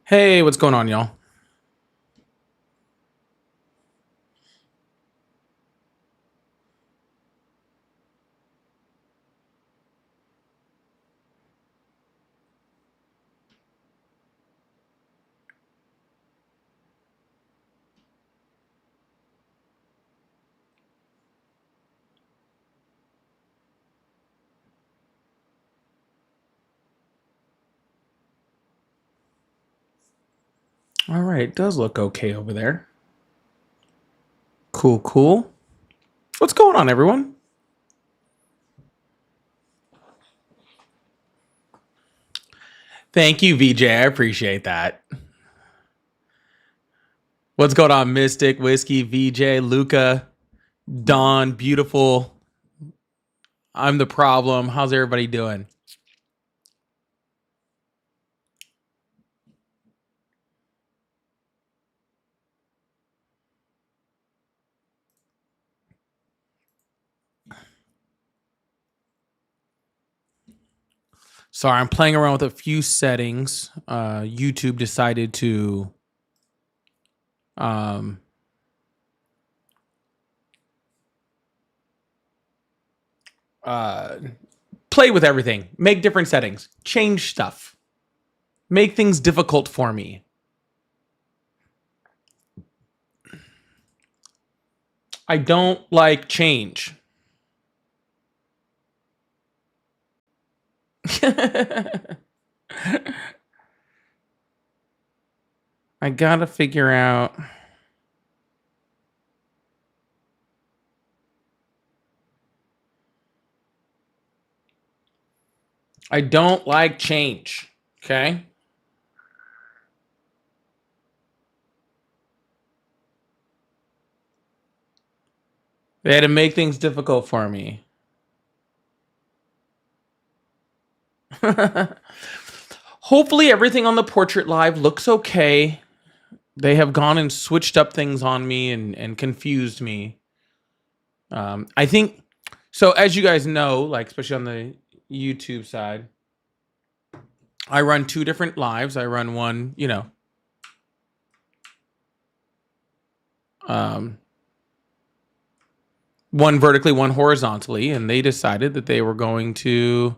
Hey, what's going on, y'all? All right, it does look okay over there. Cool, cool. What's going on, everyone? Thank you, VJ. I appreciate that. What's going on, Mystic, Whiskey, VJ, Luca, Don, Beautiful? I'm the problem. How's everybody doing? Sorry, I'm playing around with a few settings. YouTube decided to um, uh, play with everything, make different settings, change stuff, make things difficult for me. I don't like change. I gotta figure out. I don't like change. Okay. They had to make things difficult for me. Hopefully, everything on the portrait live looks okay. They have gone and switched up things on me and confused me. I think so. As you guys know, like especially on the YouTube side, I run two different lives. I run one, um, one vertically, one horizontally, and they decided that they were going to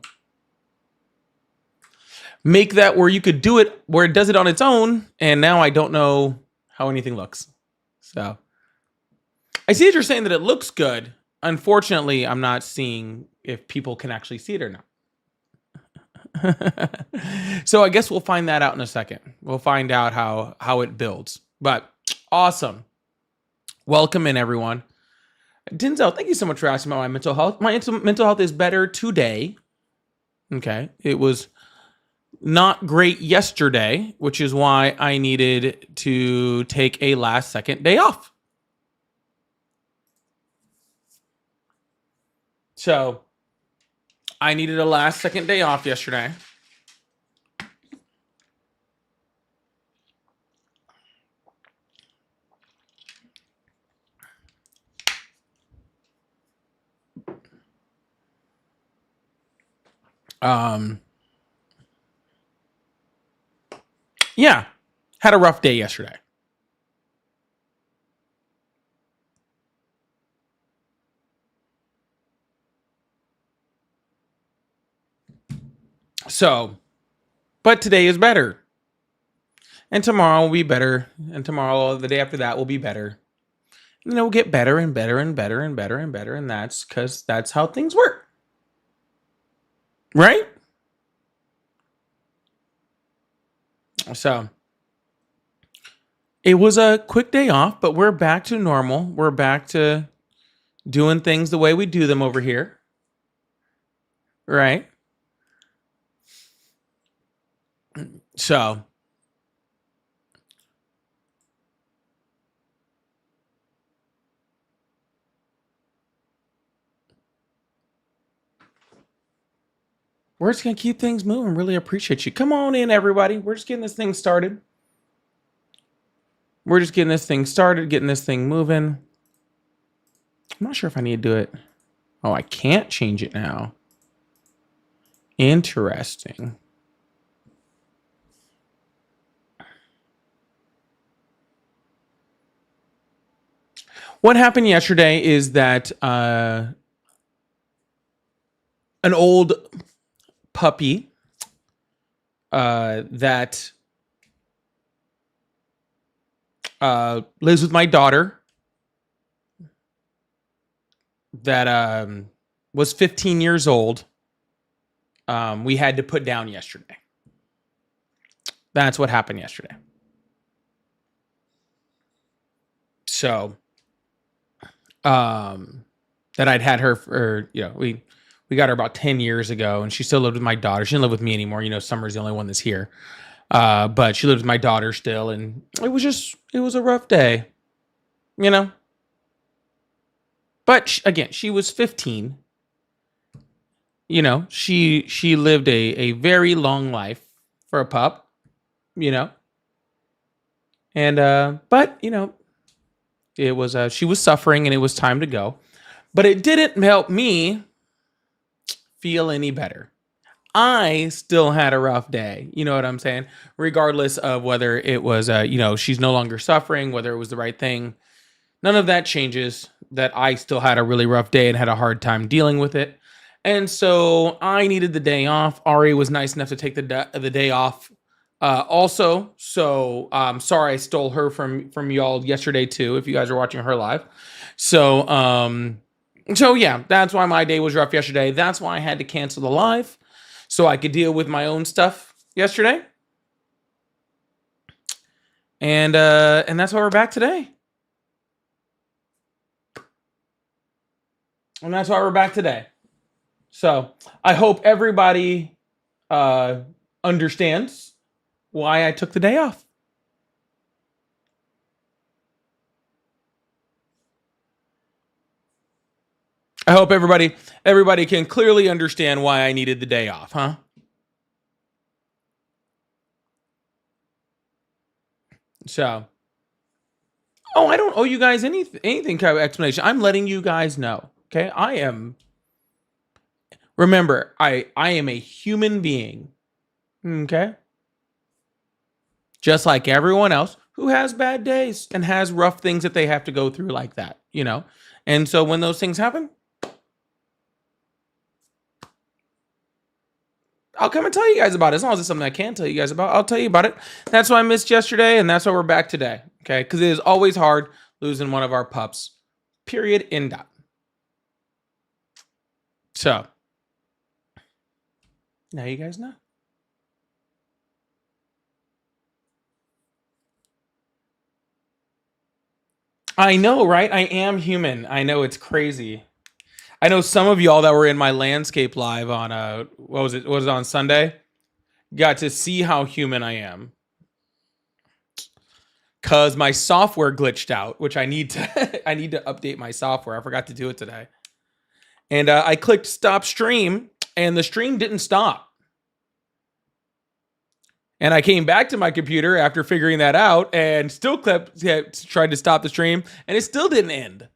make that where you could do it where it does it on its own, and now I don't know how anything looks. So I see that you're saying that it looks good. Unfortunately, I'm not seeing if people can actually see it or not. So I guess we'll find that out in a second. We'll find out how it builds. But awesome. Welcome in, everyone. Denzel, thank you so much for asking about my mental health. My mental health is better today. Okay. It was not great yesterday, which is why I needed to take a last second day off. So I needed a last second day off yesterday. Um, yeah, had a rough day yesterday. So, but today is better. And tomorrow will be better. And tomorrow, the day after that, will be better. And then it will get better and better and better and better and better. And that's because that's how things work. Right? So, it was a quick day off, but we're back to normal. We're back to doing things the way we do them over here. Right? So, we're just going to keep things moving. Really appreciate you. Come on in, everybody. We're just getting this thing started. We're just getting this thing started, getting this thing moving. I'm not sure if I need to do it. Oh, I can't change it now. Interesting. What happened yesterday is that an old puppy that lives with my daughter that was 15 years old, we had to put down yesterday. That's what happened yesterday. So, that I'd had her for, we got her about 10 years ago, and she still lived with my daughter. She didn't live with me anymore. Summer's the only one that's here. But she lived with my daughter still, and it was a rough day, But again, she was 15. She lived a very long life for a pup, And but it was she was suffering, and it was time to go. But it didn't help me feel any better. I still had a rough day. You know what I'm saying? Regardless of whether it was, she's no longer suffering, whether it was the right thing. None of that changes that I still had a really rough day and had a hard time dealing with it. And so I needed the day off. Ari was nice enough to take the day off also. So sorry I stole her from y'all yesterday too, if you guys are watching her live. So yeah, that's why my day was rough yesterday. That's why I had to cancel the live so I could deal with my own stuff yesterday. And that's why we're back today. And that's why we're back today. So I hope everybody understands why I took the day off. I hope everybody can clearly understand why I needed the day off, huh? So, I don't owe you guys anything kind of explanation. I'm letting you guys know. Okay, remember, I am a human being. Okay, just like everyone else who has bad days and has rough things that they have to go through like that, And so when those things happen, I'll come and tell you guys about it. As long as it's something I can tell you guys about, I'll tell you about it. That's why I missed yesterday, and that's why we're back today. Okay, because it is always hard losing one of our pups. Period. End dot. So now you guys know. I know, right? I am human. I know, it's crazy. I know some of y'all that were in my landscape live on what was it on Sunday? Got to see how human I am. Cause my software glitched out, which I need to update my software. I forgot to do it today. And I clicked stop stream, and the stream didn't stop. And I came back to my computer after figuring that out, and still tried to stop the stream, and it still didn't end.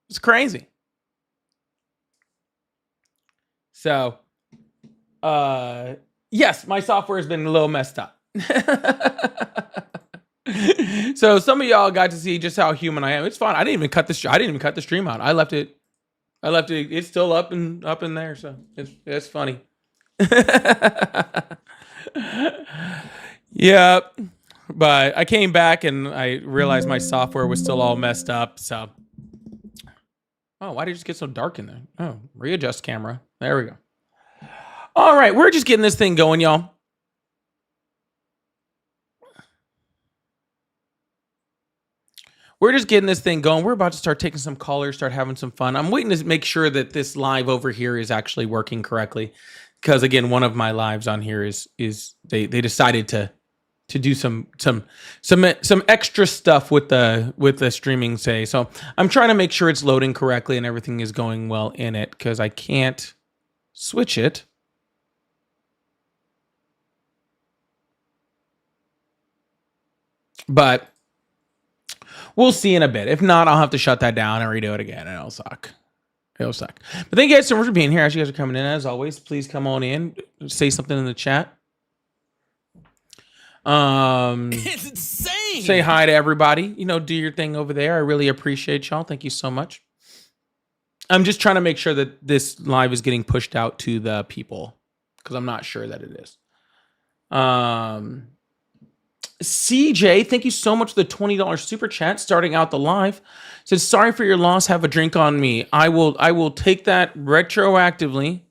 It's crazy. So, yes, my software has been a little messed up. So some of y'all got to see just how human I am. It's fine. I didn't even cut the stream out. I left it. It's still up in there. So it's funny. Yeah, but I came back and I realized my software was still all messed up. So, why did it just get so dark in there? Oh, readjust camera. There we go. All right, we're just getting this thing going, y'all. We're just getting this thing going. We're about to start taking some callers, start having some fun. I'm waiting to make sure that this live over here is actually working correctly. Because again, one of my lives on here is they decided to do some extra stuff with the streaming say. So I'm trying to make sure it's loading correctly and everything is going well in it, because I can't switch it. But we'll see in a bit. If not, I'll have to shut that down and redo it again, and it'll suck. It'll suck. But thank you guys so much for being here. As you guys are coming in, as always, please come on in, say something in the chat. It's insane. say hi to everybody. You know, do your thing over there. I really appreciate y'all. Thank you so much. I'm just trying to make sure that this live is getting pushed out to the people because I'm not sure that it is. CJ, thank you so much for the $20 super chat starting out the live. Says, sorry for your loss. Have a drink on me. I will take that retroactively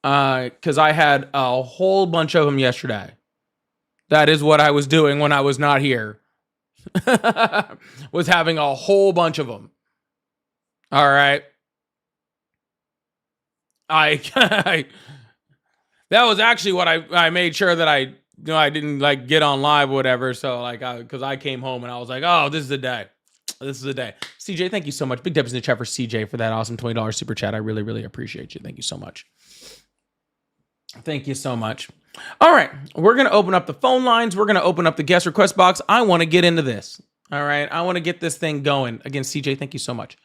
because I had a whole bunch of them yesterday. That is what I was doing when I was not here. Was having a whole bunch of them. All right. I that was actually what I made sure that I didn't like get on live or whatever. So like because I came home and I was like, oh, this is the day. This is the day. CJ, thank you so much. Big dubs in the chat for CJ for that awesome $20 super chat. I really, really appreciate you. Thank you so much. Thank you so much. All right. We're going to open up the phone lines. We're going to open up the guest request box. I want to get into this. All right. I want to get this thing going. Again, CJ, thank you so much.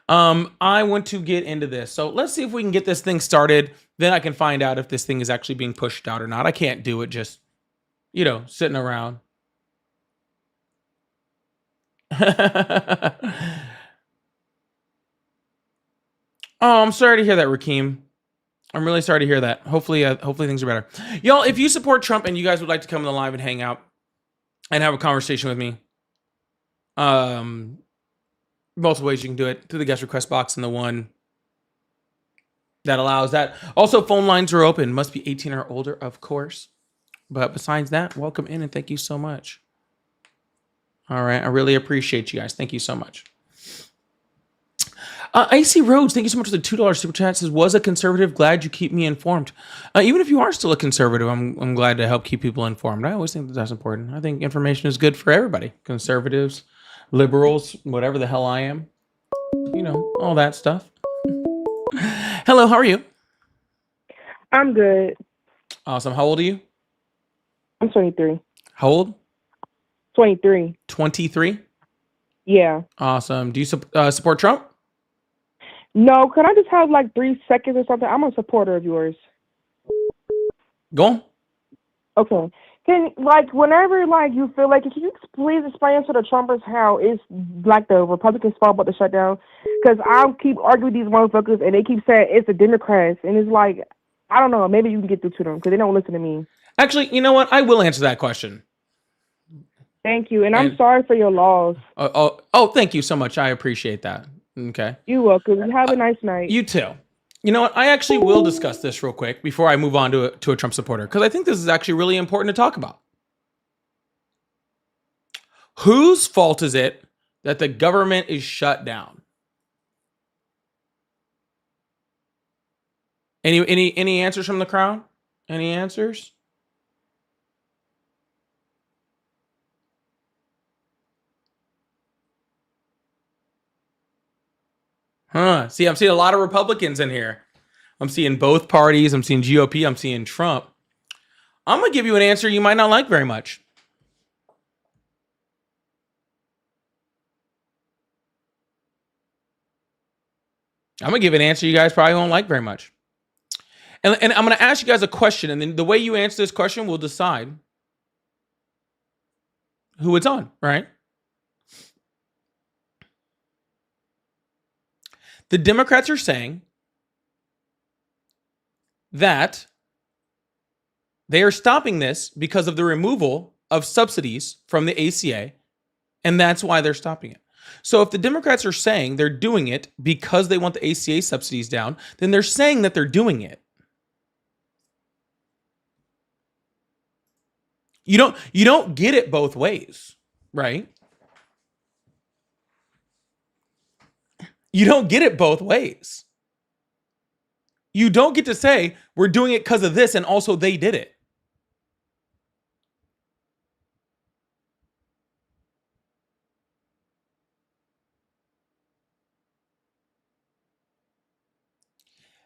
I want to get into this. So let's see if we can get this thing started. Then I can find out if this thing is actually being pushed out or not. I can't do it just, sitting around. Oh, I'm sorry to hear that, Rakeem. I'm really sorry to hear that. Hopefully things are better. Y'all, if you support Trump and you guys would like to come in the live and hang out and have a conversation with me, multiple ways you can do it, through the guest request box and the one that allows that. Also, phone lines are open. Must be 18 or older, of course. But besides that, welcome in and thank you so much. All right. I really appreciate you guys. Thank you so much. AC Rhodes, thank you so much for the $2 super chat. Says, was a conservative. Glad you keep me informed. Even if you are still a conservative, I'm glad to help keep people informed. I always think that's important. I think information is good for everybody. Conservatives, liberals, whatever the hell I am. All that stuff. Hello, how are you? I'm good. Awesome. How old are you? I'm 23. How old? 23. 23? Yeah. Awesome. Do you support Trump? No, could I just have like 3 seconds or something? I'm a supporter of yours. Go on. Okay. Whenever you feel like, can you please explain to the Trumpers how it's like the Republicans' fault about the shutdown? Because I'll keep arguing with these motherfuckers and they keep saying it's the Democrats. And it's like, I don't know, maybe you can get through to them because they don't listen to me. Actually, you know what? I will answer that question. Thank you. And I'm sorry for your loss. Oh, thank you so much. I appreciate that. Okay. You're welcome. Have a nice night. You too. You know what? I actually will discuss this real quick before I move on to a Trump supporter, because I think this is actually really important to talk about. Whose fault is it that the government is shut down? Any answers from the crowd? Any answers? See, I'm seeing a lot of Republicans in here. I'm seeing both parties. I'm seeing GOP. I'm seeing Trump. I'm going to give you an answer you might not like very much. I'm going to give an answer you guys probably won't like very much. And I'm going to ask you guys a question, and then the way you answer this question will decide who it's on, right? The Democrats are saying that they are stopping this because of the removal of subsidies from the ACA, and that's why they're stopping it. So if the Democrats are saying they're doing it because they want the ACA subsidies down, then they're saying that they're doing it. You don't get it both ways, right? You don't get it both ways. You don't get to say we're doing it because of this and also they did it.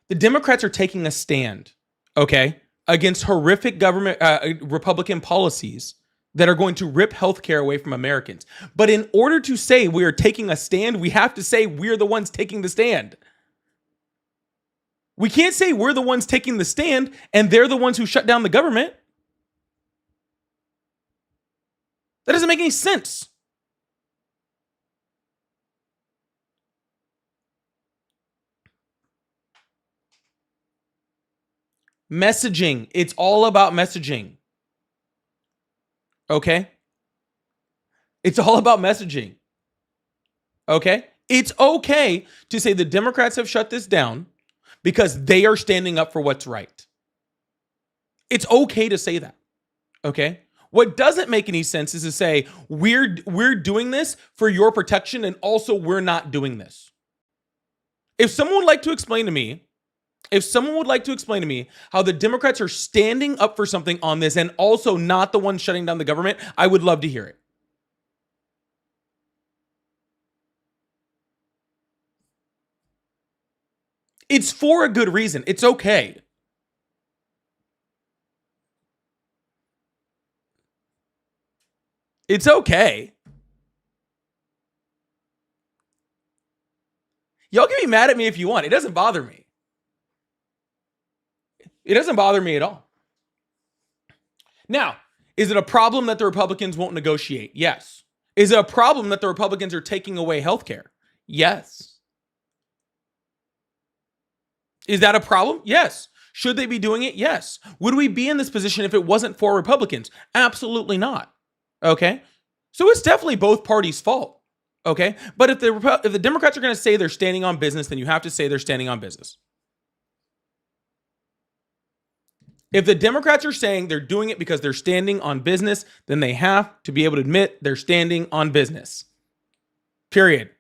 The Democrats are taking a stand, okay, against horrific government Republican policies that are going to rip healthcare away from Americans. But in order to say we are taking a stand, we have to say we're the ones taking the stand. We can't say we're the ones taking the stand and they're the ones who shut down the government. That doesn't make any sense. Messaging. It's all about messaging. Okay? It's all about messaging. Okay? It's okay to say the Democrats have shut this down because they are standing up for what's right. It's okay to say that. Okay? What doesn't make any sense is to say we're doing this for your protection and also we're not doing this. If someone would like to explain to me how the Democrats are standing up for something on this and also not the ones shutting down the government, I would love to hear it. It's for a good reason. It's okay. It's okay. Y'all can be mad at me if you want. It doesn't bother me. It doesn't bother me at all. Now, is it a problem that the Republicans won't negotiate? Yes. Is it a problem that the Republicans are taking away healthcare? Yes. Is that a problem? Yes. Should they be doing it? Yes. Would we be in this position if it wasn't for Republicans? Absolutely not. Okay? So it's definitely both parties' fault. Okay? But if the Democrats are going to say they're standing on business, then you have to say they're standing on business. If the Democrats are saying they're doing it because they're standing on business, then they have to be able to admit they're standing on business. Period.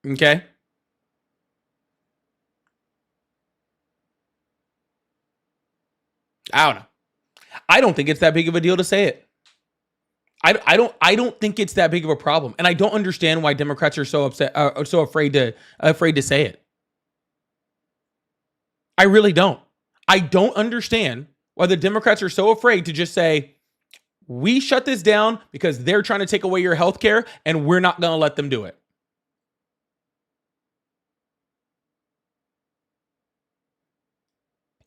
Okay? I don't know. I don't think it's that big of a deal to say it. I don't think it's that big of a problem, and I don't understand why Democrats are so upset, so afraid to say it. I really don't. I don't understand why the Democrats are so afraid to just say, we shut this down because they're trying to take away your health care and we're not going to let them do it.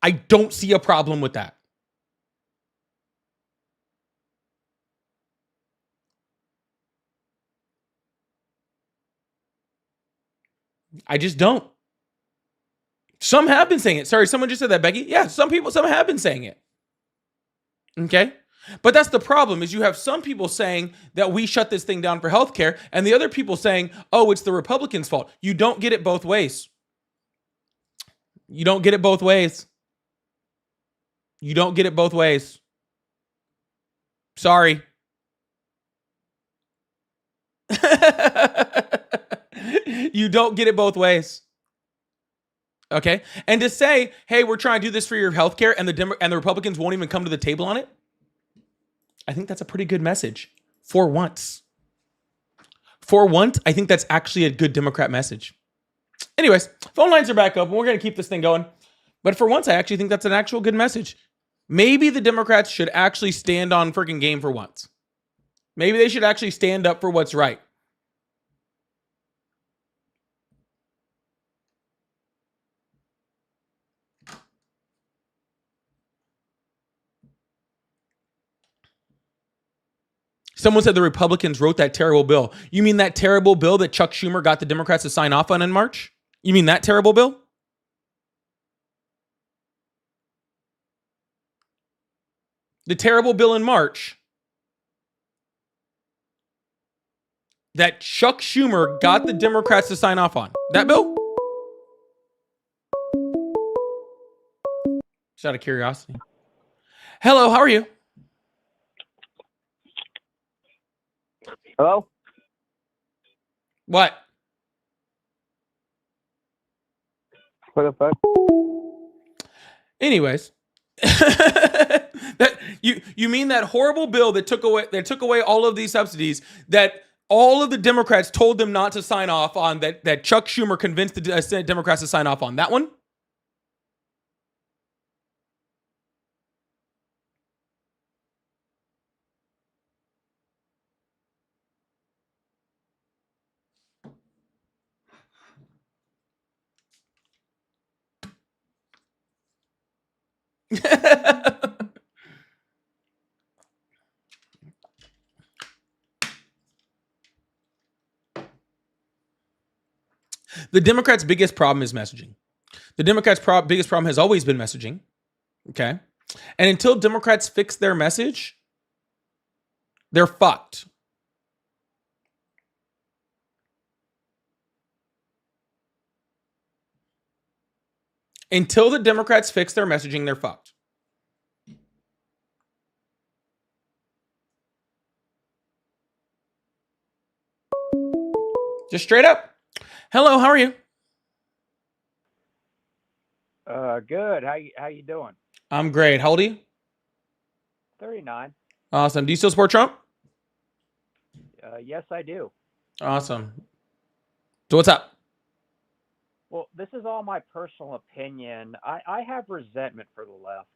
I don't see a problem with that. I just don't. Some have been saying it. Sorry, someone just said that, Becky. Yeah, some have been saying it. Okay? But that's the problem is you have some people saying that we shut this thing down for healthcare and the other people saying, "Oh, it's the Republicans' fault." You don't get it both ways. You don't get it both ways. You don't get it both ways. Sorry. You don't get it both ways. Okay? And to say, "Hey, we're trying to do this for your healthcare," and the Republicans won't even come to the table on it, I think that's a pretty good message for once. For once, I think that's actually a good Democrat message. Anyways, phone lines are back up, and we're going to keep this thing going. But for once, I actually think that's an actual good message. Maybe the Democrats should actually stand on freaking game for once. Maybe they should actually stand up for what's right. Someone said the Republicans wrote that terrible bill. You mean that terrible bill that Chuck Schumer got the Democrats to sign off on in March? You mean that terrible bill? The terrible bill in March that Chuck Schumer got the Democrats to sign off on. That bill? Just out of curiosity. Hello, how are you? Hello? What? What the fuck? Anyways, that you mean that horrible bill that took away all of these subsidies that all of the Democrats told them not to sign off on, that Chuck Schumer convinced the Senate Democrats to sign off on? That one? The Democrats' biggest problem is messaging. The Democrats' biggest problem has always been messaging. Okay. And until Democrats fix their message, they're fucked. Until the Democrats fix their messaging, they're fucked. Just straight up. Hello, how are you? Good. How you doing? I'm great. How old are you? 39. Awesome. Do you still support Trump? Yes, I do. Awesome. So what's up? Well, this is all my personal opinion. I have resentment for the left.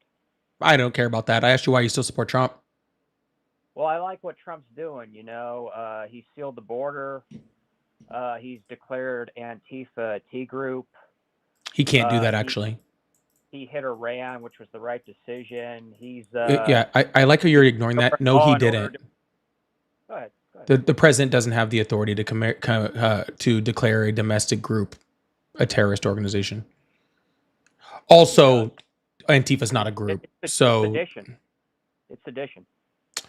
I don't care about that. I asked you why you still support Trump. Well, I like what Trump's doing. He sealed the border. He's declared Antifa a T group. He can't do that, actually. He hit Iran, which was the right decision. He's yeah, I like how you're ignoring that. No, he didn't. Go ahead. The president doesn't have the authority to declare a domestic group a terrorist organization. Also, Antifa's not a group. So sedition. It's sedition.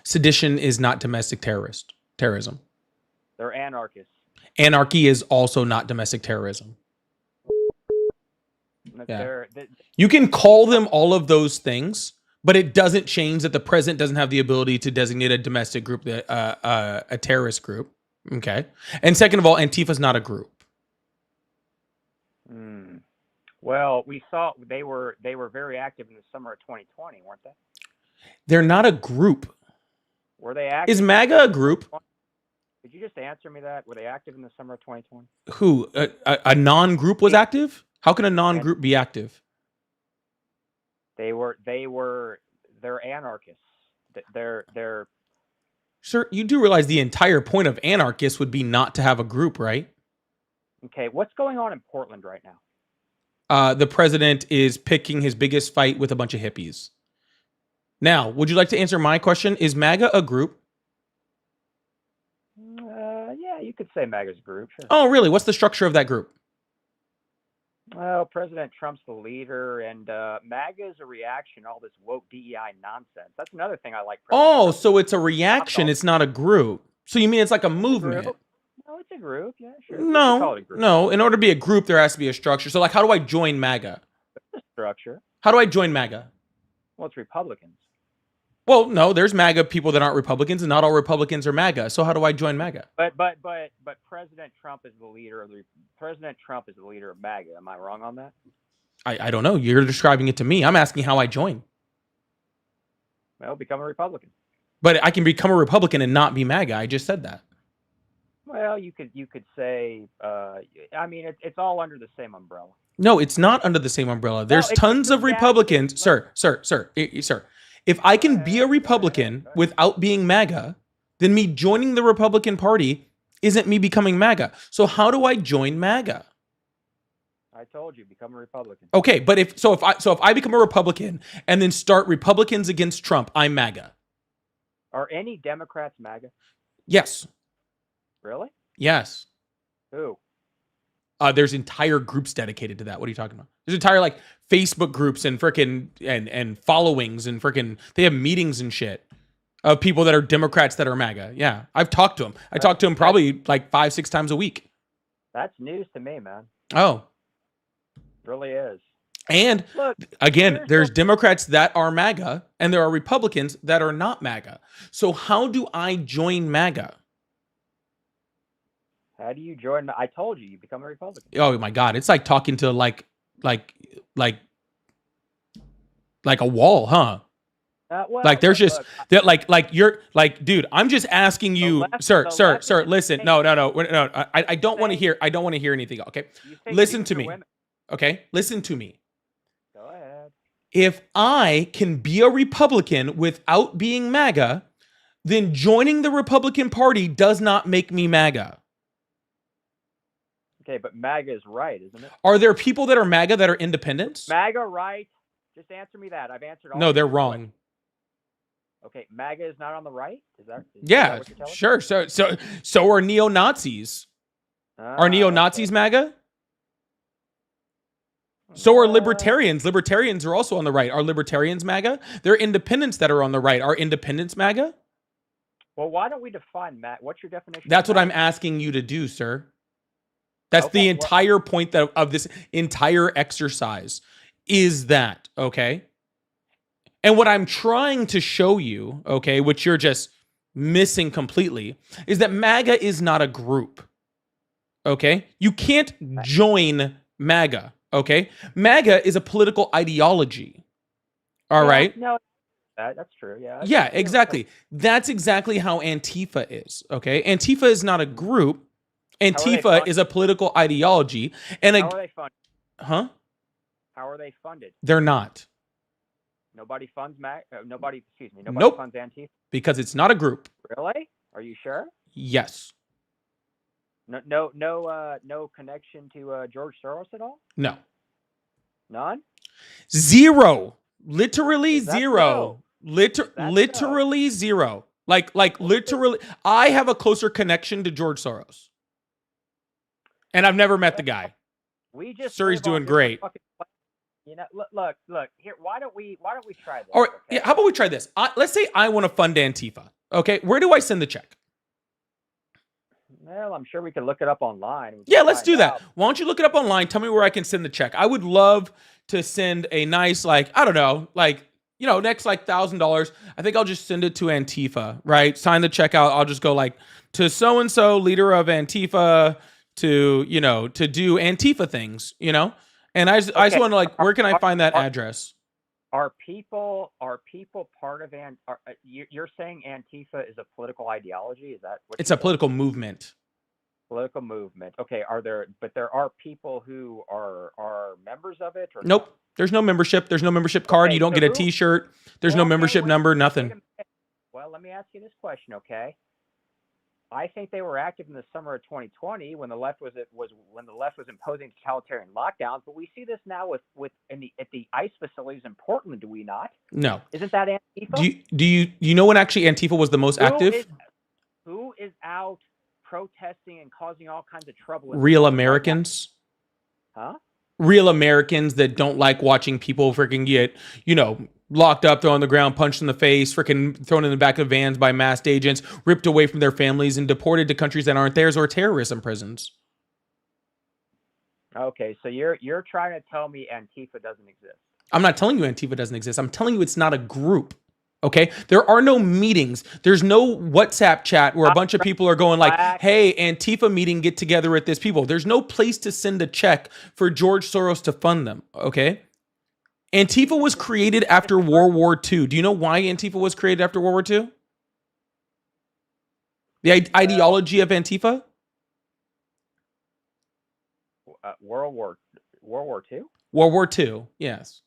Sedition is not domestic terrorism. They're anarchists. Anarchy is also not domestic terrorism. Yeah. You can call them all of those things, but it doesn't change that the president doesn't have the ability to designate a domestic group, a terrorist group. Okay. And second of all, Antifa's not a group. Well, we saw they were very active in the summer of 2020, weren't they? They're not a group. Were they active? Is MAGA a group? Could you just answer me that? Were they active in the summer of 2020? Who? A non-group was active? How can a non-group be active? They're anarchists. They're Sir, you do realize the entire point of anarchists would be not to have a group, right? Okay, what's going on in Portland right now? The president is picking his biggest fight with a bunch of hippies. Now, would you like to answer my question? Is MAGA a group? Yeah, you could say MAGA's a group. Sure. Oh, really? What's the structure of that group? Well, President Trump's the leader, and MAGA is a reaction to all this woke DEI nonsense. That's another thing I like. Oh, so it's a reaction. It's not a group. So you mean it's like a movement? No, it's a group. Yeah, sure. No. In order to be a group, there has to be a structure. So, like, how do I join MAGA? There's a structure. How do I join MAGA? Well, it's Republicans. Well, no, there's MAGA people that aren't Republicans, and not all Republicans are MAGA. So how do I join MAGA? But President Trump is the leader of MAGA. Am I wrong on that? I don't know. You're describing it to me. I'm asking how I join. Well, become a Republican. But I can become a Republican and not be MAGA. I just said that. Well, you could say. I mean, it's all under the same umbrella. No, it's not under the same umbrella. There's tons of Republicans, sir. If I can be a Republican without being MAGA, then me joining the Republican Party isn't me becoming MAGA. So how do I join MAGA? I told you, become a Republican. Okay, but if I become a Republican and then start Republicans against Trump, I'm MAGA. Are any Democrats MAGA? Yes. Really? Yes. Who? There's entire groups dedicated to that. What are you talking about? There's entire like Facebook groups and frickin' and followings and frickin' they have meetings and shit of people that are Democrats that are MAGA. Yeah, I've talked to them. I talk to them probably like 5-6 times a week. That's news to me, man. Oh, it really is. And look, again, there's Democrats that are MAGA and there are Republicans that are not MAGA. So how do I join MAGA? How do you join? I told you, you become a Republican. Oh my God, it's like talking to like a wall, huh? Well, like there's just that like you're like, dude, I'm just asking you, sir, listen. No. I don't want to hear. I don't want to hear anything. Okay, listen to me. Okay, listen to me. Go ahead. If I can be a Republican without being MAGA, then joining the Republican Party does not make me MAGA. Okay, but MAGA is right, isn't it? Are there people that are MAGA that are independents? MAGA right? Just answer me that. I've answered all. No, they're wrong. Okay, MAGA is not on the right? Is that yeah, what you're telling sure. So are neo-Nazis. Are neo-Nazis MAGA? So are Uh, libertarians. Libertarians are also on the right. Are libertarians MAGA? There are independents that are on the right. Are independents MAGA? well, why don't we define What's your definition? That's of what I'm MAGA? asking you to do, sir. That's the Okay. entire point of this entire exercise is that, okay? And what I'm trying to show you, okay, which you're just missing completely, is that MAGA is not a group. Okay? You can't join MAGA, okay? MAGA is a political ideology. All right? No, that's true. Yeah. Yeah, exactly. That's exactly how Antifa is, okay? Antifa is not a group. Antifa funded? is a political ideology. And How are they funded? huh? How are they funded? They're not. Nobody funds Nobody Nope. funds Antifa. Because it's not a group. Really? Are you sure? Yes. No connection to George Soros at all? No. None? Zero. Literally Is that zero. Literally zero. Like literally, I have a closer connection to George Soros. And I've never met the guy. We just Sir, he's live on doing different great. fucking You know, look here. Why don't we try this? All right, okay? yeah, how about we try this? Let's say I want to fund Antifa. Okay, where do I send the check? Well, I'm sure we can look it up online. Yeah, let's do that. Why don't you look it up online? Tell me where I can send the check. I would love to send a nice, like, I don't know, like, you know, next like $1,000. I think I'll just send it to Antifa, right? Sign the check out. I'll just go like to so and so, leader of Antifa, to, you know, to do Antifa things, you know. And I just want to like, where can I find that address? Are people part of you're saying Antifa is a political ideology? Is that what It's a political movement. Political movement. Okay, there are people who are members of it? Or Nope. not? There's no membership. There's no membership card. Okay, You don't so get a t-shirt. There's no membership number, nothing. Well, let me ask you this question, okay? I think they were active in the summer of 2020 when the left was imposing totalitarian lockdowns. But we see this now at the ICE facilities in Portland. Do we not? No. Isn't that Antifa? Do you know when actually Antifa was the most active? Who is out protesting and causing all kinds of trouble? Real Americans. Huh? Real Americans that don't like watching people freaking get, you know, locked up, thrown on the ground, punched in the face, freaking thrown in the back of vans by masked agents, ripped away from their families and deported to countries that aren't theirs, or terrorism prisons. Okay, so you're trying to tell me Antifa doesn't exist. I'm not telling you Antifa doesn't exist. I'm telling you it's not a group. Okay? There are no meetings. There's no WhatsApp chat where a bunch of people are going like, hey, Antifa meeting, get together with this people. There's no place to send a check for George Soros to fund them. Okay? Antifa was created after World War II. Do you know why Antifa was created after World War II? The ideology of Antifa? World War II? World War II, yes.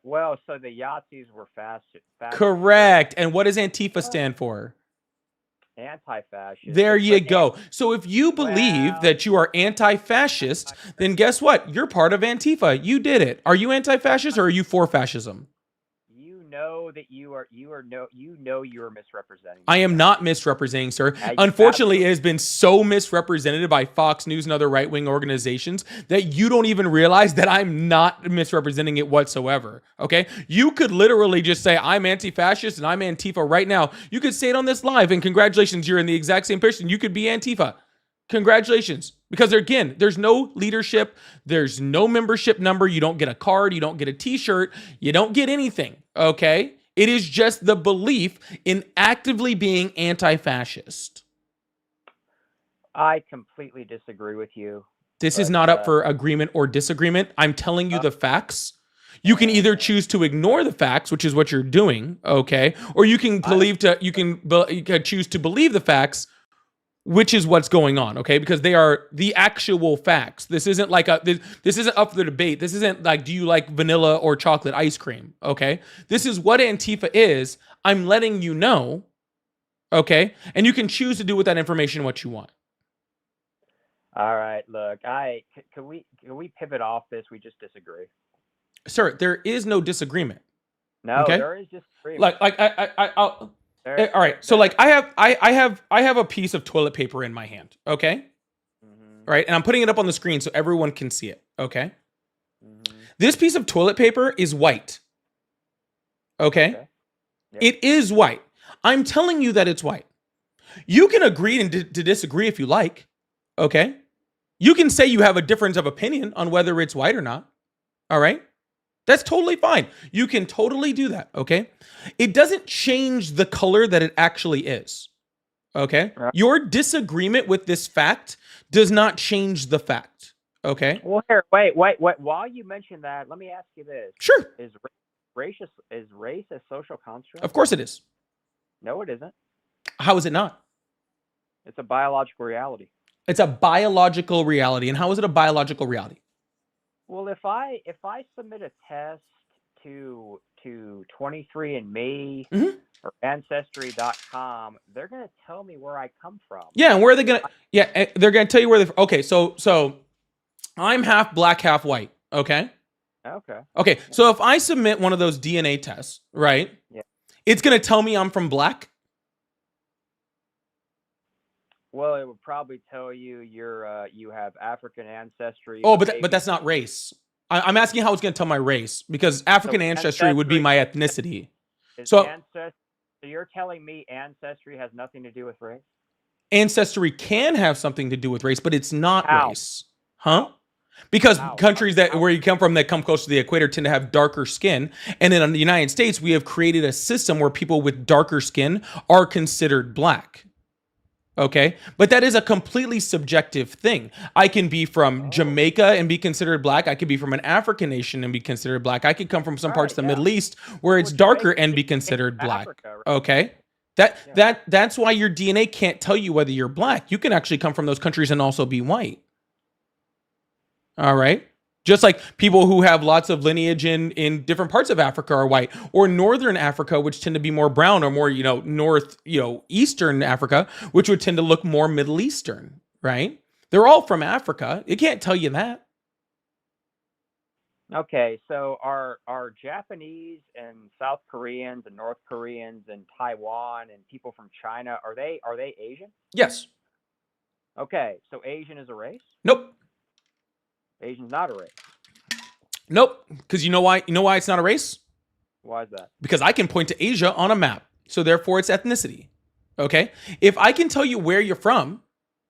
Well, so the Yahtzees were fast. Correct. And what does Antifa stand for? Anti-fascist. There you go. So if you believe that you are anti-fascist, then guess what? You're part of Antifa. You did it. Are you anti-fascist or are you for fascism? You know that you are misrepresenting. I am not misrepresenting, sir. Unfortunately, it has been so misrepresented by Fox News and other right-wing organizations that you don't even realize that I'm not misrepresenting it whatsoever. Okay? You could literally just say, I'm anti-fascist and I'm Antifa right now. You could say it on this live, and congratulations, you're in the exact same person. You could be Antifa. Congratulations. Because again, there's no leadership. There's no membership number. You don't get a card. You don't get a t-shirt. You don't get anything. Okay? It is just the belief in actively being anti-fascist. I completely disagree with you. This is not up for agreement or disagreement. I'm telling you the facts. You can either choose to ignore the facts, which is what you're doing, okay? Or you can choose to believe the facts, which is what's going on, okay? Because they are the actual facts. This isn't like this isn't up for the debate. This isn't like, do you like vanilla or chocolate ice cream, okay? This is what Antifa is. I'm letting you know, okay? And you can choose to do with that information what you want. All right, look, can we pivot off this? We just disagree. Sir, there is no disagreement. No, okay? There is disagreement. All right. So like I have a piece of toilet paper in my hand. Okay. Mm-hmm. Right. And I'm putting it up on the screen so everyone can see it. Okay. Mm-hmm. This piece of toilet paper is white. Okay? Okay. Yep. It is white. I'm telling you that it's white. You can agree and to disagree if you like. Okay? You can say you have a difference of opinion on whether it's white or not. All right? That's totally fine. You can totally do that. Okay? It doesn't change the color that it actually is. Okay? Right. Your disagreement with this fact does not change the fact. Okay? Well, here, wait. While you mention that, let me ask you this: Sure. Is race a social construct? Of course it is. No, it isn't. How is it not? It's a biological reality. It's a biological reality. And how is it a biological reality? Well, if I submit a test to 23andMe Mhm. or Ancestry.com, they're going to tell me where I come from. Yeah, and where are they gonna? Yeah, they're gonna tell you where they. Okay, so I'm half black, half white. Okay. Okay. Okay. So if I submit one of those DNA tests, right? Yeah. It's gonna tell me I'm from black. Well, it would probably tell you you have African ancestry. Oh, or but maybe- that's not race. I'm asking how it's gonna tell my race because African So ancestry would be my ethnicity. is so- so you're telling me ancestry has nothing to do with race? Ancestry can have something to do with race, but it's not How? race, huh? Because How? countries that How? where you come from that come close to the equator tend to have darker skin, and in the United States, we have created a system where people with darker skin are considered black. Okay, but that is a completely subjective thing. I can be from Jamaica and be considered black. I could be from an African nation and be considered black. I could come from some parts of the Right, yeah. Middle East where it's Well, darker Jamaica and be is considered black. Africa, right? Okay, Yeah. that's why your DNA can't tell you whether you're black. You can actually come from those countries and also be white. All right. Just like people who have lots of lineage in different parts of Africa are white, or Northern Africa, which tend to be more brown, or more, Eastern Africa, which would tend to look more Middle Eastern, right? They're all from Africa. It can't tell you that. Okay, so are Japanese and South Koreans and North Koreans and Taiwan and people from China, are they Asian? Yes. Okay, so Asian is a race? Nope. Asian's not a race. Nope. Because you know why? You know why it's not a race? Why is that? Because I can point to Asia on a map. So therefore it's ethnicity. Okay? If I can tell you where you're from,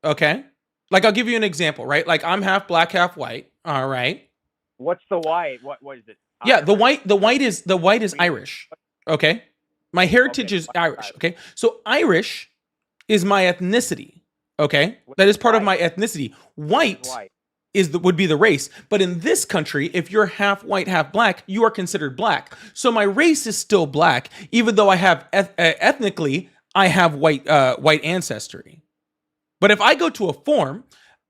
okay? Like I'll give you an example, right? Like I'm half black, half white. All right. What's the white? What is it? Yeah, the Irish? white is Irish. Okay? My heritage Okay, is white Irish, Irish. okay? So Irish is my ethnicity. Okay? That is part of my ethnicity. White White. would be the race. But in this country, if you're half white, half black, you are considered black. So my race is still black, even though I have ethnically I have white ancestry. But if I go to a form,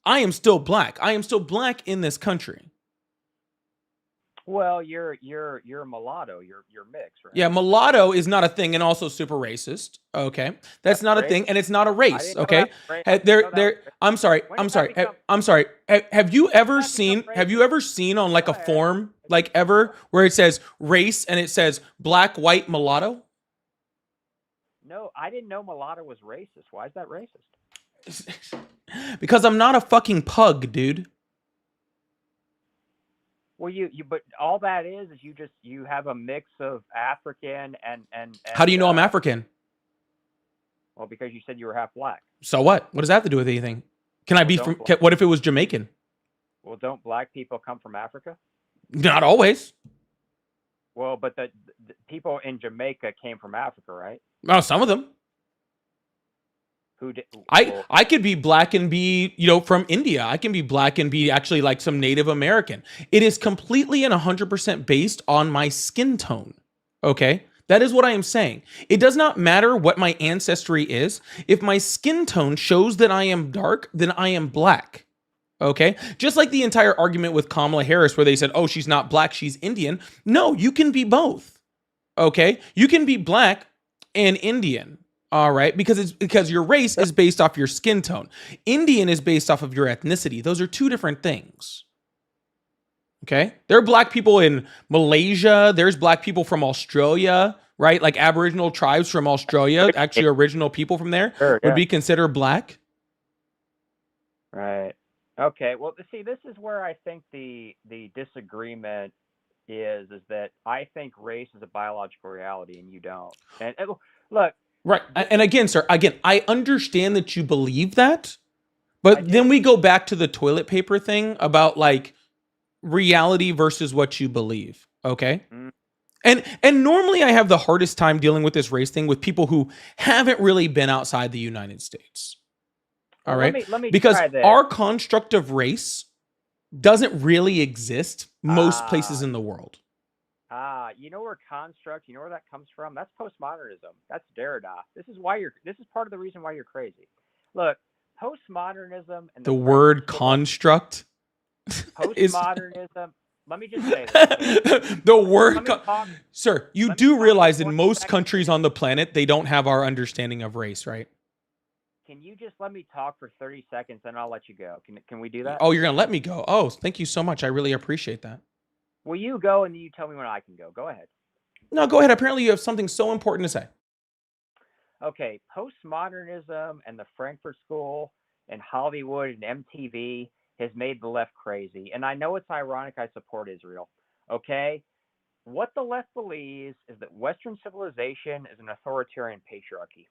I am still black. I am still black in this country. Well, you're a mulatto. You're mixed, right? Yeah, mulatto is not a thing, and also super racist. Okay, that's not a Race? thing, and it's not a I race. didn't know Okay, that was race. I didn't know that was race. I'm sorry. When I'm did that sorry. become- I'm sorry. Have you ever that become seen? racist? Have you ever seen on like Go a ahead. form, like ever, where it says race and it says black, white, mulatto? No, I didn't know mulatto was racist. Why is that racist? Because I'm not a fucking pug, dude. Well, but all that is you have a mix of African and How do you know I'm African? Well, because you said you were half black. So what? What does that have to do with anything? Can I be Well, from? don't- What if it was Jamaican? Well, don't black people come from Africa? Not always. Well, but the people in Jamaica came from Africa, right? Well, some of them. Who did? I could be black and be, from India. I can be black and be actually like some Native American. It is completely and 100% based on my skin tone. Okay? That is what I am saying. It does not matter what my ancestry is. If my skin tone shows that I am dark, then I am black. Okay? Just like the entire argument with Kamala Harris where they said, "Oh, she's not black, she's Indian." No, you can be both. Okay? You can be black and Indian. All right, because your race is based off your skin tone. Indian is based off of your ethnicity. Those are two different things. Okay? There are black people in Malaysia, there's black people from Australia, right? Like Aboriginal tribes from Australia, actually original people from there Sure, would yeah. be considered black. Right. Okay. Well, see, this is where I think the disagreement is that I think race is a biological reality and you don't. And look, Right. And again, sir, again, I understand that you believe that, I but then do. we go back to the toilet paper thing about like reality versus what you believe. Okay. Mm. And normally I have the hardest time dealing with this race thing with people who haven't really been outside the United States. All Well, right. let me Because try this. our construct of race doesn't really exist most places Ah, in the world. you know where construct, you know where that comes from? That's postmodernism. That's Derrida. This is part of the reason why you're crazy. Look, postmodernism and the The Frankfurt word School, construct is postmodernism. Let me just say this, okay? the Let word. me talk. Sir, you Let me do talk realize for in 20 most seconds. countries on the planet, they don't have our understanding of race, right? Can you just let me talk for 30 seconds and I'll let you go? Can we do that? Oh, you're going to let me go. Oh, thank you so much. I really appreciate that. Will you go and then you tell me when I can go? Go ahead. No, go ahead. Apparently, you have something so important to say. Okay, postmodernism and the Frankfurt School and Hollywood and MTV has made the left crazy. And I know it's ironic I support Israel. Okay? What the left believes is that Western civilization is an authoritarian patriarchy.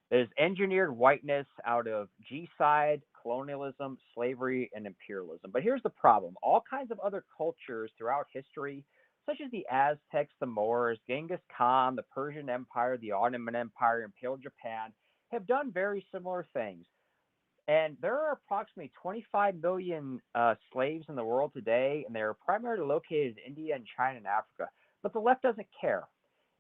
It has engineered whiteness out of G-side, colonialism, slavery, and imperialism. But here's the problem. All kinds of other cultures throughout history, such as the Aztecs, the Moors, Genghis Khan, the Persian Empire, the Ottoman Empire, Imperial Japan, have done very similar things. And there are approximately 25 million slaves in the world today, and they're primarily located in India and China and Africa. But the left doesn't care.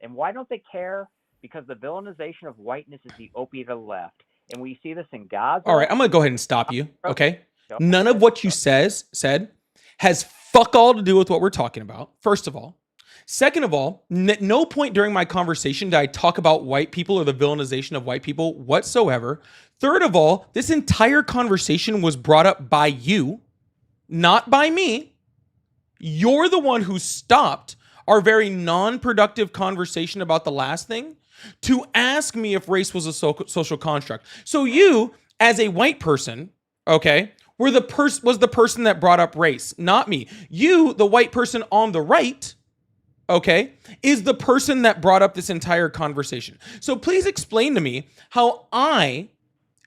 And why don't they care? Because the villainization of whiteness is the opiate of the left. And we see this in Gaza. All right, I'm going to go ahead and stop you. Okay. Go None of ahead. what you said has fuck all to do with what we're talking about. First of all. Second of all, at no point during my conversation did I talk about white people or the villainization of white people whatsoever. Third of all, this entire conversation was brought up by you, not by me. You're the one who stopped our very non-productive conversation about the last thing to ask me if race was a social construct. So you, as a white person, okay, was the person that brought up race, not me. You, the white person on the right, okay, is the person that brought up this entire conversation. So please explain to me how I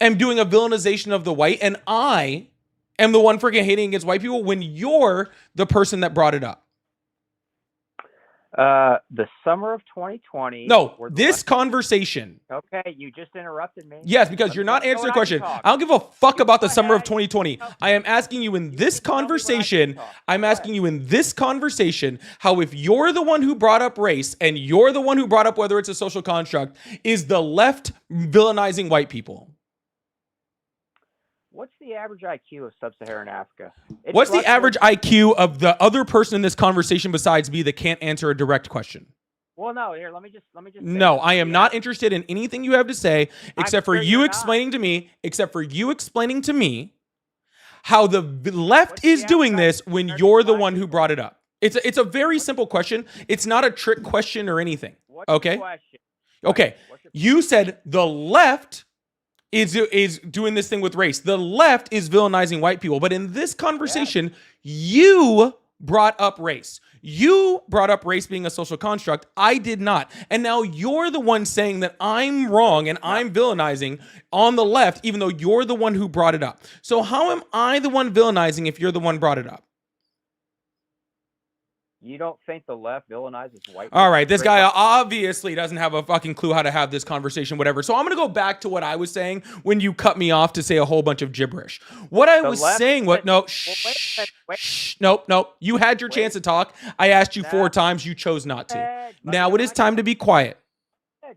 am doing a villainization of the white and I am the one freaking hating against white people when you're the person that brought it up. The summer of 2020. No, this conversation. Okay, you just interrupted me. Yes, because you're not answering the question. I don't give a fuck about the summer of 2020. I am asking you in this conversation, how if you're the one who brought up race and you're the one who brought up whether it's a social construct, is the left villainizing white people? What's the average IQ of sub-Saharan Africa? What's the average IQ of the other person in this conversation besides me that can't answer a direct question? Well, no, here, let me just No, I am not interested in anything you have to say except for you explaining to me, how the left is doing this when you're the one who brought it up. It's a very simple question. It's not a trick question or anything. Okay? Okay. You said the left is doing this thing with race. The left is villainizing white people. But in this conversation, you brought up race. You brought up race being a social construct. I did not. And now you're the one saying that I'm wrong and I'm villainizing on the left, even though you're the one who brought it up. So how am I the one villainizing if you're the one brought it up? You don't think the left villainizes white people? All right, this guy obviously doesn't have a fucking clue how to have this conversation, whatever. So I'm going to go back to what I was saying when you cut me off to say a whole bunch of gibberish. What I was saying, nope. You had your chance to talk. I asked you 4 times. You chose not to. Now it is time to be quiet.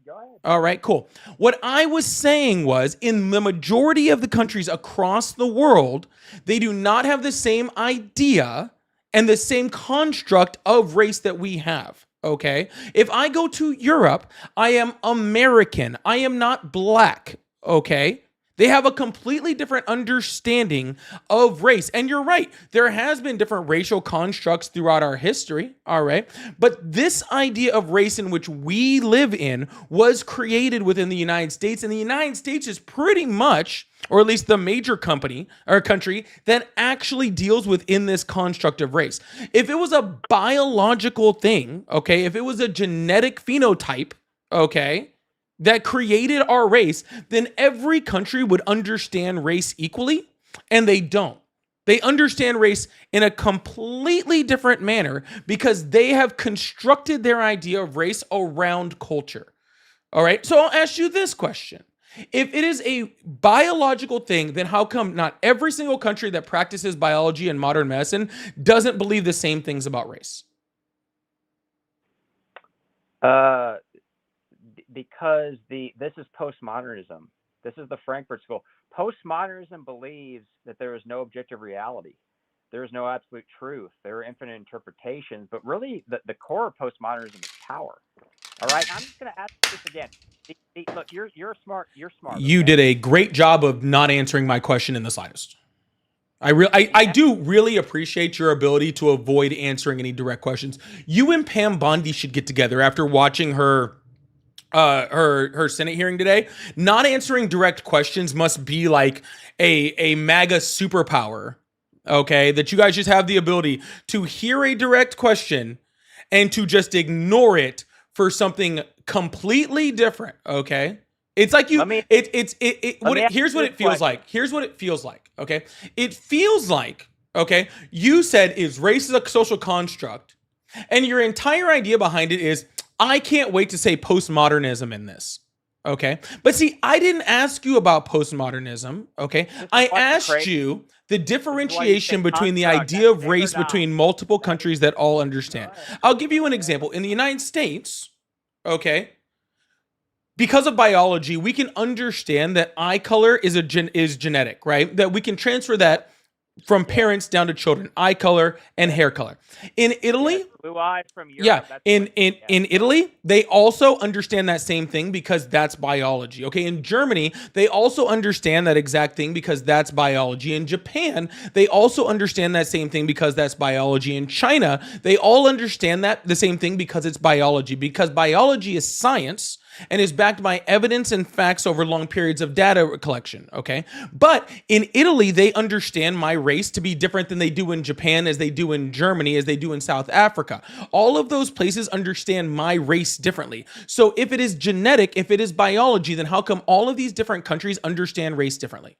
Go ahead. All right, cool. What I was saying was in the majority of the countries across the world, they do not have the same idea and the same construct of race that we have, okay? If I go to Europe, I am American. I am not black, okay? They have a completely different understanding of race. And you're right, there has been different racial constructs throughout our history, all right? But this idea of race in which we live in was created within the United States, and the United States is pretty much, or at least the major company or country that actually deals within this construct of race. If it was a biological thing, okay, if it was a genetic phenotype, okay, that created our race, then every country would understand race equally, and they don't. They understand race in a completely different manner because they have constructed their idea of race around culture. All right, so I'll ask you this question. If it is a biological thing, then how come not every single country that practices biology and modern medicine doesn't believe the same things about race? Uh, because this is postmodernism. This is the Frankfurt School. Postmodernism believes that there is no objective reality. There is no absolute truth. There are infinite interpretations. But really, the core of postmodernism is power. All right. I'm just going to ask this again. Look, you're smart. You're smart. You okay? did a great job of not answering my question in the slightest. I do really appreciate your ability to avoid answering any direct questions. You and Pam Bondi should get together after watching her Senate hearing today. Not answering direct questions must be like a MAGA superpower. Okay, that you guys just have the ability to hear a direct question and to just ignore it for something completely different. Okay, it's like you. Let me- Here's what it feels like. Here's what it feels like. Okay, it feels like, okay, you said is race is a social construct, and your entire idea behind it is, I can't wait to say postmodernism in this. Okay. But see, I didn't ask you about postmodernism. Okay. I asked you the differentiation between the idea of race between multiple countries that all understand. I'll give you an example. In the United States, okay, because of biology, we can understand that eye color is genetic, right? That we can transfer that from parents down to children, eye color and hair color. In Italy, blue eyes from Europe. yeah, in Italy, they also understand that same thing because that's biology. Okay, in Germany, they also understand that exact thing because that's biology. In Japan, they also understand that same thing because that's biology. In China, they all understand that the same thing because it's biology. Because biology is science and is backed by evidence and facts over long periods of data collection, okay? But in Italy, they understand my race to be different than they do in Japan, as they do in Germany, as they do in South Africa. All of those places understand my race differently. So if it is genetic, if it is biology, then how come all of these different countries understand race differently?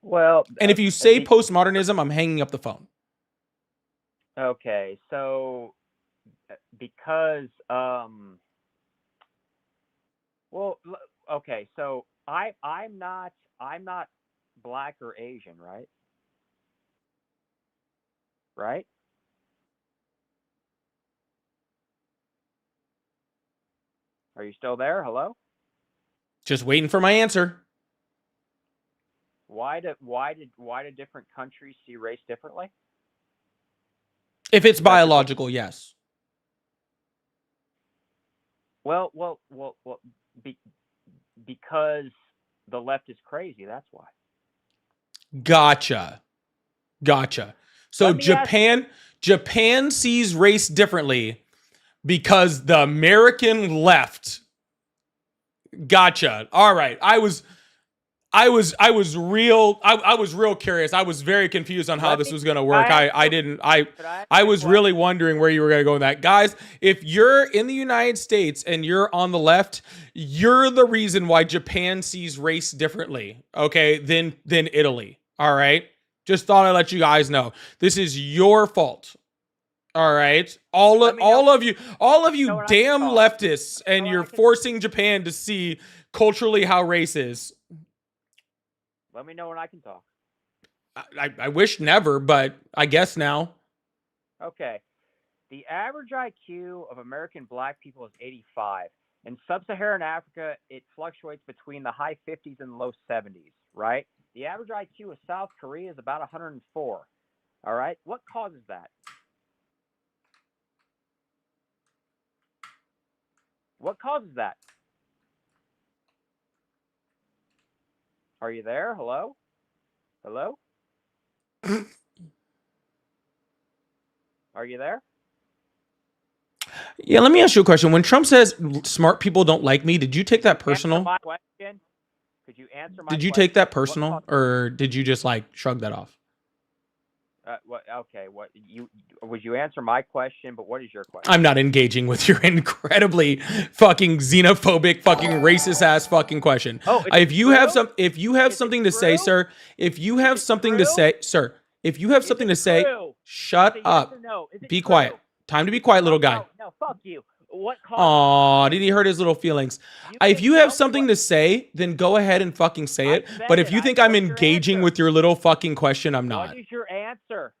Well, and if you say postmodernism, I'm hanging up the phone. Okay, so because okay, so I'm not black or Asian, right? Right? Are you still there? Hello? Just waiting for my answer. Why do different countries see race differently? If it's biological, yes. Well, because the left is crazy. That's why. Gotcha. So Japan sees race differently because the American left. Gotcha. All right. I was real curious. I was very confused on how this was going to work. I was really wondering where you were going to go with that. Guys, if you're in the United States and you're on the left, you're the reason why Japan sees race differently, okay, than Italy. All right? Just thought I'd let you guys know. This is your fault. All right? All of you damn leftists, and you're forcing Japan to see culturally how race is. Let me know when I can talk. I wish never, but I guess now. Okay. The average IQ of American black people is 85. In sub-Saharan Africa, it fluctuates between the high 50s and low 70s, right? The average IQ of South Korea is about 104. All right? What causes that? What causes that? Are you there? Hello? Hello? Are you there? Yeah, let me ask you a question. When Trump says smart people don't like me, did you take that Answer personal? my question. Could you answer my Did you question? take that What personal, caused- or did you just like shrug that off? what? Okay. What you would you answer my question? But what is your question? I'm not engaging with your incredibly fucking xenophobic, fucking racist ass fucking question. Oh, is If it you have true? if you have Is it something to say, true? sir, if you have it something to true? say, sir, if you have Is something it to say, true? shut Say yes up. or no. Is it Be true? quiet. Time to be quiet, little guy. No, fuck you. What caused? Aw, did he hurt his little feelings? If you tell have me something what- to say, then go ahead and fucking say I it. said But if it. you think I'm What's your engaging answer? with your little fucking question, I'm not. What is your answer?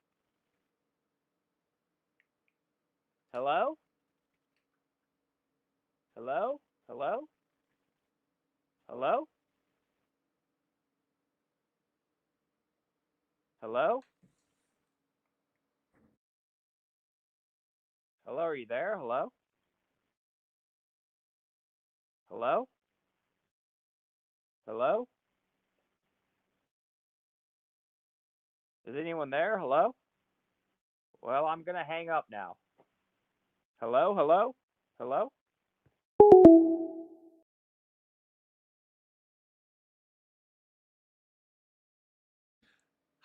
Hello? Hello? Hello? Hello? Hello? Hello, are you there? Hello? Hello? Hello? Is anyone there? Hello? Well, I'm going to hang up now. Hello? Hello? Hello?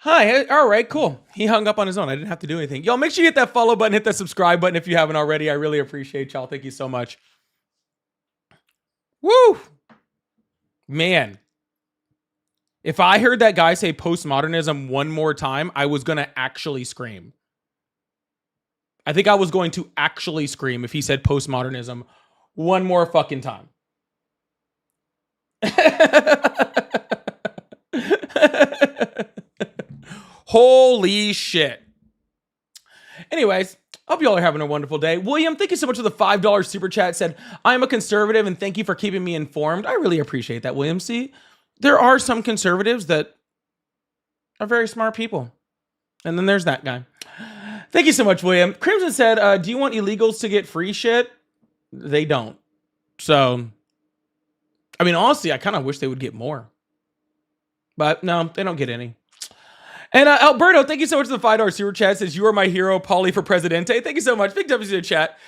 Hi. All right, cool. He hung up on his own. I didn't have to do anything. Y'all, make sure you hit that follow button, hit that subscribe button if you haven't already. I really appreciate y'all. Thank you so much. Woo! Man. If I heard that guy say postmodernism one more time, I was going to actually scream. I think I was going to actually scream if he said postmodernism one more fucking time. Holy shit. Anyways, hope y'all are having a wonderful day. William, thank you so much for the $5 super chat. Said, I'm a conservative and thank you for keeping me informed. I really appreciate that, William. See, there are some conservatives that are very smart people. And then there's that guy. Thank you so much, William. Crimson said, do you want illegals to get free shit? They don't. So, I mean, honestly, I kind of wish they would get more. But no, they don't get any. And Alberto, thank you so much for the $5 super chat. Says, you are my hero, Paulie for Presidente. Thank you so much. Big W to the chat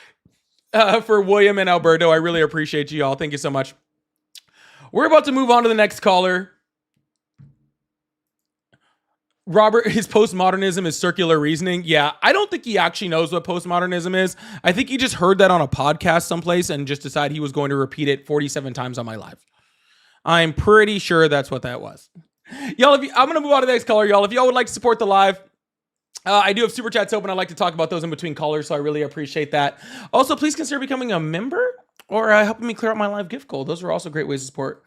for William and Alberto. I really appreciate you all. Thank you so much. We're about to move on to the next caller. Robert, his postmodernism is circular reasoning. Yeah, I don't think he actually knows what postmodernism is. I think he just heard that on a podcast someplace and just decided he was going to repeat it 47 times on my live. I'm pretty sure that's what that was. Y'all, I'm going to move on to the next caller, y'all. If y'all would like to support the live, I do have super chats open. I like to talk about those in between callers, so I really appreciate that. Also, please consider becoming a member or helping me clear out my live gift goal. Those are also great ways to support.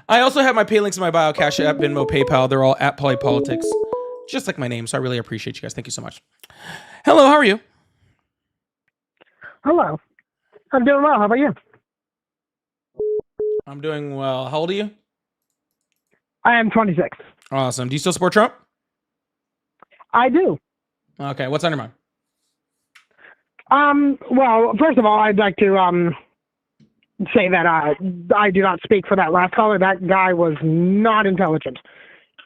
I also have my pay links in my bio, Cash App, Venmo, PayPal. They're all at Polypolitics, just like my name. So I really appreciate you guys. Thank you so much. Hello, how are you? Hello. I'm doing well. How about you? I'm doing well. How old are you? I am 26. Awesome. Do you still support Trump? I do. Okay. What's on your mind? Well, first of all, I'd like to say that I do not speak for that last caller. That guy was not intelligent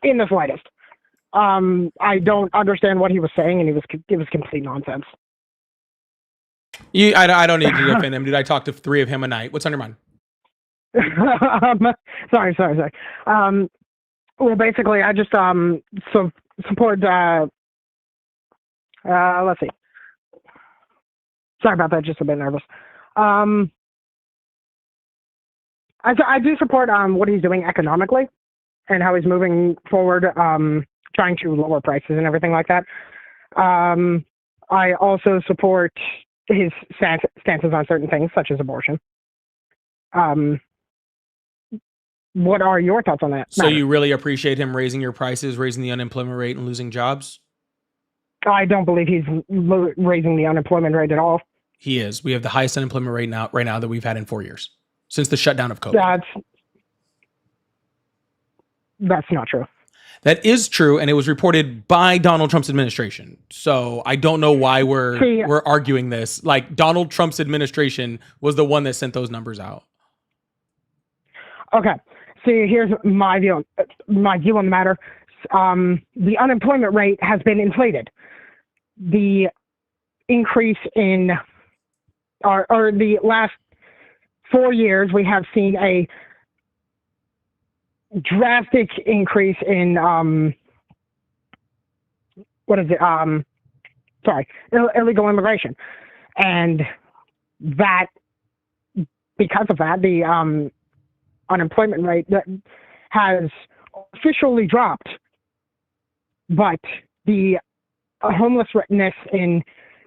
in the slightest. I don't understand what he was saying, and it was complete nonsense. I don't need to defend him, dude. I talk to 3 of him a night. What's on your mind? Sorry. Well, basically, I just support. Let's see. Sorry about that. Just a bit nervous. I do support what he's doing economically and how he's moving forward, trying to lower prices and everything like that. I also support his stances on certain things, such as abortion. What are your thoughts on that? So you really appreciate him raising your prices, raising the unemployment rate, and losing jobs? I don't believe he's raising the unemployment rate at all. He is. We have the highest unemployment rate right now that we've had in 4 years since the shutdown of COVID. That's not true. That is true, and it was reported by Donald Trump's administration. So I don't know why we're arguing this. Like, Donald Trump's administration was the one that sent those numbers out. Okay. See, here's my view. my view on the matter. The unemployment rate has been inflated. The increase in, or the last 4 years, we have seen a drastic increase in illegal immigration, and that because of that, the unemployment rate that has officially dropped, but the homelessness in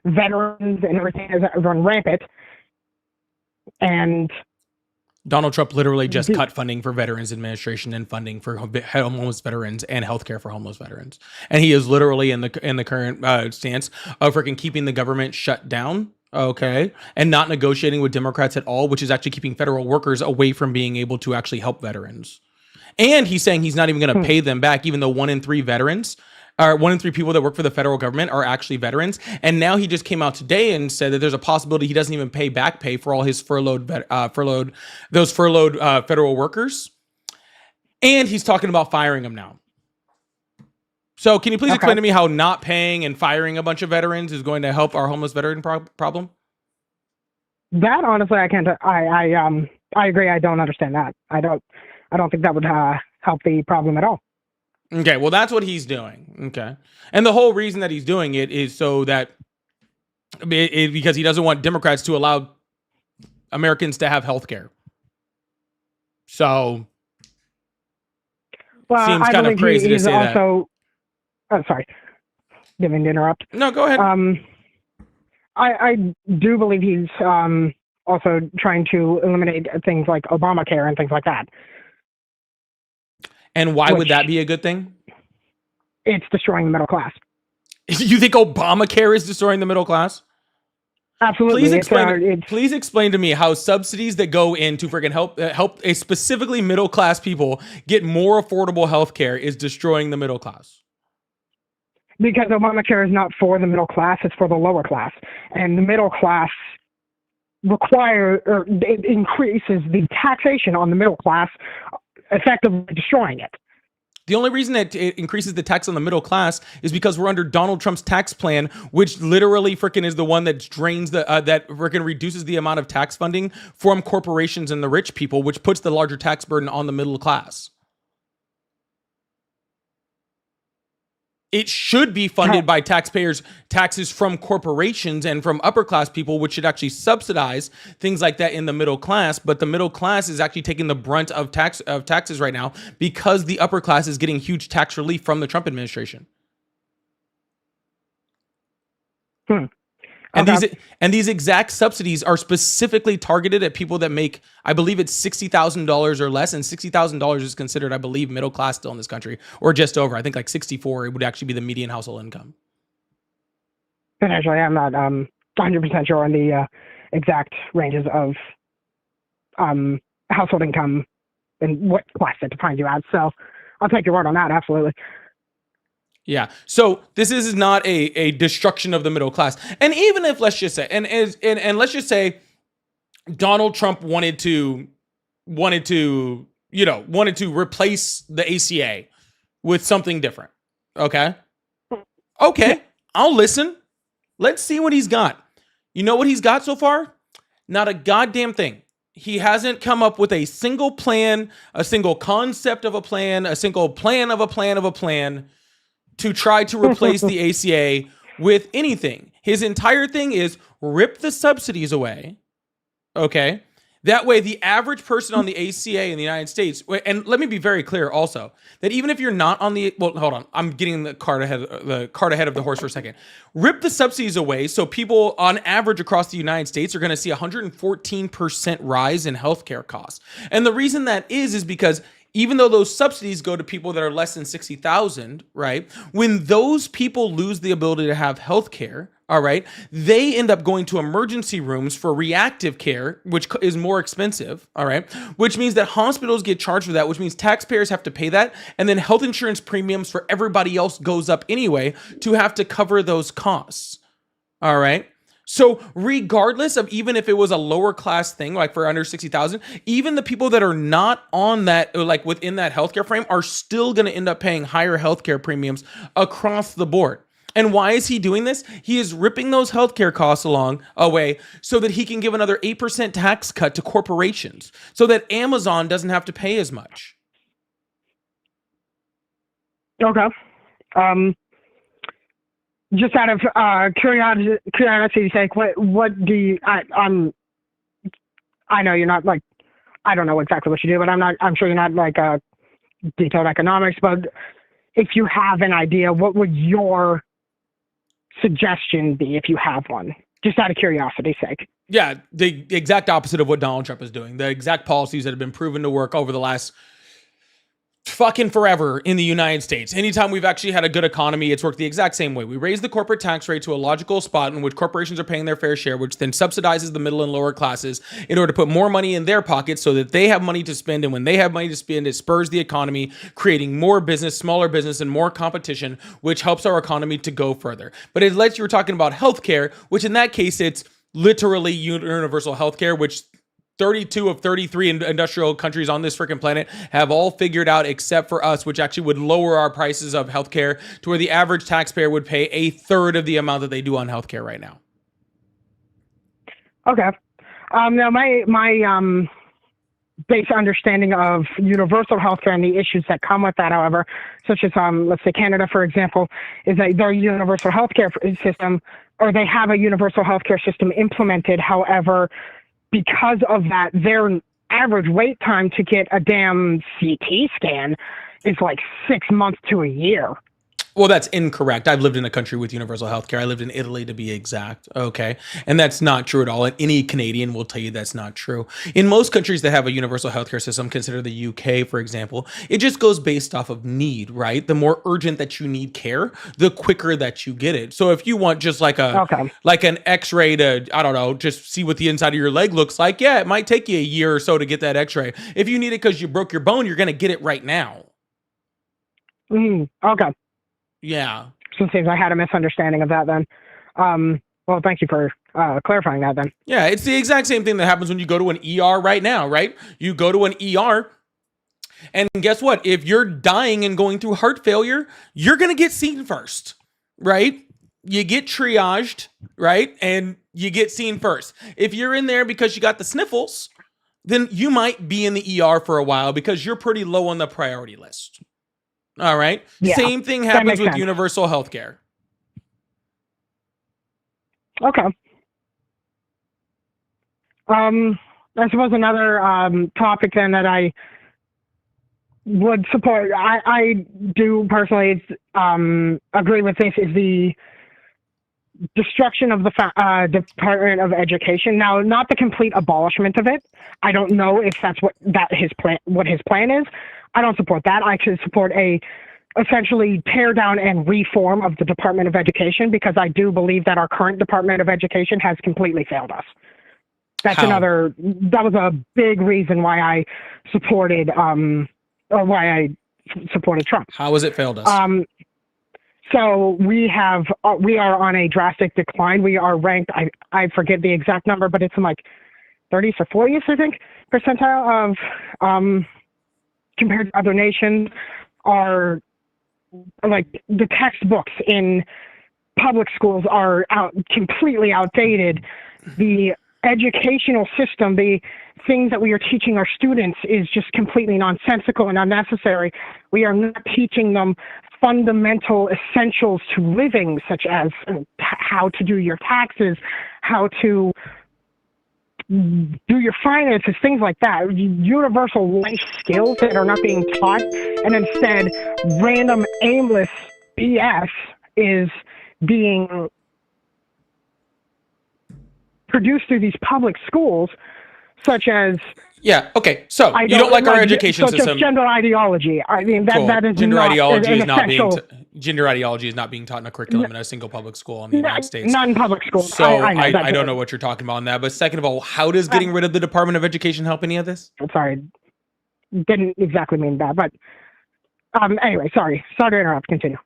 veterans and everything has run rampant. And Donald Trump literally just cut funding for Veterans Administration and funding for homeless veterans and healthcare for homeless veterans. And he is literally in the current stance of freaking keeping the government shut down, okay, and not negotiating with Democrats at all, which is actually keeping federal workers away from being able to actually help veterans. And he's saying he's not even going to pay them back, even though 1 in 3 veterans, or 1 in 3 people that work for the federal government are actually veterans. And now he just came out today and said that there's a possibility he doesn't even pay back pay for all his furloughed federal workers. And he's talking about firing them now. So can you please explain to me how not paying and firing a bunch of veterans is going to help our homeless veteran problem? That honestly, I can't. I agree. I don't understand that. I don't think that would help the problem at all. Okay, well, that's what he's doing. Okay. And the whole reason that he's doing it is so that because he doesn't want Democrats to allow Americans to have health care. So, seems kind of crazy to say that. Oh, sorry. Didn't mean to interrupt. No, go ahead. I do believe he's also trying to eliminate things like Obamacare and things like that. And why would that be a good thing? It's destroying the middle class. You think Obamacare is destroying the middle class? Absolutely. Please explain to me how subsidies that go in to freaking help a specifically middle class people get more affordable health care is destroying the middle class. Because Obamacare is not for the middle class, it's for the lower class. And the middle class it increases the taxation on the middle class, effectively destroying it. The only reason that it increases the tax on the middle class is because we're under Donald Trump's tax plan, which literally freaking is the one that drains that freaking reduces the amount of tax funding from corporations and the rich people, which puts the larger tax burden on the middle class. It should be funded by taxpayers' taxes from corporations and from upper class people, which should actually subsidize things like that in the middle class. But the middle class is actually taking the brunt of taxes right now because the upper class is getting huge tax relief from the Trump administration. And these exact subsidies are specifically targeted at people that make, I believe it's $60,000 or less, and $60,000 is considered, I believe, middle class still in this country, or just over. I think like 64, it would actually be the median household income. Potentially, I'm not 100% sure on the exact ranges of household income and what class it defines you as. So I'll take your word on that. Absolutely. Yeah. So this is not a destruction of the middle class. And even if let's just say, and let's just say Donald Trump wanted to replace the ACA with something different. Okay. I'll listen. Let's see what he's got. You know what he's got so far? Not a goddamn thing. He hasn't come up with a single plan, a single concept of a plan, a single plan of a plan of a plan to try to replace the ACA with anything. His entire thing is rip the subsidies away. Okay. That way, the average person on the ACA in the United States, and let me be very clear also, that even if you're not on the, well, hold on, I'm getting the cart ahead of the horse for a second. Rip the subsidies away so people on average across the United States are going to see 114% rise in healthcare costs. And the reason that is because even though those subsidies go to people that are less than 60,000, right? When those people lose the ability to have health care, all right, they end up going to emergency rooms for reactive care, which is more expensive, all right? Which means that hospitals get charged for that, which means taxpayers have to pay that, and then health insurance premiums for everybody else goes up anyway to have to cover those costs, all right? So regardless of even if it was a lower class thing, like for under 60,000, even the people that are not on that, like within that healthcare frame, are still going to end up paying higher healthcare premiums across the board. And why is he doing this? He is ripping those healthcare costs away so that he can give another 8% tax cut to corporations so that Amazon doesn't have to pay as much. Okay. Just out of curiosity's sake, what do you? I know you're not like, I don't know exactly what you do, but I'm sure you're not like detailed economics. But if you have an idea, what would your suggestion be if you have one? Just out of curiosity's sake. Yeah, the exact opposite of what Donald Trump is doing. The exact policies that have been proven to work over the last fucking forever in the United States. Anytime we've actually had a good economy, it's worked the exact same way. We raise the corporate tax rate to a logical spot in which corporations are paying their fair share, which then subsidizes the middle and lower classes in order to put more money in their pockets so that they have money to spend. And when they have money to spend, it spurs the economy, creating more business, smaller business, and more competition, which helps our economy to go further. But unless you were talking about healthcare, which in that case, it's literally universal healthcare, which 32 of 33 industrial countries on this freaking planet have all figured out except for us, which actually would lower our prices of healthcare to where the average taxpayer would pay a third of the amount that they do on healthcare right now. Okay. Now my basic understanding of universal healthcare and the issues that come with that, however, such as let's say Canada, for example, is that their universal healthcare system, or they have a universal healthcare system implemented. However, because of that, their average wait time to get a damn CT scan is like 6 months to a year. Well, that's incorrect. I've lived in a country with universal healthcare. I lived in Italy, to be exact. Okay. And that's not true at all. And any Canadian will tell you that's not true. In most countries that have a universal healthcare system, consider the UK, for example, it just goes based off of need, right? The more urgent that you need care, the quicker that you get it. So if you want just like like an x-ray to, I don't know, just see what the inside of your leg looks like, yeah, it might take you a year or so to get that x-ray. If you need it because you broke your bone, you're going to get it right now. Okay. Yeah. So it seems I had a misunderstanding of that then. Well, thank you for clarifying that then. Yeah, it's the exact same thing that happens when you go to an ER right now, right? You go to an ER, and guess what? If you're dying and going through heart failure, you're going to get seen first, right? You get triaged, right? And you get seen first. If you're in there because you got the sniffles, then you might be in the ER for a while because you're pretty low on the priority list. All right. Yeah, same thing happens with sense. universal healthcare. Okay. I suppose another topic then that I would support, I do personally agree with this, is the destruction of the Department of Education. Now, not the complete abolishment of it. I don't know if that's what his plan is. I don't support that. I should support a essentially tear down and reform of the Department of Education, because I do believe that our current Department of Education has completely failed us. That was a big reason why I supported Trump. How has it failed us? So we are on a drastic decline. We are ranked, I forget the exact number, but it's in like 30th or 40th, I think, percentile of, compared to other nations. Are like the textbooks in public schools are completely outdated. The educational system, the things that we are teaching our students, is just completely nonsensical and unnecessary. We are not teaching them fundamental essentials to living, such as how to do your taxes, how to do your finances, things like that. Universal life skills that are not being taught, and instead random aimless BS is being produced through these public schools, such as Okay. So you don't like our education such system. As gender ideology. I mean, that is gender not ideology an is not being essential. gender ideology is not being taught in a curriculum in a single public school in the United States. Not in public schools. So I don't know what you're talking about on that. But second of all, how does getting rid of the Department of Education help any of this? I'm sorry, didn't exactly mean that, but anyway, sorry to interrupt. Continue.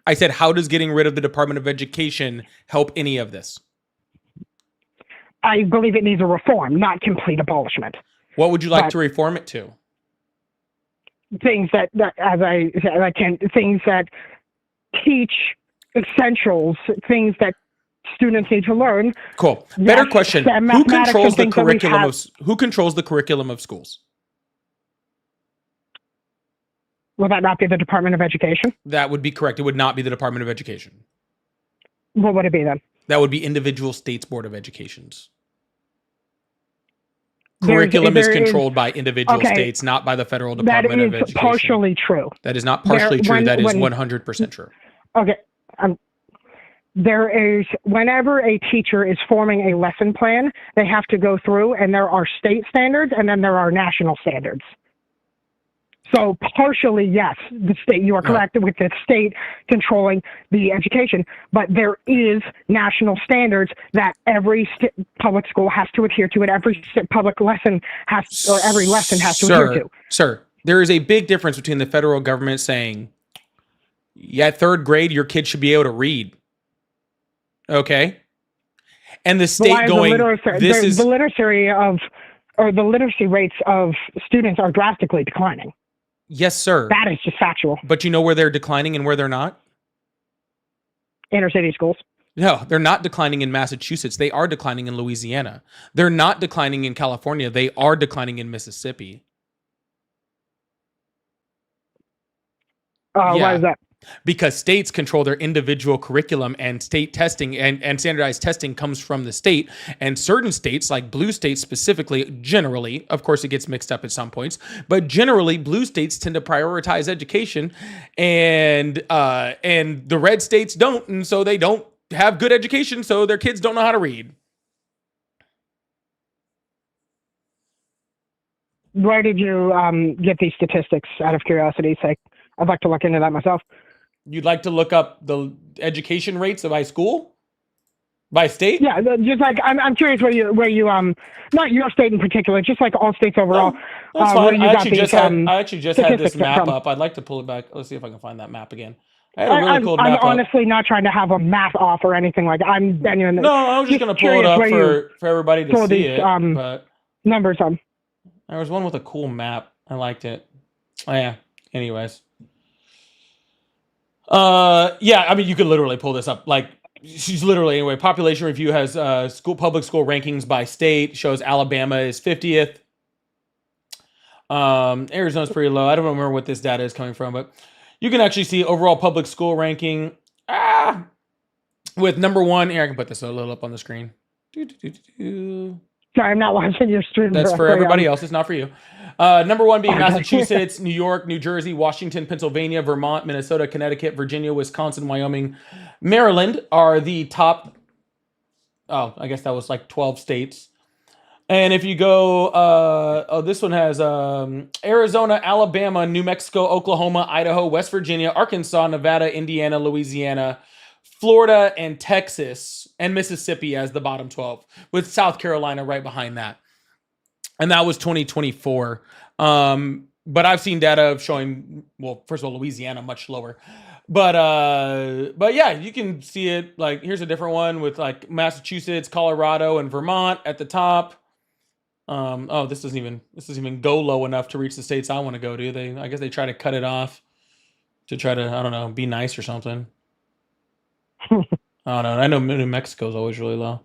I said, how does getting rid of the Department of Education help any of this? I believe it needs a reform, not complete abolishment. What would you like But- to reform it to? Things that as I said, things that teach essentials, things that students need to learn. Cool. Better Yes, question. STEM, Who mathematics, controls and the things that we curriculum have- of who controls the curriculum of schools? Will that not be the Department of Education? That would be correct. It would not be the Department of Education. What would it be then? That would be individual states' board of educations. There- Curriculum is there is- controlled by individual okay. states, not by the federal That Department of is Education. partially true. That is not There- partially true. when- That is when- 100% true. Okay. There is, whenever a teacher is forming a lesson plan, they have to go through, and there are state standards and then there are national standards. So partially, yes, the state, you are correct with the state controlling the education, but there is national standards that every public school has to adhere to, and every public lesson has, or every lesson has to adhere to. Sir, there is a big difference between the federal government saying, yeah, third grade, your kid should be able to read. Okay. And the state Why is going, this is the literacy of, or the literacy rates of students are drastically declining. yes, sir. That is just factual. But you know where they're declining and where they're not? Inner city schools. No, they're not declining in Massachusetts. They are declining in Louisiana. They're not declining in California. They are declining in Mississippi. Why Yeah. is that? Because states control their individual curriculum, and state testing and standardized testing comes from the state. And certain states, like blue states specifically, generally, of course it gets mixed up at some points, but generally blue states tend to prioritize education, and the red states don't, and so they don't have good education, so their kids don't know how to read. Where did you get these statistics, out of curiosity's sake? I'd like to look into that myself. You'd like to look up the education rates by school? By state? Yeah, just like I'm curious where you not your state in particular, just like all states overall. That's where fine. you I got actually these, just had this statistics map from. up. I'd like to pull it back. Let's see if I can find that map again. I had a really cool I'm map up. honestly not trying to have a math off or anything like that. I'm genuinely No, I was just going to pull it curious up where you for everybody to pull see these, it. But numbers on. there was one with a cool map. I liked it. Oh, yeah. Anyways. Yeah, I mean, you could literally pull this up. Like, she's literally, anyway, Population Review has public school rankings by state, shows Alabama is 50th. Arizona's pretty low. I don't remember what this data is coming from, but you can actually see overall public school ranking with number one. Here, I can put this a little up on the screen. Sorry, I'm not watching your stream. That's for directly. everybody else. It's not for you. Number one being Okay. Massachusetts, New York, New Jersey, Washington, Pennsylvania, Vermont, Minnesota, Connecticut, Virginia, Wisconsin, Wyoming, Maryland are the top. Oh, I guess that was like 12 states. And if you go, this one has Arizona, Alabama, New Mexico, Oklahoma, Idaho, West Virginia, Arkansas, Nevada, Indiana, Louisiana, Florida, and Texas, and Mississippi as the bottom 12, with South Carolina right behind that. And that was 2024. But I've seen data showing, well, first of all, Louisiana much lower. But yeah, you can see it. Like, here's a different one with like Massachusetts, Colorado, and Vermont at the top. Oh, this doesn't even go low enough to reach the states I want to go to. I guess they try to cut it off to try to, I don't know, be nice or something. I don't know. I know New Mexico is always really low.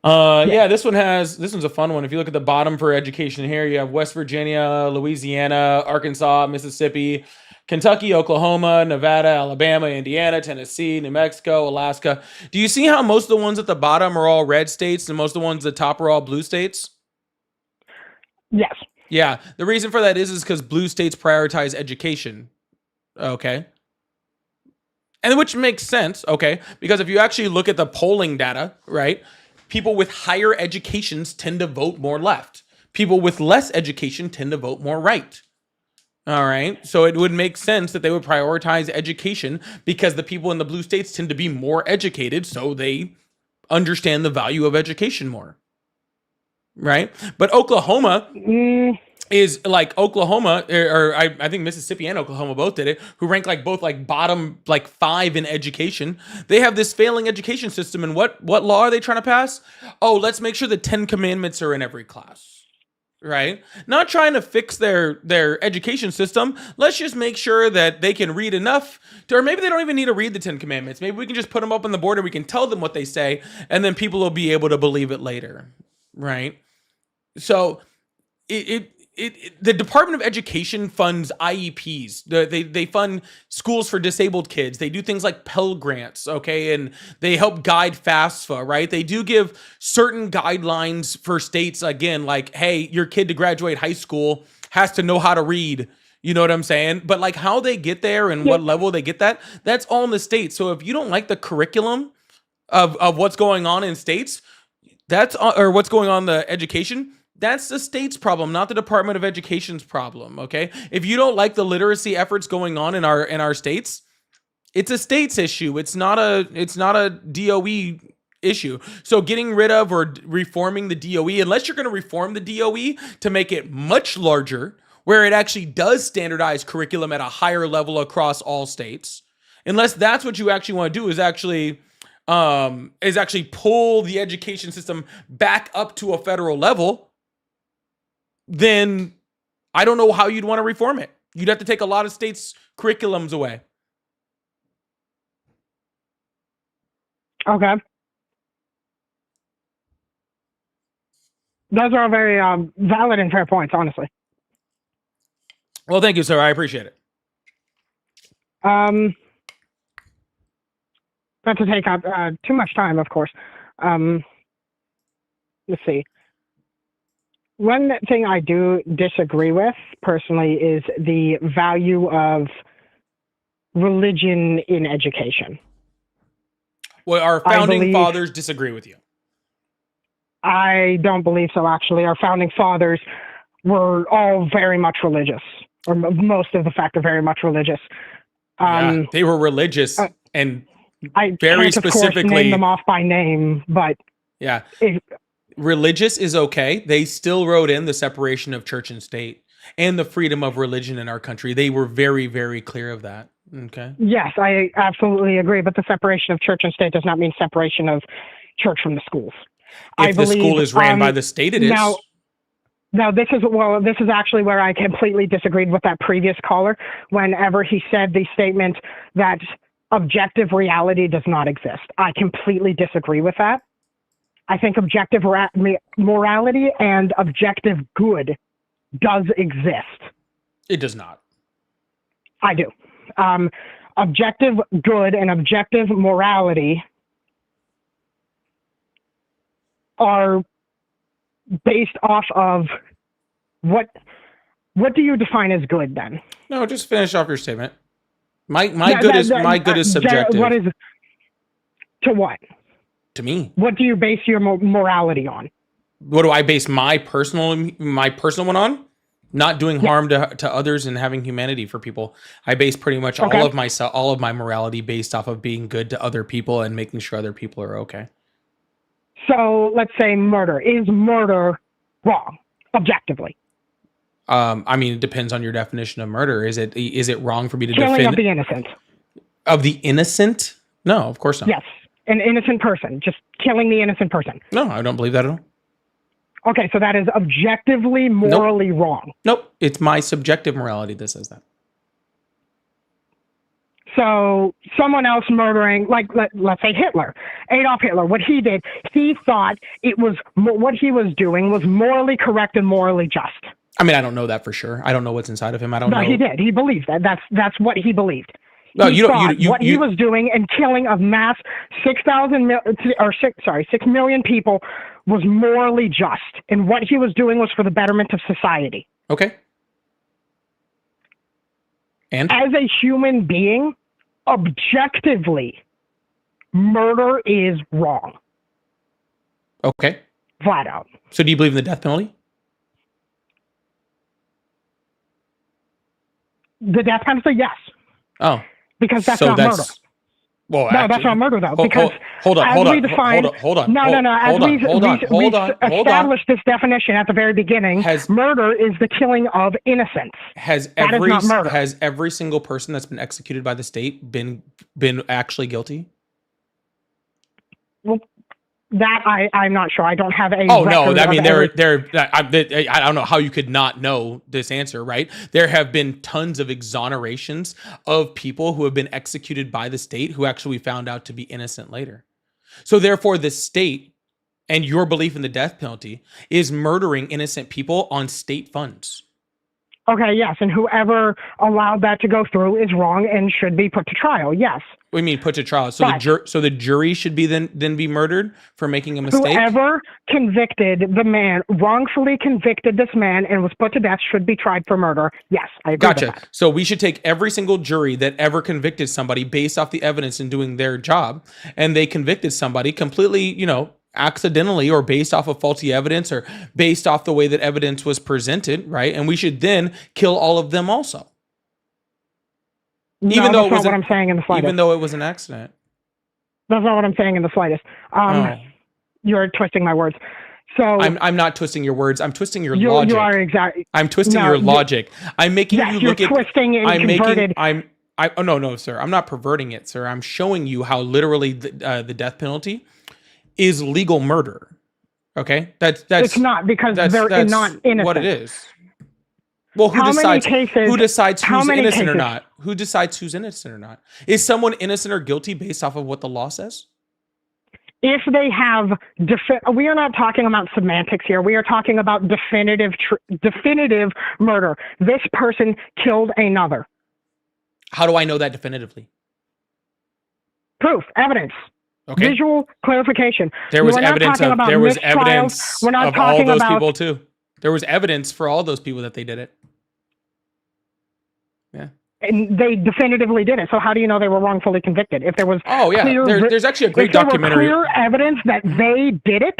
Yeah, this one's a fun one. If you look at the bottom for education here, you have West Virginia, Louisiana, Arkansas, Mississippi, Kentucky, Oklahoma, Nevada, Alabama, Indiana, Tennessee, New Mexico, Alaska. Do you see how most of the ones at the bottom are all red states and most of the ones at the top are all blue states? Yes. Yeah, the reason for that is because blue states prioritize education. Okay. And which makes sense, okay? Because if you actually look at the polling data, right, people with higher educations tend to vote more left. People with less education tend to vote more right. All right. So it would make sense that they would prioritize education because the people in the blue states tend to be more educated, so they understand the value of education more. right? But Oklahoma Mm, is like Oklahoma, or I think Mississippi and Oklahoma both did it, who rank like both like bottom like 5 in education. They have this failing education system, and what law are they trying to pass? Oh, let's make sure the 10 commandments are in every class. Right? Not trying to fix their education system. Let's just make sure that they can read enough to, or maybe they don't even need to read the 10 commandments. Maybe we can just put them up on the board and we can tell them what they say, and then people will be able to believe it later. Right? So the Department of Education funds IEPs. They fund schools for disabled kids. They do things like Pell Grants, okay, and they help guide FAFSA, right? They do give certain guidelines for states, again, like, hey, your kid to graduate high school has to know how to read. You know what I'm saying? But like how they get there and what level they get that's all in the state. So if you don't like the curriculum of what's going on in states, that's or what's going on in the education, that's the state's problem, not the Department of Education's problem. Okay, if you don't like the literacy efforts going on in our states, it's a state's issue. It's not a DOE issue. So getting rid of or reforming the DOE, unless you're going to reform the DOE to make it much larger, where it actually does standardize curriculum at a higher level across all states, unless that's what you actually want to do, is actually pull the education system back up to a federal level, then I don't know how you'd want to reform it. You'd have to take a lot of states' curriculums away. okay. Those are all very valid and fair points, honestly. Well, thank you, sir. I appreciate it. Not to take up too much time, of course. Let's see. One thing I do disagree with personally is the value of religion in education. Well, our founding fathers disagree with you. I don't believe so, actually. Our founding fathers were all very much religious, or most of the fact are very much religious. Yeah, they were religious and I very can't, of course, specifically name them off by name, but yeah. if, Religious is okay. They still wrote in the separation of church and state and the freedom of religion in our country. They were very, very clear of that. Okay. yes, I absolutely agree. But the separation of church and state does not mean separation of church from the schools. If the school is ran by the state, it is. Now, this is actually where I completely disagreed with that previous caller whenever he said the statement that objective reality does not exist. I completely disagree with that. I think objective morality and objective good does exist. It does not. I do. Objective good and objective morality are based off of what do you define as good then? No, just finish off your statement. My good is subjective. What is to what? To me. What do you base your morality on? What do I base my personal one on? Not doing harm to others and having humanity for people. I base pretty much all of my morality based off of being good to other people and making sure other people are okay. So let's say murder. Is murder wrong, objectively? I mean, it depends on your definition of murder. Is it wrong for me to Killing defend of the innocent? Of the innocent? No, of course not. Yes, an innocent person, just killing the innocent person. No, I don't believe that at all. Okay, so that is objectively morally wrong. Nope, it's my subjective morality that says that. So someone else murdering, like let's say Hitler, Adolf Hitler, what he did, he thought it was what he was doing was morally correct and morally just. I mean, I don't know that for sure. I don't know what's inside of him. I don't know. No, he did. He believed that. That's what he believed. No, he was doing and killing of mass 6 million people was morally just, and what he was doing was for the betterment of society. Okay. And as a human being, objectively, murder is wrong. Okay. Flat out. So do you believe in the death penalty? The death penalty, yes. Oh. Because that's not murder. Well, No, that's not murder though, because hold on, as hold we on, define, hold on. no, no, no. As Hold on, we hold on, hold on, hold on. established this definition at the very beginning, murder is the killing of innocents. That is not murder. Has every single person that's been executed by the state been actually guilty? Well, that I'm not sure. I don't have a. Oh no! I mean, I don't know how you could not know this answer, right? There have been tons of exonerations of people who have been executed by the state who actually found out to be innocent later. So therefore, the state and your belief in the death penalty is murdering innocent people on state funds. Okay, yes, and whoever allowed that to go through is wrong and should be put to trial. Yes. What do you mean put to trial? So the jury should be then be murdered for making a mistake? Whoever convicted the man, wrongfully convicted this man and was put to death should be tried for murder. Yes, I agree with that. So we should take every single jury that ever convicted somebody based off the evidence and doing their job, and they convicted somebody completely, accidentally or based off of faulty evidence or based off the way that evidence was presented, right? And we should then kill all of them also. Even though it was what I'm saying in the slightest. Even though it was an accident. That's not what I'm saying in the slightest. You're twisting my words. So I'm not twisting your words. I'm twisting your logic. You are exactly. I'm twisting your logic. I'm making you look at. Twisting and converted. Oh no, sir. I'm not perverting it, sir. I'm showing you how literally the death penalty is legal murder. Okay, that's it's not because they're not innocent. What it is. Well, who decides who's innocent or not? Who decides who's innocent or not? Is someone innocent or guilty based off of what the law says? If they have, we are not talking about semantics here. We are talking about definitive murder. This person killed another. How do I know that definitively? Proof, evidence. Okay. Visual clarification. There was evidence of all those people too. There was evidence for all those people that they did it. Yeah. And they definitively did it. So how do you know they were wrongfully convicted? If there was there's actually a great documentary. If there were clear evidence that they did it,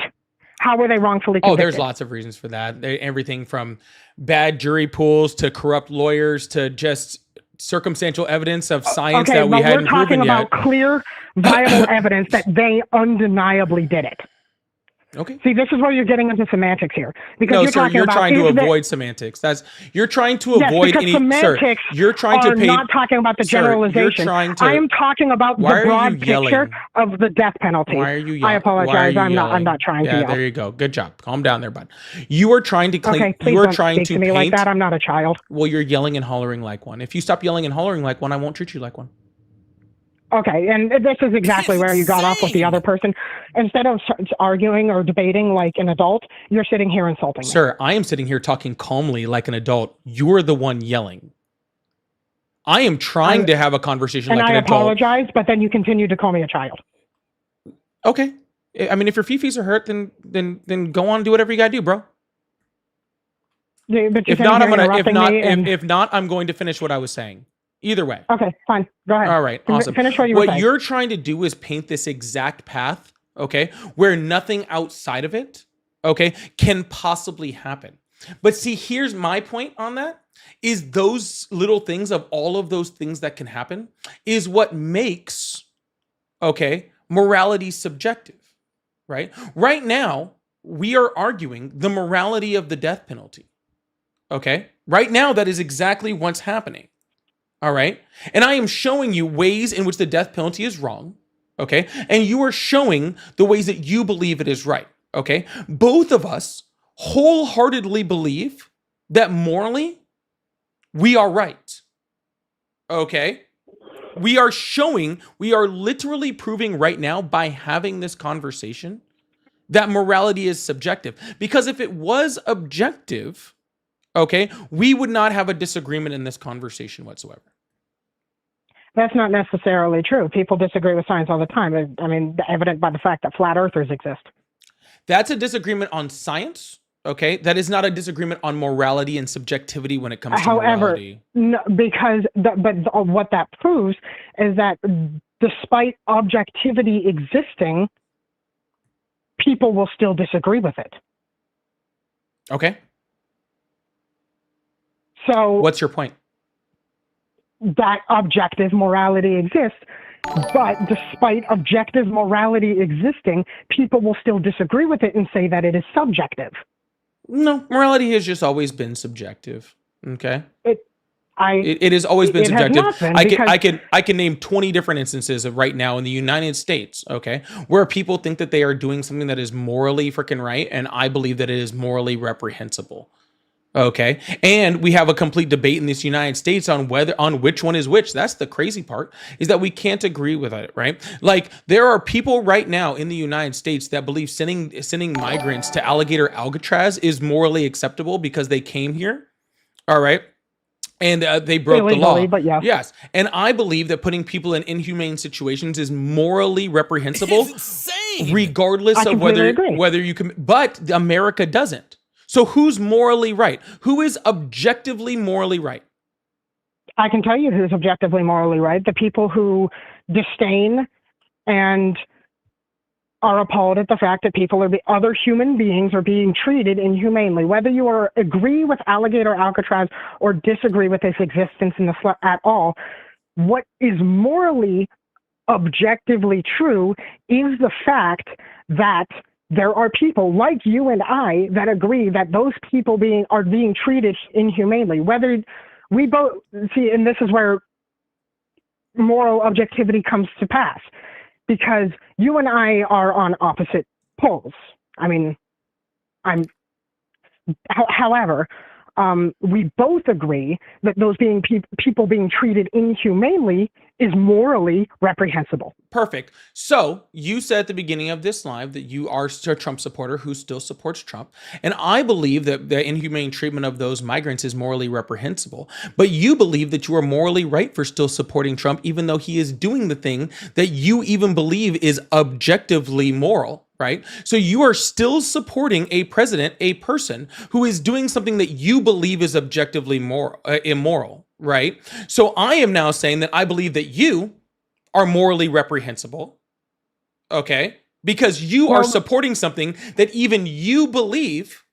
how were they wrongfully convicted? Oh, there's lots of reasons for that. Everything from bad jury pools to corrupt lawyers to just circumstantial evidence of science that we hadn't proven yet. We're talking about clear, viable evidence that they undeniably did it. Okay. See, this is where you're getting into semantics here. Because you're trying to avoid semantics. You're trying to avoid any semantics. You're trying to not talking about the generalization. I am talking about the broad picture of the death penalty. Why are you yelling? I apologize. I'm not trying to yell. There you go. Good job. Calm down there, bud. You are trying to claim. Okay, please don't speak to me like that. I'm not a child. Well, you're yelling and hollering like one. If you stop yelling and hollering like one, I won't treat you like one. Okay, and this is exactly where you got off with the other person. Instead of arguing or debating like an adult, you're sitting here insulting me. Sir, I am sitting here talking calmly like an adult. You're the one yelling. I am trying to have a conversation like an adult. And I apologize, but then you continue to call me a child. Okay. I mean, if your fifis are hurt, then go on and do whatever you gotta do, bro. But if not, I'm going to finish what I was saying. Either way. Okay, fine. Go ahead. All right, awesome. Finish what you were saying. What you're trying to do is paint this exact path, okay, where nothing outside of it, okay, can possibly happen. But see, here's my point on that, is those little things of all of those things that can happen is what makes, okay, morality subjective, right? Right now, we are arguing the morality of the death penalty, okay? Right now, that is exactly what's happening. All right. And I am showing you ways in which the death penalty is wrong. Okay. And you are showing the ways that you believe it is right. Okay. Both of us wholeheartedly believe that morally we are right. Okay. We are literally proving right now by having this conversation that morality is subjective. Because if it was objective, okay, we would not have a disagreement in this conversation whatsoever. That's not necessarily true. People disagree with science all the time. I mean, evident by the fact that flat earthers exist. That's a disagreement on science, okay? That is not a disagreement on morality and subjectivity when it comes to morality. No, because what that proves is that despite objectivity existing, people will still disagree with it. Okay. So what's your point? That objective morality exists. But despite objective morality existing, people will still disagree with it and say that it is subjective. No, morality has just always been subjective. Okay. It has always been has subjective. not been, I can name 20 different instances of right now in the United States, okay, where people think that they are doing something that is morally freaking right, and I believe that it is morally reprehensible. Okay. And we have a complete debate in this United States on which one is which. That's the crazy part, is that we can't agree with it, right? Like, there are people right now in the United States that believe sending migrants to Alligator Alcatraz is morally acceptable because they came here. All right. And they broke the law. But yeah. Yes. And I believe that putting people in inhumane situations is morally reprehensible, regardless of whether you can, but America doesn't. So who's morally right? Who is objectively morally right? I can tell you who's objectively morally right. The people who disdain and are appalled at the fact that other human beings are being treated inhumanely. Whether you agree with Alligator Alcatraz or disagree with its existence at all, what is morally objectively true is the fact that there are people like you and I that agree that those people are being treated inhumanely. Whether we both see, and this is where moral objectivity comes to pass, because you and I are on opposite poles. I mean, however, we both agree that those people being treated inhumanely is morally reprehensible. Perfect. So you said at the beginning of this live that you are a Trump supporter who still supports Trump. And I believe that the inhumane treatment of those migrants is morally reprehensible. But you believe that you are morally right for still supporting Trump, even though he is doing the thing that you even believe is objectively moral. Right? So you are still supporting a president, a person who is doing something that you believe is objectively immoral, right? So I am now saying that I believe that you are morally reprehensible, okay? Because you are supporting something that even you believe,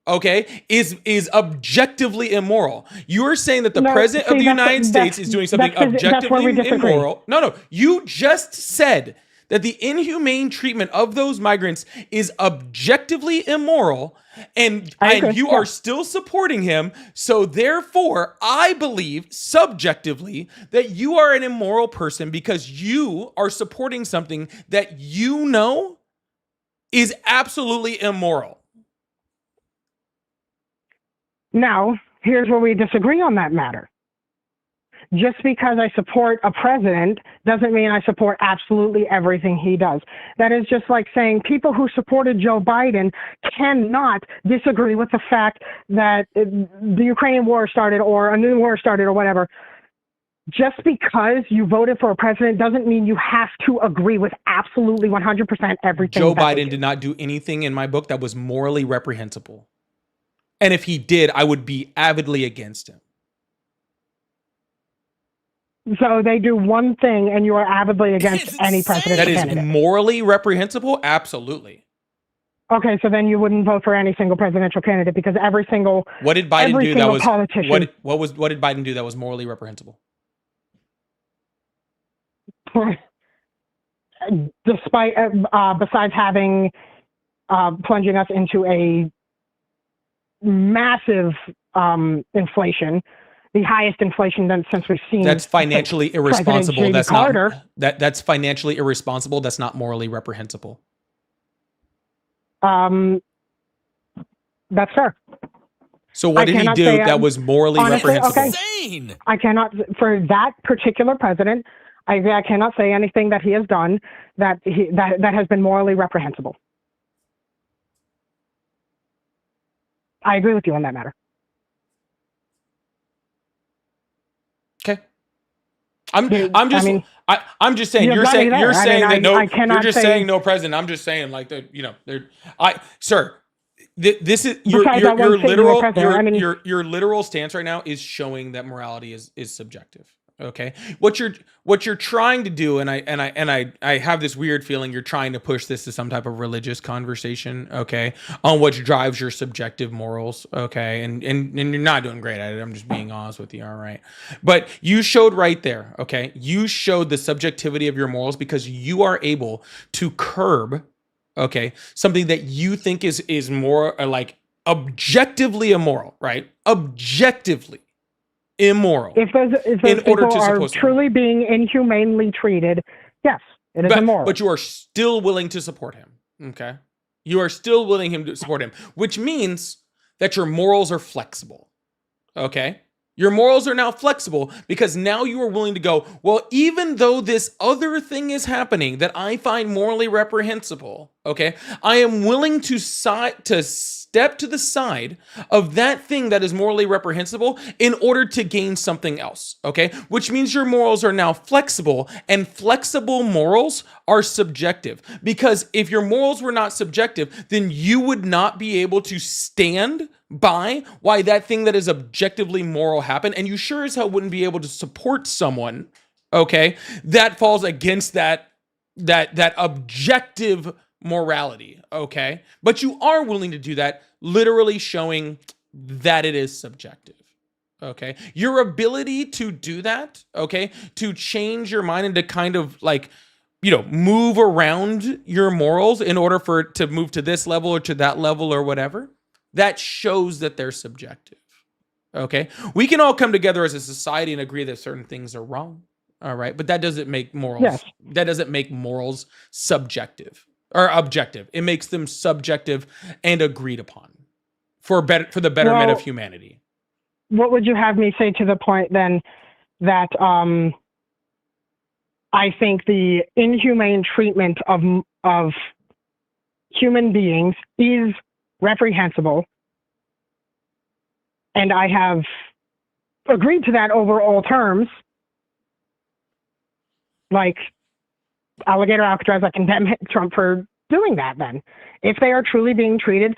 okay, is objectively immoral. You are saying that the president of the United States is doing something objectively immoral. No, you just said that the inhumane treatment of those migrants is objectively immoral, and you are still supporting him. So therefore, I believe subjectively that you are an immoral person because you are supporting something that you know is absolutely immoral. Now, here's where we disagree on that matter. Just because I support a president doesn't mean I support absolutely everything he does. That is just like saying people who supported Joe Biden cannot disagree with the fact that the Ukrainian war started or a new war started or whatever. Just because you voted for a president doesn't mean you have to agree with absolutely 100% everything. Joe Biden did not do anything in my book that was morally reprehensible. And if he did, I would be avidly against him. So they do one thing and you are avidly against any presidential candidate. That is morally reprehensible? Absolutely. Okay, so then you wouldn't vote for any single presidential candidate because every single What did Biden do that was politician, what did Biden do that was morally reprehensible? Despite besides having plunging us into a massive inflation, the highest inflation since we've seen. That's financially irresponsible. That's Carter. That's financially irresponsible. That's not morally reprehensible. That's fair. So what did he do that was morally reprehensible? Okay. I cannot, for that particular president, I cannot say anything that he has done that has been morally reprehensible. I agree with you on that matter. Okay. I'm just saying you're saying saying no president. I'm just saying like sir, this is your literal your literal stance right now is showing that morality is subjective. Okay. What you're trying to do, and I have this weird feeling you're trying to push this to some type of religious conversation, okay, on what drives your subjective morals, okay, and you're not doing great at it. I'm just being honest with you, all right. But you showed right there, okay, you showed the subjectivity of your morals because you are able to curb, okay, something that you think is more like objectively immoral, right? Objectively immoral. If those people are truly being inhumanely treated, yes, it is immoral. But you are still willing to support him. Okay. You are still willing to support him, which means that your morals are flexible. Okay. Your morals are now flexible because now you are willing to go, well, even though this other thing is happening that I find morally reprehensible, okay, I am willing to step to the side of that thing that is morally reprehensible in order to gain something else, okay? Which means your morals are now flexible, and flexible morals are subjective. Because if your morals were not subjective, then you would not be able to stand by why that thing that is objectively moral happened, and you sure as hell wouldn't be able to support someone, okay, that falls against that objective morality, okay? But you are willing to do that, literally showing that it is subjective, okay? Your ability to do that, okay, to change your mind and to kind of like, you know, move around your morals in order for it to move to this level or to that level or whatever, that shows that they're subjective, okay? We can all come together as a society and agree that certain things are wrong, all right? But that doesn't make morals, that doesn't make morals subjective or objective. It makes them subjective and agreed upon for the betterment of humanity. What would you have me say to the point then that I think the inhumane treatment of human beings is reprehensible, and I have agreed to that over all terms, like Alligator Alcatraz, I condemn Trump for doing that then. If they are truly being treated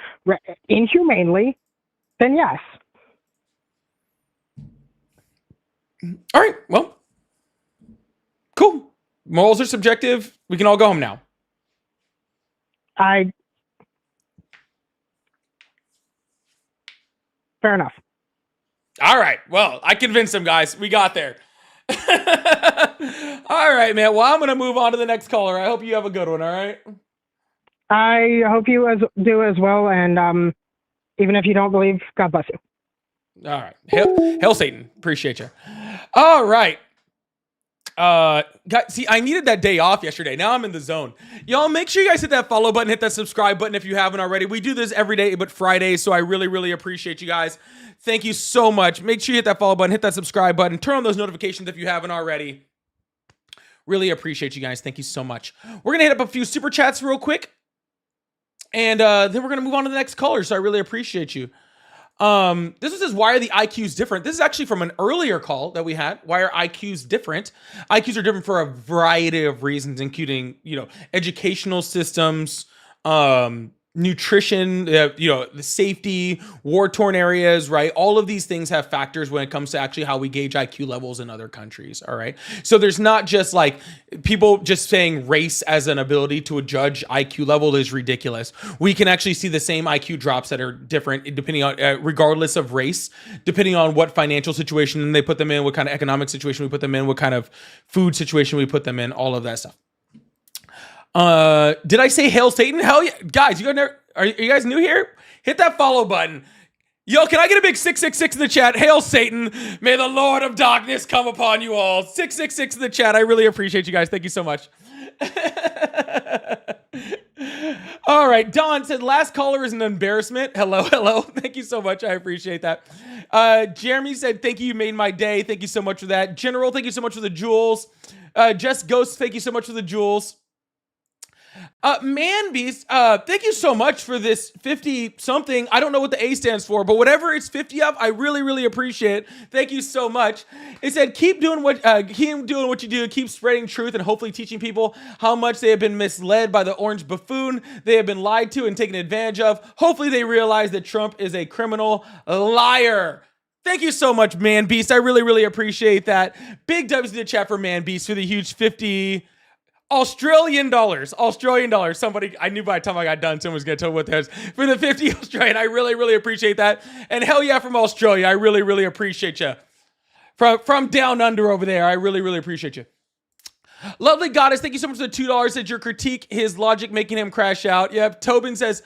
inhumanely, then yes. All right, well, cool. Morals are subjective. We can all go home now. Fair enough. All right. Well, I convinced them, guys. We got there. All right, man. Well, I'm going to move on to the next caller. I hope you have a good one, all right? I hope you do as well, and even if you don't believe, God bless you. All right. Hail Satan. Appreciate you. All right. Guys, see, I needed that day off yesterday. Now I'm in the zone. Y'all, make sure you guys hit that follow button, hit that subscribe button if you haven't already. We do this every day but Fridays, so I really, really appreciate you guys. Thank you so much. Make sure you hit that follow button, hit that subscribe button, turn on those notifications if you haven't already. Really appreciate you guys. Thank you so much. We're going to hit up a few super chats real quick, and then we're going to move on to the next caller, so I really appreciate you. This one says, why are the IQs different? This is actually from an earlier call that we had. Why are IQs different? IQs are different for a variety of reasons, including, educational systems, nutrition, the safety, war-torn areas, right? All of these things have factors when it comes to actually how we gauge IQ levels in other countries, all right? So there's not just like people just saying race as an ability to judge IQ level is ridiculous. We can actually see the same IQ drops that are different depending on, regardless of race, depending on what financial situation they put them in, what kind of economic situation we put them in, what kind of food situation we put them in, all of that stuff. Did I say hail Satan? Hell yeah. Guys, are you guys new here? Hit that follow button. Yo, can I get a big 666 in the chat? Hail Satan. May the Lord of Darkness come upon you all. 666 in the chat. I really appreciate you guys. Thank you so much. All right. Don said, last caller is an embarrassment. Hello. Thank you so much. I appreciate that. Jeremy said, thank you. You made my day. Thank you so much for that. General, thank you so much for the jewels. Jess Ghost, thank you so much for the jewels. Man Beast, thank you so much for this 50 something. I don't know what the A stands for, but whatever it's 50 of, I really, really appreciate it. Thank you so much. It said, keep doing what you do, keep spreading truth and hopefully teaching people how much they have been misled by the orange buffoon. They have been lied to and taken advantage of. Hopefully they realize that Trump is a criminal liar. Thank you so much, Man Beast. I really, really appreciate that. Big W's in the chat for Man Beast for the huge 50 Australian dollars. Somebody, I knew by the time I got done, someone was going to tell me what that is. For the 50 Australian, I really, really appreciate that. And hell yeah, from Australia, I really, really appreciate you. From down under over there, I really, really appreciate you. Lovely Goddess, thank you so much for the $2. Said your critique, his logic making him crash out. Yep. Tobin says,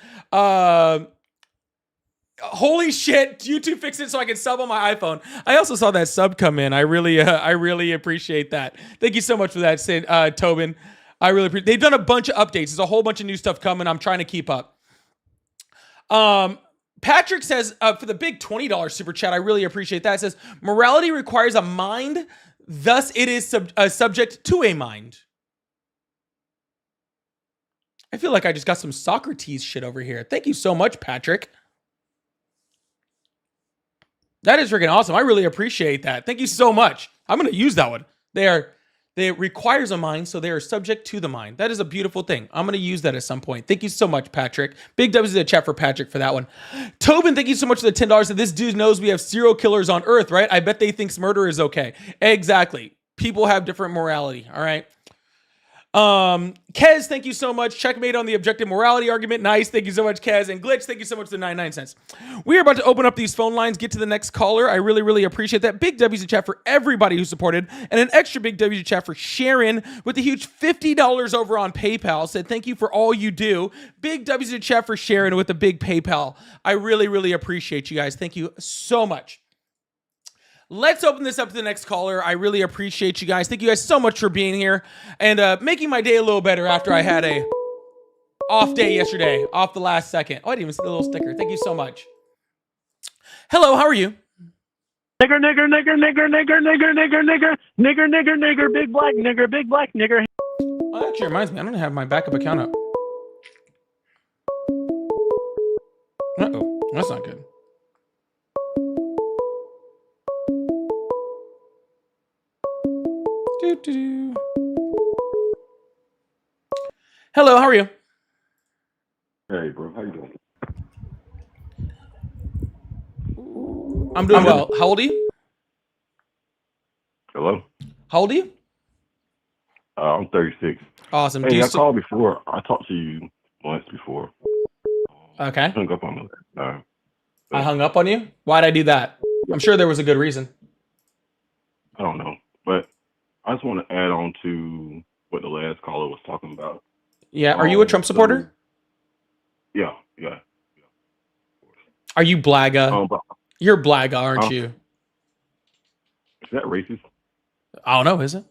holy shit, YouTube fixed it so I can sub on my iPhone. I also saw that sub come in. I really appreciate that. Thank you so much for that, Tobin. I really appreciate. They've done a bunch of updates. There's a whole bunch of new stuff coming. I'm trying to keep up. Patrick says, for the big $20 super chat, I really appreciate that. It says, morality requires a mind, thus it is subject to a mind. I feel like I just got some Socrates shit over here. Thank you so much, Patrick. That is freaking awesome. I really appreciate that. Thank you so much. I'm going to use that one. They requires a mind, so they are subject to the mind. That is a beautiful thing. I'm going to use that at some point. Thank you so much, Patrick. Big W's in the chat for Patrick for that one. Tobin, thank you so much for the $10. That this dude knows we have serial killers on Earth, right? I bet they thinks murder is okay. Exactly. People have different morality, all right? Kez, thank you so much. Checkmate on the objective morality argument. Nice. Thank you so much, Kez. And Glitch, thank you so much for the 99 cents. We are about to open up these phone lines, get to the next caller. I really, really appreciate that. Big W's in chat for everybody who supported, and an extra big W's in chat for Sharon with the huge $50 over on PayPal. Said thank you for all you do. Big W's in chat for Sharon with the big PayPal. I really, really appreciate you guys. Thank you so much. Let's open this up to the next caller. I really appreciate you guys. Thank you guys so much for being here and making my day a little better after I had a off day yesterday, off the last second. Oh, I didn't even see the little sticker. Thank you so much. Hello, how are you? Nigger, nigger, nigger, nigger, nigger, nigger, nigger, nigger, nigger, nigger, nigger, big black nigger. Oh, that actually reminds me. I don't have my backup account up. Uh-oh, that's not good. Hello, how are you? Hey, bro, how you doing? I'm doing well. How old are you? Hello? How old are you? I'm 36. Awesome. Hey, I called before. I talked to you once before. Okay. Hung up on me. I hung up on you? Why'd I do that? I'm sure there was a good reason. I don't know. But I just want to add on to what the last caller was talking about. Yeah. Are you a Trump supporter? Yeah. Are you Blaga? You're Blaga, aren't you? Is that racist? I don't know, is it?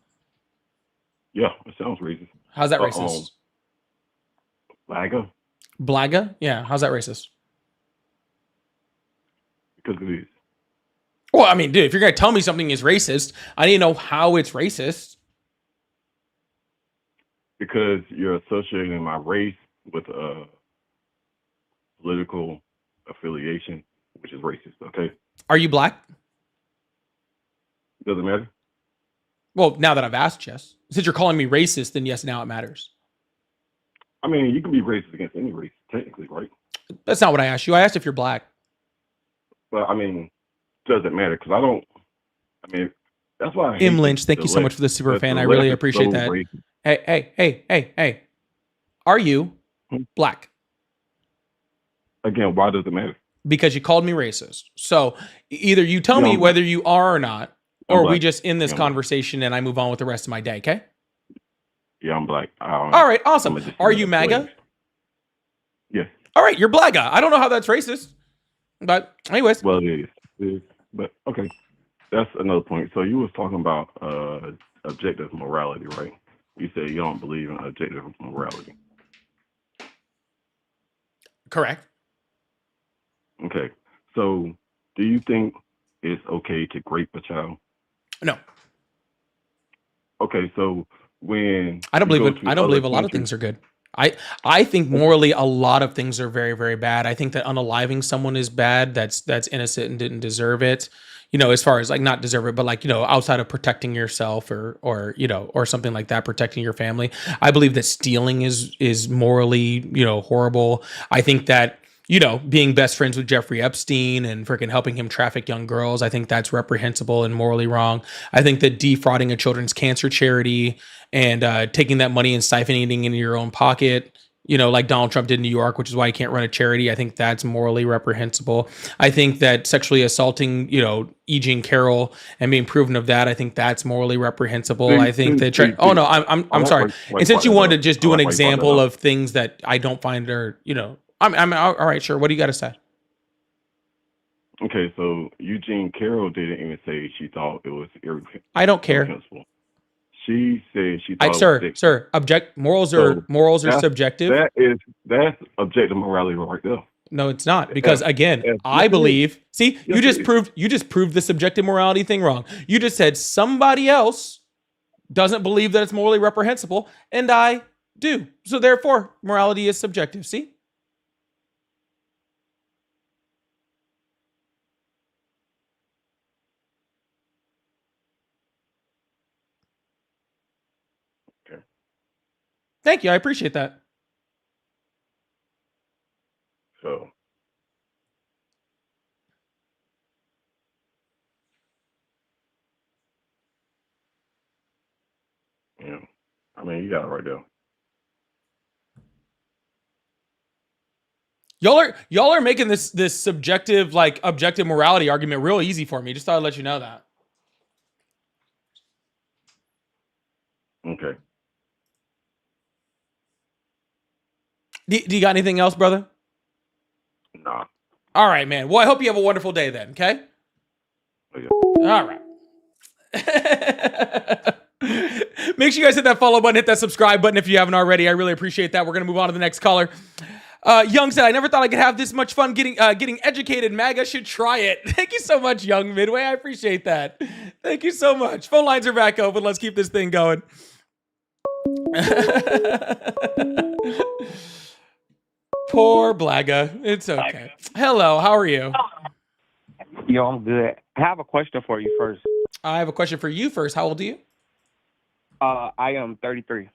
Yeah, it sounds racist. How's that racist? Blaga? Blaga? Yeah, how's that racist? Because it is. Well, I mean, dude, if you're going to tell me something is racist, I need to know how it's racist. Because you're associating my race with a political affiliation, which is racist, okay? Are you black? Doesn't matter. Well, now that I've asked, yes. Since you're calling me racist, then yes, now it matters. I mean, you can be racist against any race, technically, right? That's not what I asked you. I asked if you're black. But, I mean, doesn't matter because that's why I hate M. Lynch, thank you so much for the super fan. I really appreciate that. Racist. Hey. Are you black? Again, why does it matter? Because you called me racist. So either you tell me whether you are or not, or we just end this conversation and I move on with the rest of my day, okay? Yeah, I'm black. All right, awesome. Are you MAGA? Yes. All right, you're Blaga. I don't know how that's racist. But anyways. Well, it is. But, okay. That's another point. So you was talking about objective morality, right? You say you don't believe in objective morality. Correct. Okay. So do you think it's okay to rape a child? No. Okay, so when I don't believe a lot of things are good. I think morally a lot of things are very, very bad. I think that unaliving someone is bad. That's innocent and didn't deserve it. You know, as far as like not deserve it, but like, you know, outside of protecting yourself or you know, or something like that, protecting your family. I believe that stealing is morally, you know, horrible. I think that, being best friends with Jeffrey Epstein and freaking helping him traffic young girls. I think that's reprehensible and morally wrong. I think that defrauding a children's cancer charity and taking that money and siphoning it into your own pocket, like Donald Trump did in New York, which is why he can't run a charity. I think that's morally reprehensible. I think that sexually assaulting, E. Jean Carroll and being proven of that, I think that's morally reprehensible. I think that. Oh no, I'm sorry. And since you wanted to just do an example of things that I don't find are, I'm all right. Sure. What do you got to say? Okay, so Eugene Carroll didn't even say she thought it was I don't care. She said she thought. Sir, morals are subjective. That's objective morality right there. No, it's not, because again, I believe. See, you just proved the subjective morality thing wrong. You just said somebody else doesn't believe that it's morally reprehensible, and I do. So therefore, morality is subjective. See. Thank you. I appreciate that. So, yeah, I mean, you got it right there. Y'all are making this subjective, like objective morality argument real easy for me. Just thought I'd let you know that. Okay. Do you got anything else, brother? Nah. All right, man. Well, I hope you have a wonderful day then, okay? Yeah. All right. Make sure you guys hit that follow button, hit that subscribe button if you haven't already. I really appreciate that. We're going to move on to the next caller. Young said, I never thought I could have this much fun getting educated. MAGA should try it. Thank you so much, Young Midway. I appreciate that. Thank you so much. Phone lines are back open. Let's keep this thing going. Poor Blaga. It's okay. Hello, how are you? Yo, I'm good. I have a question for you first. I have a question for you first. How old are you? I am 33.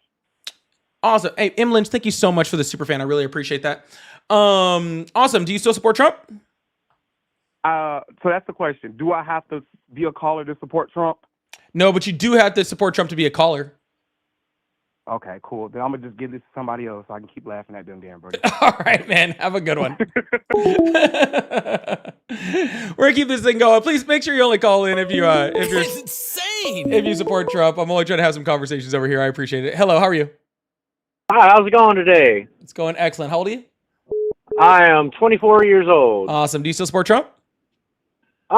Awesome. Hey, M. Lynch, thank you so much for the super fan. I really appreciate that. Awesome. Do you still support Trump? So that's the question. Do I have to be a caller to support Trump? No, but you do have to support Trump to be a caller. Okay, cool. Then I'm going to just give this to somebody else so I can keep laughing at them damn bro. All right, man. Have a good one. We're going to keep this thing going. Please make sure you only call in if you're insane. If you support Trump. I'm only trying to have some conversations over here. I appreciate it. Hello, how are you? Hi, how's it going today? It's going excellent. How old are you? I am 24 years old. Awesome. Do you still support Trump? In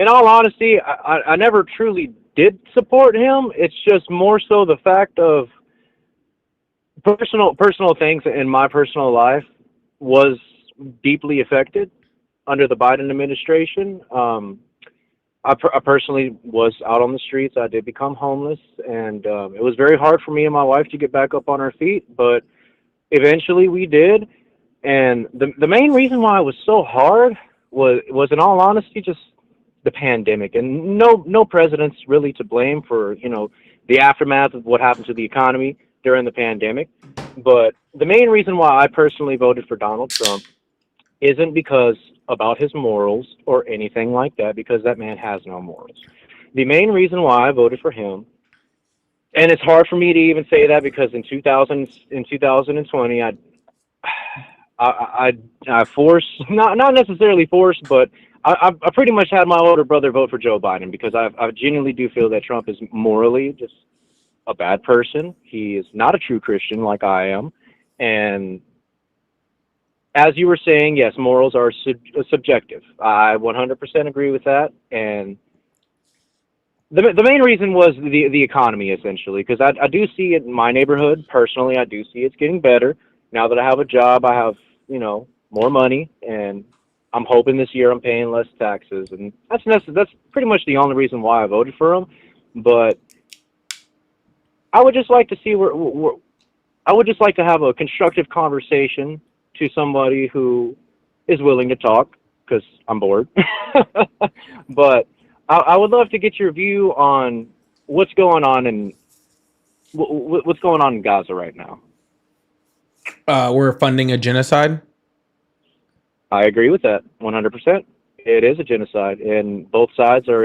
all honesty, I never truly did support him. It's just more so the fact of personal things in my personal life was deeply affected under the Biden administration. I personally was out on the streets. I did become homeless, and it was very hard for me and my wife to get back up on our feet, but eventually we did. And the main reason why it was so hard was in all honesty just the pandemic, and no president's really to blame for the aftermath of what happened to the economy during the pandemic. But the main reason why I personally voted for Donald Trump isn't because about his morals or anything like that, because that man has no morals. The main reason why I voted for him, and it's hard for me to even say that because in 2020 I forced, not necessarily forced, but I pretty much had my older brother vote for Joe Biden because I genuinely do feel that Trump is morally just a bad person. He is not a true Christian like I am. And as you were saying, yes, morals are subjective. I 100% agree with that. And the main reason was the economy, essentially, because I do see it in my neighborhood. Personally, I do see it's getting better. Now that I have a job, I have, more money, and I'm hoping this year I'm paying less taxes, and that's pretty much the only reason why I voted for him. But I would just like to see I would just like to have a constructive conversation to somebody who is willing to talk, because I'm bored. But I would love to get your view on what's going on in Gaza right now. we're funding a genocide. I agree with that 100%. It is a genocide, and both sides are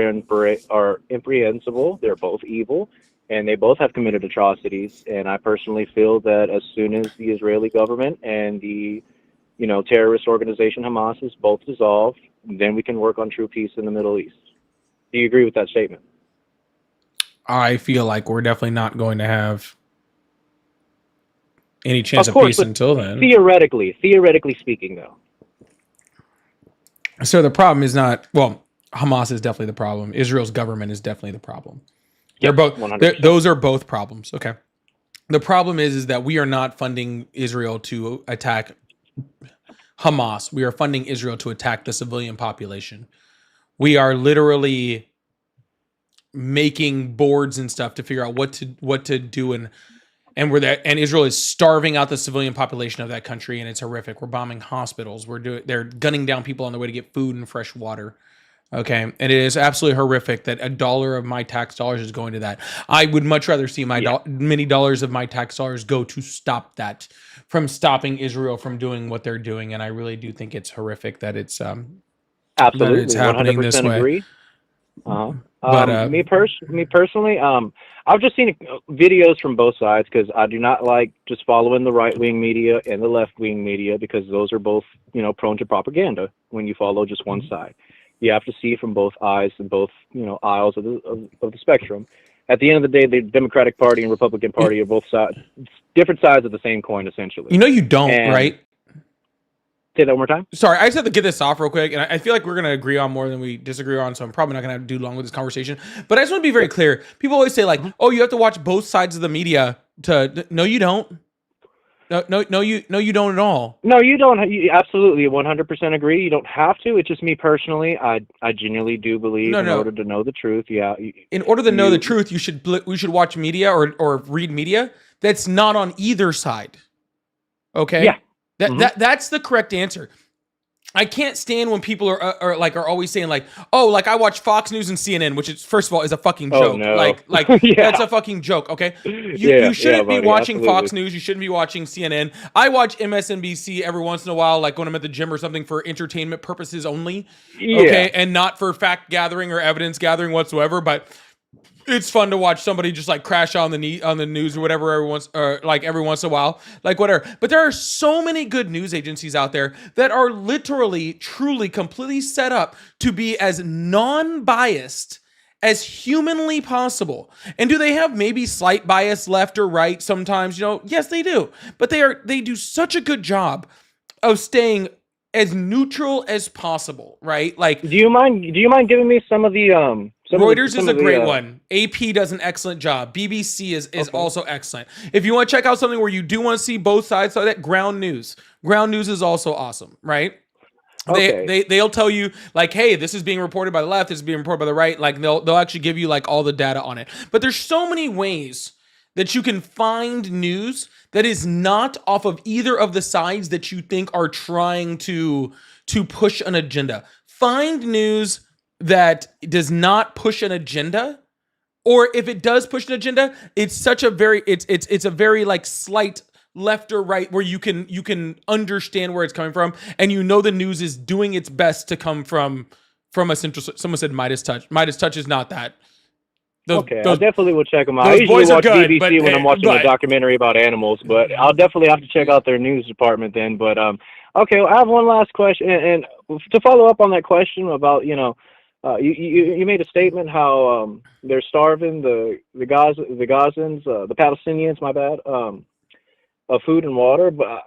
imprehensible. They're both evil, and they both have committed atrocities. And I personally feel that as soon as the Israeli government and the terrorist organization Hamas is both dissolved, then we can work on true peace in the Middle East. Do you agree with that statement? I feel like we're definitely not going to have any chance of course, peace but until then. Theoretically speaking, though. So the problem is not, well, Hamas is definitely the problem. Israel's government is definitely the problem. They're Yep, both 100%. those are both problems. Okay. The problem is that we are not funding Israel to attack Hamas. We are funding Israel to attack the civilian population. We are literally making boards and stuff to figure out what to do, and Israel is starving out the civilian population of that country, and it's horrific. We're bombing hospitals. They're gunning down people on the way to get food and fresh water. Okay, and it is absolutely horrific that $1 of my tax dollars is going to that. I would much rather see many dollars of my tax dollars go to stop that, from stopping Israel from doing what they're doing. And I really do think it's horrific that it's Absolutely, that it's happening 100% this way. agree. But me personally, I've just seen videos from both sides because I do not like just following the right-wing media and the left-wing media, because those are both, prone to propaganda when you follow just one side. You have to see from both eyes and both, aisles of the spectrum. At the end of the day, the Democratic Party and Republican Party are both different sides of the same coin, essentially. You don't, right? Say that one more time. Sorry, I just have to get this off real quick, and I feel like we're going to agree on more than we disagree on, so I'm probably not going to do long with this conversation. But I just want to be very clear. People always say, like, oh, you have to watch both sides of the media to... No, you don't. No, you don't at all. No, you don't. You absolutely 100% agree. You don't have to. It's just me personally. I genuinely do believe in order to know the truth. Yeah. In order to know the truth, we should watch media or read media that's not on either side. Okay. Yeah. That's the correct answer. I can't stand when people are always saying like, oh, like I watch Fox News and CNN, which is, first of all, is a fucking joke. Oh, no. Like Yeah. That's a fucking joke. Okay. You shouldn't be watching absolutely. Fox News. You shouldn't be watching CNN. I watch MSNBC every once in a while, like when I'm at the gym or something, for entertainment purposes only. Yeah. Okay. And not for fact gathering or evidence gathering whatsoever. But it's fun to watch somebody just like crash on the news or whatever every once in a while, like whatever. But there are so many good news agencies out there that are literally, truly, completely set up to be as non-biased as humanly possible. And do they have maybe slight bias left or right sometimes? Yes, they do. But they do such a good job of staying as neutral as possible, right? Like, do you mind giving me some of the Reuters is a great one. AP does an excellent job. BBC is also excellent. If you want to check out something where you do want to see both sides, so that Ground News is also awesome, right? They'll tell you like, hey, this is being reported by the left, this is being reported by the right. Like they'll actually give you like all the data on it. But there's so many ways that you can find news that is not off of either of the sides that you think are trying to push an agenda. Find news that does not push an agenda, or if it does push an agenda, it's a very like slight left or right where you can understand where it's coming from, and the news is doing its best to come from a central. Someone said Midas Touch. Midas Touch is not that. I definitely will check them out. I usually watch BBC when I'm watching a documentary about animals, but I'll definitely have to check out their news department then. But okay, well, I have one last question, and to follow up on that question about you made a statement how they're starving the Gazans, the Palestinians, my bad, of food and water, but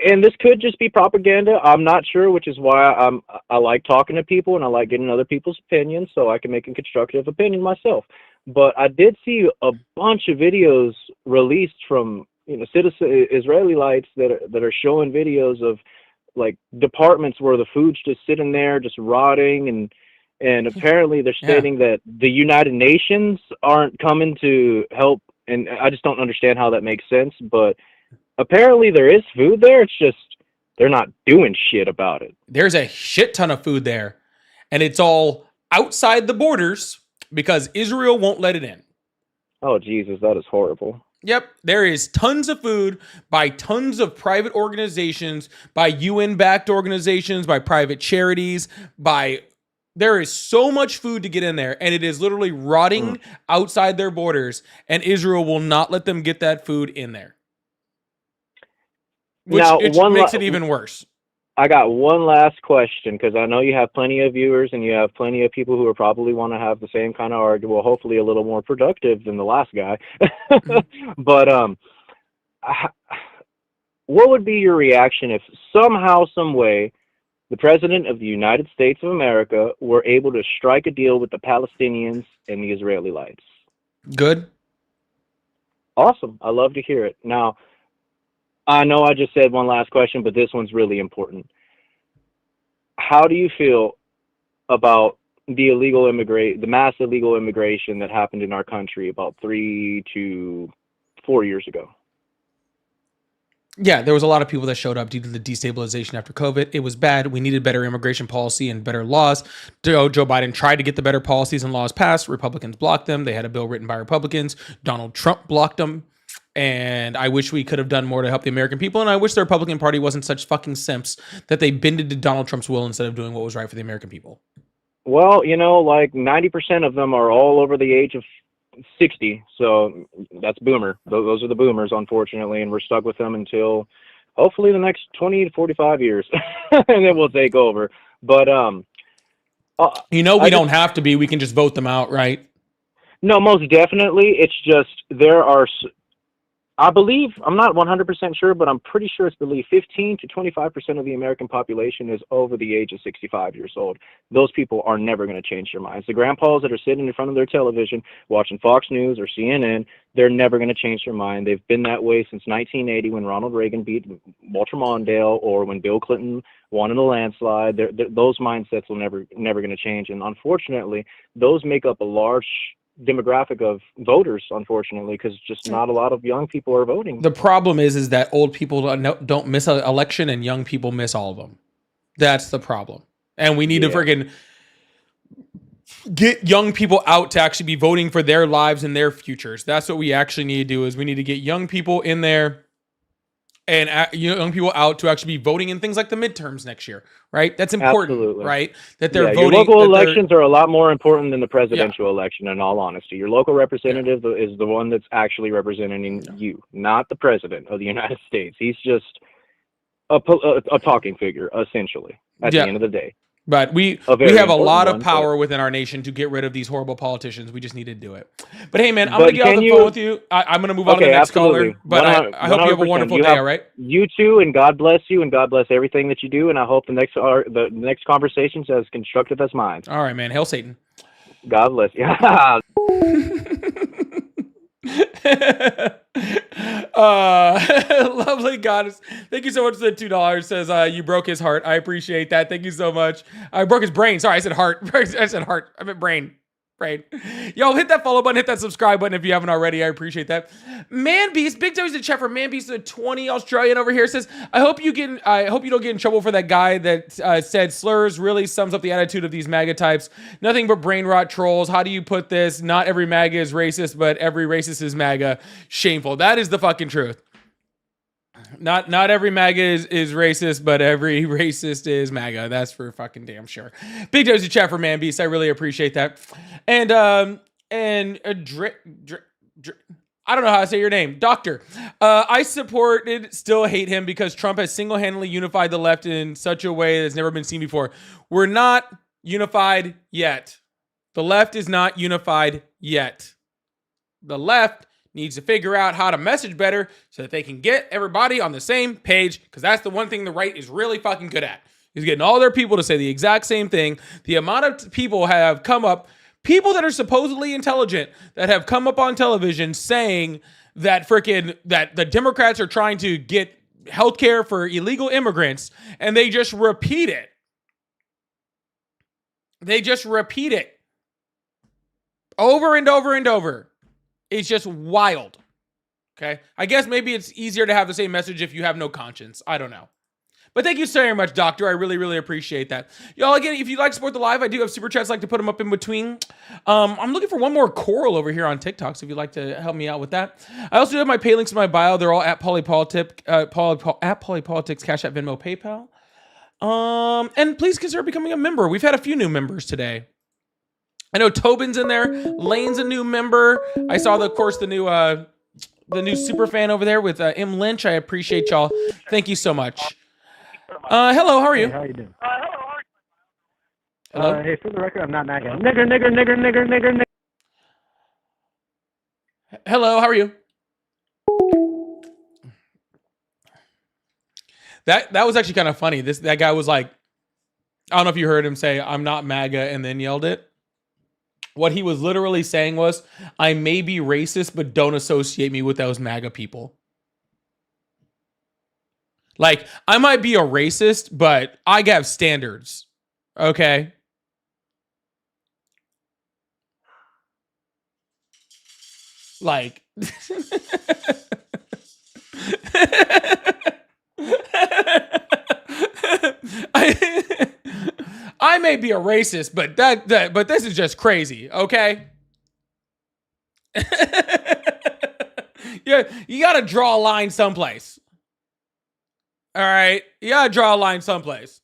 and this could just be propaganda. I'm not sure, which is why I like talking to people and I like getting other people's opinions so I can make a constructive opinion myself. But I did see a bunch of videos released from citizen Israelites that are showing videos of like departments where the food's just sitting there, just rotting, and apparently they're stating that the United Nations aren't coming to help, and I just don't understand how that makes sense. But apparently there is food there. It's just they're not doing shit about it. There's a shit ton of food there, and it's all outside the borders because Israel won't let it in. Oh, Jesus, that is horrible. Yep, there is tons of food by tons of private organizations, by UN-backed organizations, by private charities, there is so much food to get in there, and it is literally rotting outside their borders, and Israel will not let them get that food in there. Which Now, makes it even worse. I got one last question, because I know you have plenty of viewers and you have plenty of people who are probably want to have the same kind of argument, well, hopefully a little more productive than the last guy. But what would be your reaction if somehow, some way, the President of the United States of America were able to strike a deal with the Palestinians and the Israelites? Good. Awesome. I love to hear it. Now, I know I just said one last question, but this one's really important. How do you feel about the mass illegal immigration that happened in our country about 3 to 4 years ago? Yeah, there was a lot of people that showed up due to the destabilization after COVID. It was bad. We needed better immigration policy and better laws. Joe Biden tried to get the better policies and laws passed. Republicans blocked them. They had a bill written by Republicans. Donald Trump blocked them. And I wish we could have done more to help the American people. And I wish the Republican Party wasn't such fucking simps that they bended to Donald Trump's will instead of doing what was right for the American people. Well, like 90% of them are all over the age of 60. So that's boomer. Those are the boomers, unfortunately. And we're stuck with them until hopefully the next 20 to 45 years. And then we'll take over. But, we don't have to be. We can just vote them out, right? No, most definitely. It's just I believe, I'm not 100% sure, but I'm pretty sure it's believed 15 to 25% of the American population is over the age of 65 years old. Those people are never going to change their minds. The grandpas that are sitting in front of their television watching Fox News or CNN, they're never going to change their mind. They've been that way since 1980 when Ronald Reagan beat Walter Mondale or when Bill Clinton won in a landslide. Those mindsets will never going to change. And unfortunately, those make up a large demographic of voters, unfortunately, because just not a lot of young people are voting. The problem is that old people don't miss an election and young people miss all of them. That's the problem. And we need to friggin' get young people out to actually be voting for their lives and their futures. That's what we actually need to do, is we need to get young people in there and young people out to actually be voting in things like the midterms next year, right? That's important, Absolutely. right? That they're voting. Your local elections are a lot more important than the presidential election, in all honesty. Your local representative is the one that's actually representing you, not the president of the United States. He's just a talking figure, essentially, at the end of the day. But we have a lot of power within our nation to get rid of these horrible politicians. We just need to do it. But hey, man, I'm going to get off the phone with you. I'm going to move on to the next caller. But I hope you have a wonderful day, all right? You too, and God bless you, and God bless everything that you do. And I hope the next conversation's as constructive as mine. All right, man. Hail Satan. God bless you. Lovely goddess, thank you so much for the $2. Says you broke his heart. I appreciate that. Thank you so much. I broke his brain. Sorry, I said heart. I said heart. I meant brain. Yo, hit that follow button, hit that subscribe button if you haven't already. I appreciate that. Manbeast, big toes to chat for Manbeast, the 20 Australian over here says, I hope you don't get in trouble for that guy that said slurs really sums up the attitude of these MAGA types. Nothing but brain rot trolls. How do you put this? Not every MAGA is racist, but every racist is MAGA. Shameful. That is the fucking truth. Not every MAGA is racist, but every racist is MAGA. That's for fucking damn sure. Big toes to chat for Manbeast. I really appreciate that. And I don't know how to say your name. Doctor. I still hate him because Trump has single-handedly unified the left in such a way that's never been seen before. We're not unified yet. The left is not unified yet. The left needs to figure out how to message better so that they can get everybody on the same page, because that's the one thing the right is really fucking good at, is getting all their people to say the exact same thing. The amount of people have come up, people that are supposedly intelligent, that have come up on television saying that that the Democrats are trying to get healthcare for illegal immigrants, and they just repeat it. They just repeat it over and over and over. It's just wild. Okay? I guess maybe it's easier to have the same message if you have no conscience. I don't know. But thank you so very much, Doctor. I really, really appreciate that. Y'all, again, if you'd like to support the live, I do have super chats. I like to put them up in between. I'm looking for one more Coral over here on TikTok, so if you'd like to help me out with that. I also do have my pay links in my bio. They're all at Polypolitics, at Polypolitics, Cash App, Venmo, PayPal. And please consider becoming a member. We've had a few new members today. I know Tobin's in there. Lane's a new member. I saw, of course, the new super fan over there with M. Lynch. I appreciate y'all. Thank you so much. Hello, how are you? Hey, how you doing? Hello? Hey, for the record, I'm not MAGA. Nigger, nigger, nigger, nigger, nigger, nigger. Hello, how are you? That was actually kind of funny. That guy was like, I don't know if you heard him say, "I'm not MAGA," and then yelled it. What he was literally saying was, I may be racist, but don't associate me with those MAGA people. Like, I might be a racist, but I have standards. Okay? Like... I may be a racist, but but this is just crazy, okay? Yeah, you gotta draw a line someplace. All right, you gotta draw a line someplace.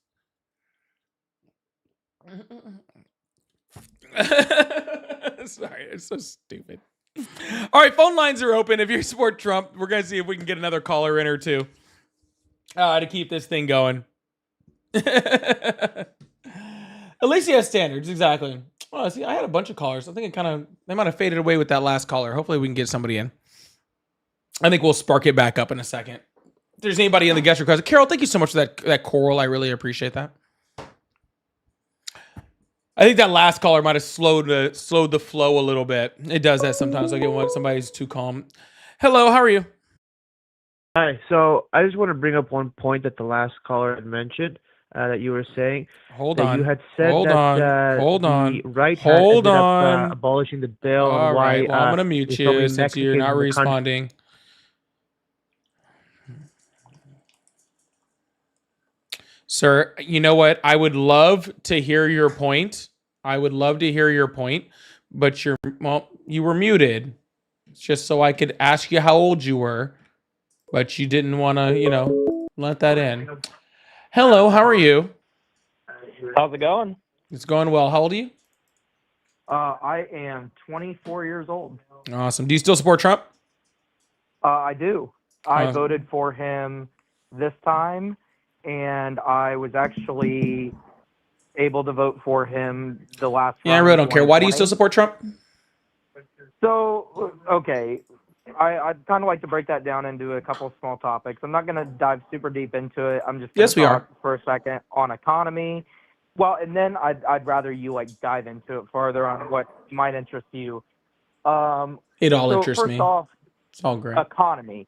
Sorry, it's so stupid. All right, phone lines are open. If you support Trump, we're gonna see if we can get another caller in or two to keep this thing going. At least he has standards, exactly. Oh, see, I had a bunch of callers. I think they might have faded away with that last caller. Hopefully we can get somebody in. I think we'll spark it back up in a second. If there's anybody in the guest request, Carol, thank you so much for that Coral. I really appreciate that. I think that last caller might have slowed the flow a little bit. It does that sometimes. I get when somebody's too calm. Hello, how are you? Hi. So I just want to bring up one point that the last caller had mentioned that you were saying. Hold on. You had said Hold that on. the right Hold ended on. up abolishing the bill. All and why, right. Well, I'm going to mute there's so you many since you're Mexicans not in the country. responding. Sir, you know what? I would love to hear your point. But you were muted. It's just so I could ask you how old you were, but you didn't want to, let that in. Hello, how are you? How's it going? It's going well. How old are you? I am 24 years old. Awesome. Do you still support Trump? I do. I Awesome. voted for him this time, and I was actually able to vote for him the last Yeah, I round really of don't care. Why do you 2020. still support Trump? So, okay, I'd kind of like to break that down into a couple of small topics. I'm not going to dive super deep into it. I'm just going Yes, to we talk are. for a second on economy. Well, and then I'd rather you dive into it further on what might interest you. It all So interests first me. off, It's all great. economy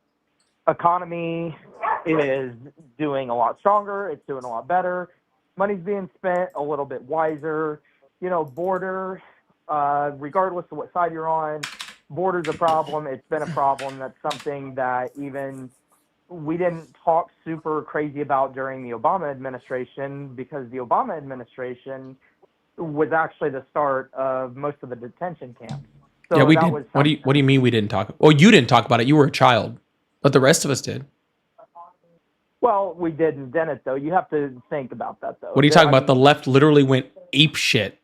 is doing a lot stronger. It's doing a lot better. Money's being spent a little bit wiser. Border, regardless of what side you're on, border's a problem. It's been a problem. That's something that even we didn't talk super crazy about during the Obama administration, because the Obama administration was actually the start of most of the detention camps. So yeah, we that did. was What do you mean we didn't talk? Well, you didn't talk about it. You were a child, but the rest of us did. Well, we didn't then it though. You have to think about that though. What are you talking about? The left literally went ape shit.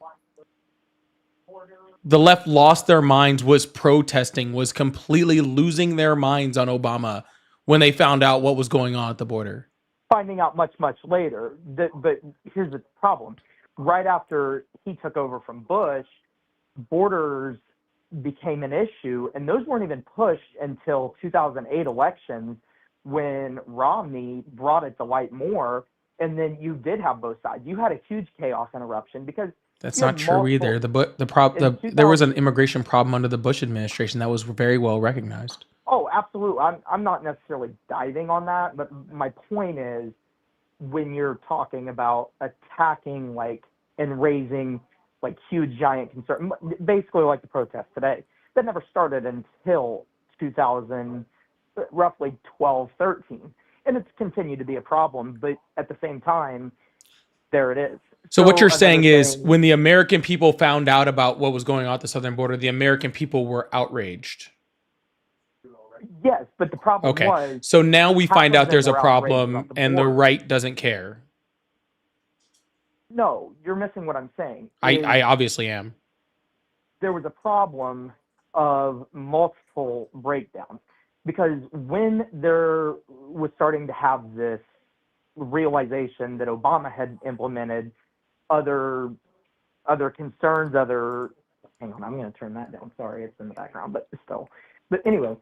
The left lost their minds, was protesting, was completely losing their minds on Obama when they found out what was going on at the border. Finding out much later. But here's the problem. Right after he took over from Bush, borders became an issue, and those weren't even pushed until 2008 elections when Romney brought it to light more, and then you did have both sides. You had a huge chaos and eruption because that's not true either. There was an immigration problem under the Bush administration that was very well recognized. Oh, absolutely. I'm not necessarily diving on that, but my point is, when you're talking about attacking and raising huge giant concern, basically like the protest today, that never started until 2000, roughly 12, 13. and it's continued to be a problem. But at the same time, there it is. So what you're another saying is thing, when the American people found out about what was going on at the southern border, the American people were outraged. yes, but the problem Okay. was So now we half find of out them there's a were outraged problem about the and the border. right doesn't care. No, you're missing what I'm saying. I obviously am. There was a problem of multiple breakdowns because when there was starting to have this realization that Obama had implemented other concerns, hang on, I'm going to turn that down. Sorry, it's in the background, but still. But anyway,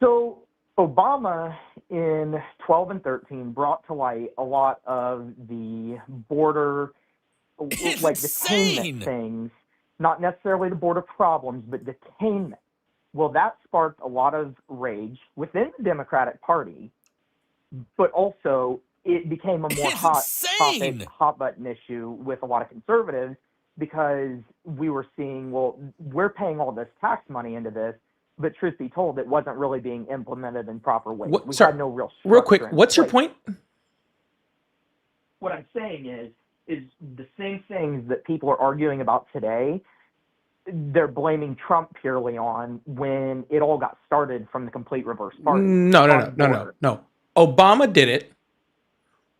so Obama in 12 and 13 brought to light a lot of the border, like detainment things, not necessarily the border problems, but detainment. Well, that sparked a lot of rage within the Democratic Party, but also it became a more hot button issue with a lot of conservatives because we were seeing, well, we're paying all this tax money into this, but truth be told, it wasn't really being implemented in proper ways. We had no real structure. Real quick, in what's your place. point? What I'm saying is the same things that people are arguing about today, they're blaming Trump purely on when it all got started from the complete reverse party. No. Obama did it.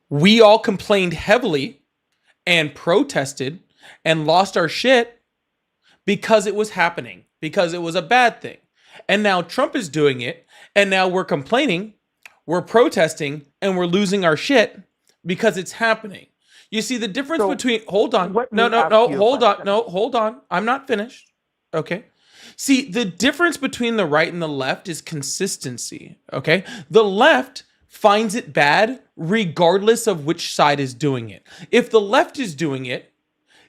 We all complained heavily and protested and lost our shit because it was happening, because it was a bad thing. And now Trump is doing it, and now we're complaining, we're protesting, and we're losing our shit because it's happening. You see the difference between, hold on. Hold on. I'm not finished. Okay. See, the difference between the right and the left is consistency. Okay. The left finds it bad regardless of which side is doing it. If the left is doing it,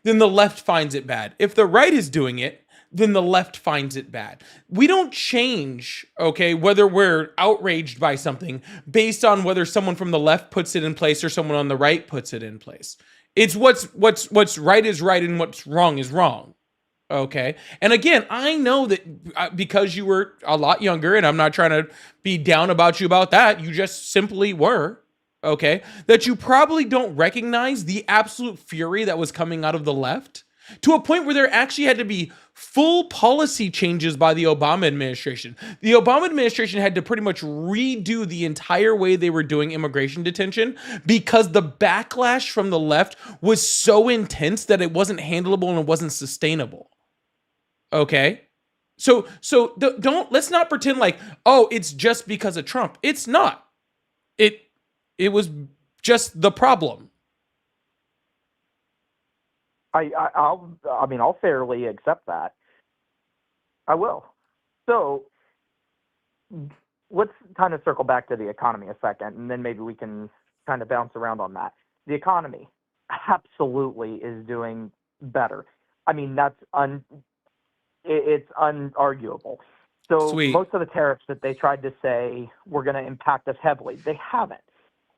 then the left finds it bad. If the right is doing it, then the left finds it bad. We don't change, okay, whether we're outraged by something based on whether someone from the left puts it in place or someone on the right puts it in place. It's what's right is right and what's wrong is wrong. Okay. And again, I know that because you were a lot younger, and I'm not trying to be down about you about that, you just simply were, okay, that you probably don't recognize the absolute fury that was coming out of the left to a point where there actually had to be full policy changes by the Obama administration. The Obama administration had to pretty much redo the entire way they were doing immigration detention because the backlash from the left was so intense that it wasn't handleable and it wasn't sustainable. Okay? So let's not pretend like, oh, it's just because of Trump. It's not. It was just the problem. I'll fairly accept that. I will. So let's kind of circle back to the economy a second, and then maybe we can kind of bounce around on that. The economy absolutely is doing better. I mean, it's unarguable. So Sweet. Most of the tariffs that they tried to say were going to impact us heavily, they haven't.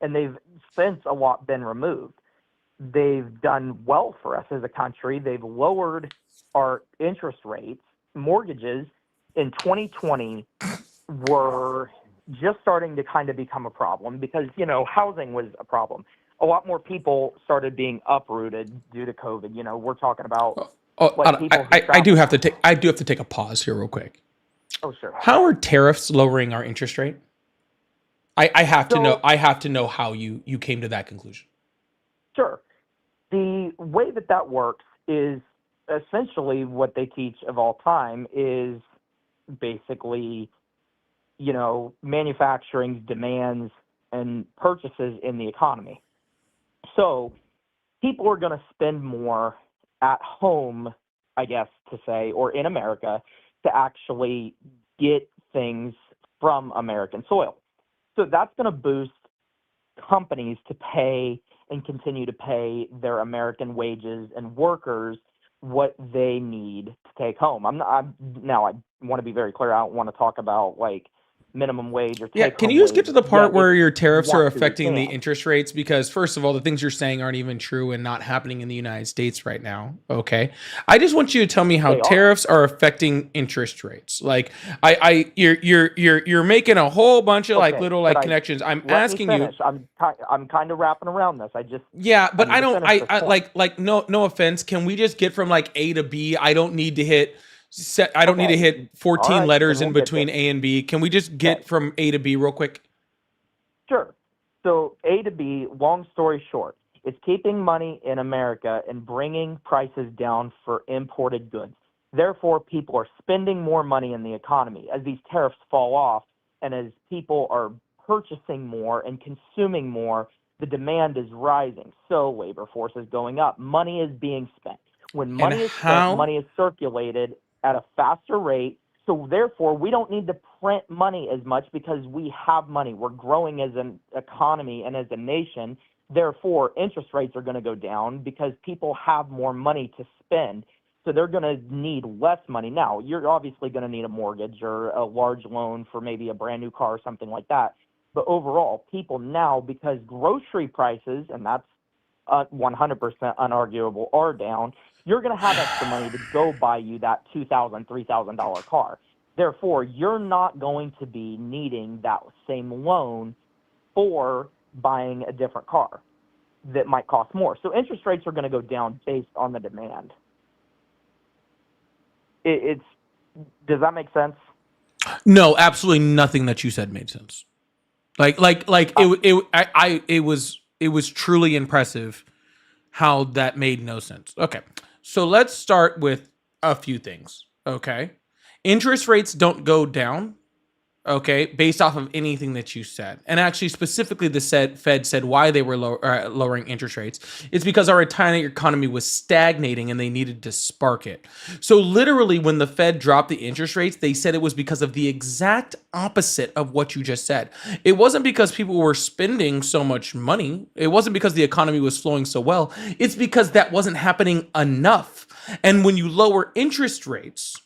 And they've since a lot been removed. They've done well for us as a country. They've lowered our interest rates. Mortgages in 2020 were just starting to kind of become a problem because, housing was a problem. A lot more people started being uprooted due to COVID. We're talking about I do have to take a pause here real quick. Oh, sure. How are tariffs lowering our interest rate? I have to know how you came to that conclusion. Sure. The way that works is essentially what they teach of all time is basically, manufacturing's demands and purchases in the economy. So people are going to spend more at home, I guess to say, or in America to actually get things from American soil. So that's going to boost companies to pay and continue to pay their American wages and workers what they need to take home. I want to be very clear. I don't want to talk about like minimum wage or Yeah, take can home you just get wage, to the part yet where if your you tariffs are want to, you affecting the can. interest rates? Because first of all, the things you're saying aren't even true and not happening in the United States right now. Okay, I just want you to tell me how They are. tariffs are affecting interest rates. Like, you're making a whole bunch of like Okay, little but like connections. I'm let me asking you. finish. I'm kind of wrapping around this. Yeah, I but need I to don't. finish this I point. like no offense. Can we just get from like A to B? I don't need to hit. I don't need to Okay, hit all 14 right, then letters we'll in get between there. A and B. Can we just Okay, get from A to B real quick? sure. So A to B, long story short, is keeping money in America and bringing prices down for imported goods. Therefore, people are spending more money in the economy as these tariffs fall off and as people are purchasing more and consuming more, the demand is rising. So labor force is going up. Money is being spent. When And money is spent, how? money is circulated at a faster rate. So therefore, we don't need to print money as much because we have money. We're growing as an economy and as a nation. Therefore, interest rates are going to go down because people have more money to spend. So they're going to need less money. Now, you're obviously going to need a mortgage or a large loan for maybe a brand new car or something like that. But overall, people now, because grocery prices, and that's 100% unarguable, are down, you're going to have extra money to go buy you that $2,000, $3,000 car. Therefore, you're not going to be needing that same loan for buying a different car that might cost more. So interest rates are going to go down based on the demand. Does that make sense? No, absolutely nothing that you said made sense. It was truly impressive how that made no sense. Okay. So let's start with a few things. Okay. Interest rates don't go down. Okay, based off of anything that you said. And actually, specifically, the Fed said why they were lowering interest rates. It's because our entire economy was stagnating and they needed to spark it. So literally, when the Fed dropped the interest rates, they said it was because of the exact opposite of what you just said. It wasn't because people were spending so much money. It wasn't because the economy was flowing so well. It's because that wasn't happening enough. And when you lower interest rates,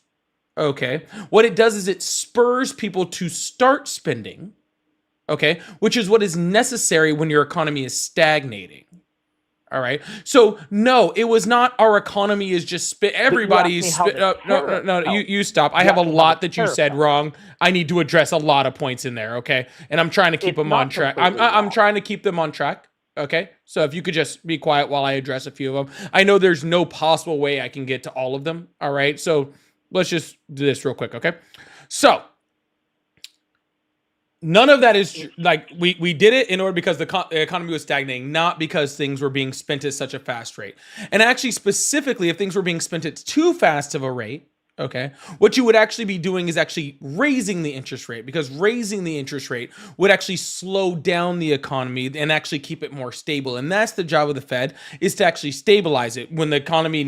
okay, what it does is it spurs people to start spending, okay, which is what is necessary when your economy is stagnating. All right. So no, it was not our economy is just everybody's no, you stop. I have a lot that you said wrong. I need to address a lot of points in there, okay? And I'm trying to keep them on track. I'm trying to keep them on track. Okay, so if you could just be quiet while I address a few of them. I know there's no possible way I can get to all of them. All right, so let's just do this real quick, okay? So, none of that is like we did it in order because the economy was stagnating, not because things were being spent at such a fast rate. And actually, specifically, if things were being spent at too fast of a rate, okay, what you would actually be doing is actually raising the interest rate, because raising the interest rate would actually slow down the economy and actually keep it more stable. And that's the job of the Fed, is to actually stabilize it. When the economy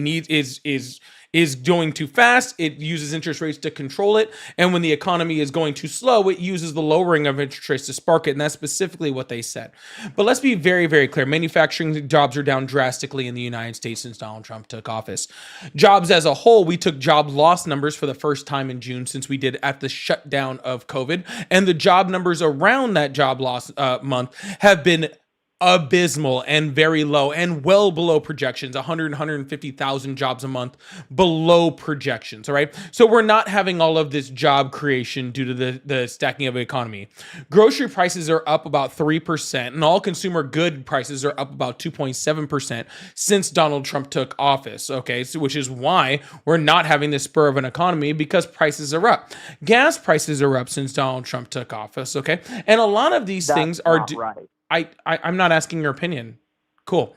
is going too fast, it uses interest rates to control it. And when the economy is going too slow, it uses the lowering of interest rates to spark it. And that's specifically what they said. But let's be very, very clear. Manufacturing jobs are down drastically in the United States since Donald Trump took office. Jobs as a whole, we took job loss numbers for the first time in June since we did at the shutdown of COVID. And the job numbers around that job loss month have been abysmal and very low and well below projections. 150,000 jobs a month below projections. All right. So we're not having all of this job creation due to the stacking of the economy. Grocery prices are up about 3%, and all consumer good prices are up about 2.7% since Donald Trump took office. Okay. So which is why we're not having this spur of an economy, because prices are up. Gas prices are up since Donald Trump took office. Okay. And a lot of these things are right. I'm not asking your opinion. Cool.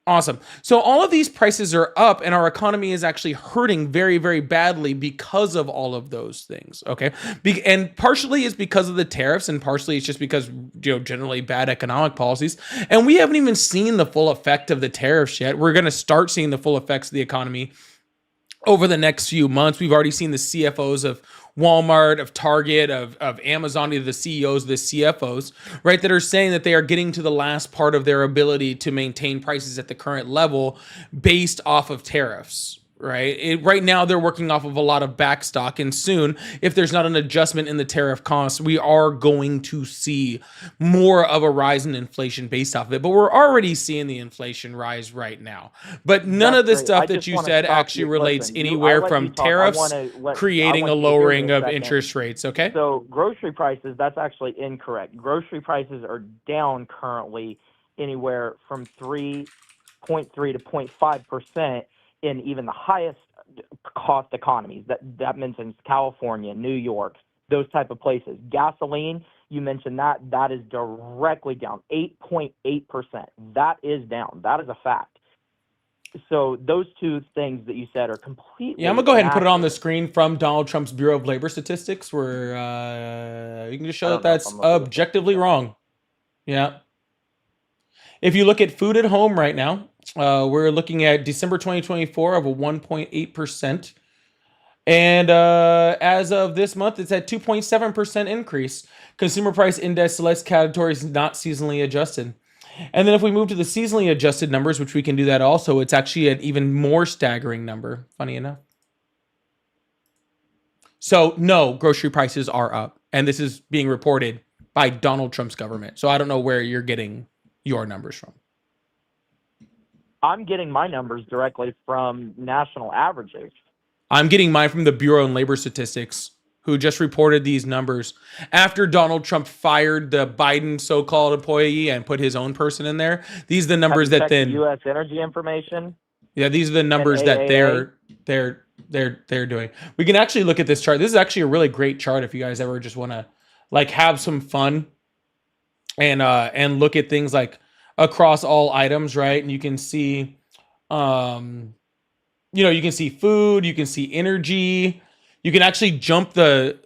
Awesome. So all of these prices are up, and our economy is actually hurting very, very badly because of all of those things. Okay. And partially it's because of the tariffs, and partially it's just because, generally bad economic policies. And we haven't even seen the full effect of the tariffs yet. We're going to start seeing the full effects of the economy over the next few months. We've already seen the CFOs of Walmart, of Target, of Amazon, the CEOs, the CFOs, right, that are saying that they are getting to the last part of their ability to maintain prices at the current level based off of tariffs, right? Right now, they're working off of a lot of back stock, and soon, if there's not an adjustment in the tariff costs, we are going to see more of a rise in inflation based off of it. But we're already seeing the inflation rise right now. But none That's of the great. stuff I that just you want to said stop actually you. relates Listen, I anywhere let from you talk. I tariffs want to creating a you to hear me lowering a of second. interest rates. Okay. So grocery prices, that's actually incorrect. Grocery prices are down currently anywhere from 3.3 to 0.5% in even the highest cost economies. That mentions California, New York, those type of places. Gasoline, you mentioned that is directly down 8.8%. That is down. That is a fact. So those two things that you said are completely Yeah, I'm gonna go ahead and put it on the inaccurate. screen from Donald Trump's Bureau of Labor Statistics, where you can just show I that don't know if that's I'm looking at this. objectively wrong. Yeah. If you look at food at home right now, we're looking at December 2024 of a 1.8%. And as of this month, it's at 2.7% increase. Consumer price index select categories not seasonally adjusted. And then if we move to the seasonally adjusted numbers, which we can do that also, it's actually an even more staggering number, funny enough. So no, grocery prices are up. And this is being reported by Donald Trump's government. So I don't know where you're getting your numbers from. I'm getting my numbers directly from national averages. I'm getting mine from the Bureau of Labor Statistics, who just reported these numbers after Donald Trump fired the Biden so-called employee and put his own person in there. These are the numbers Have you that checked then, the U.S. Energy information yeah, these are the and numbers that AAA? they're doing. We can actually look at this chart. This is actually a really great chart if you guys ever just want to like have some fun and look at things like across all items, right? And you can see you can see food, you can see energy. You can actually jump the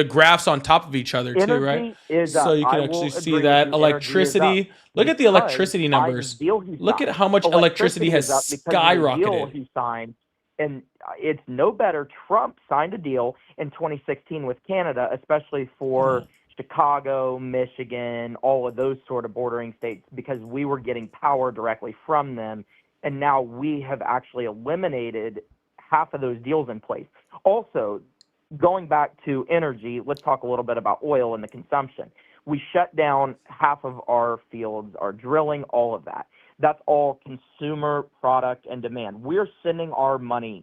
graphs on top of each other too, right? Energy is So up. you I can will actually see agree with that you. Energy is up electricity. Look at the because electricity Biden's numbers. deal he Look at signed. how much electricity has is up because of the deal skyrocketed. he signed, and it's no better. Trump signed a deal in 2016 with Canada, especially for Chicago, Michigan, all of those sort of bordering states, because we were getting power directly from them, and now we have actually eliminated half of those deals in place. Also, going back to energy, let's talk a little bit about oil and the consumption. We shut down half of our fields, our drilling, all of that. That's all consumer product and demand. We're sending our money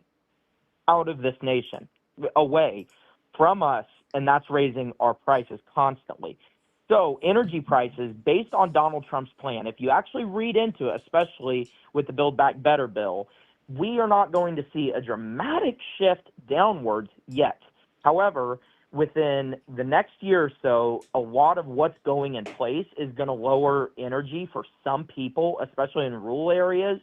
out of this nation, away from us, and that's raising our prices constantly. So energy prices, based on Donald Trump's plan, if you actually read into it, especially with the Build Back Better bill, we are not going to see a dramatic shift downwards yet. However, within the next year or so, a lot of what's going in place is going to lower energy for some people, especially in rural areas,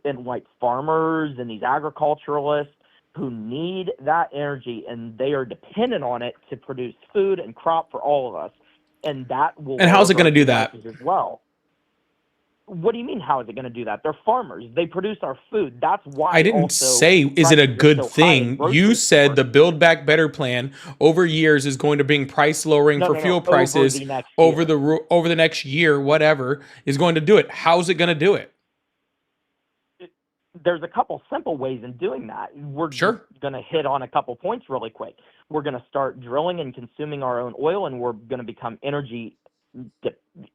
and like farmers and these agriculturalists who need that energy, and they are dependent on it to produce food and crop for all of us. And that will And how's it lower going to do that? prices as well. What do you mean, how is it going to do that? They're farmers. They produce our food. That's why I didn't also say, is it a prices are good so high in thing? grocery You said stores. the Build Back Better plan over years is going to bring price lowering for fuel Over prices the next over year. over the next year, whatever, is going to do it. How's it going to do it? There's a couple simple ways in doing that. We're Sure. going to hit on a couple points really quick. We're going to start drilling and consuming our own oil, and we're going to become energy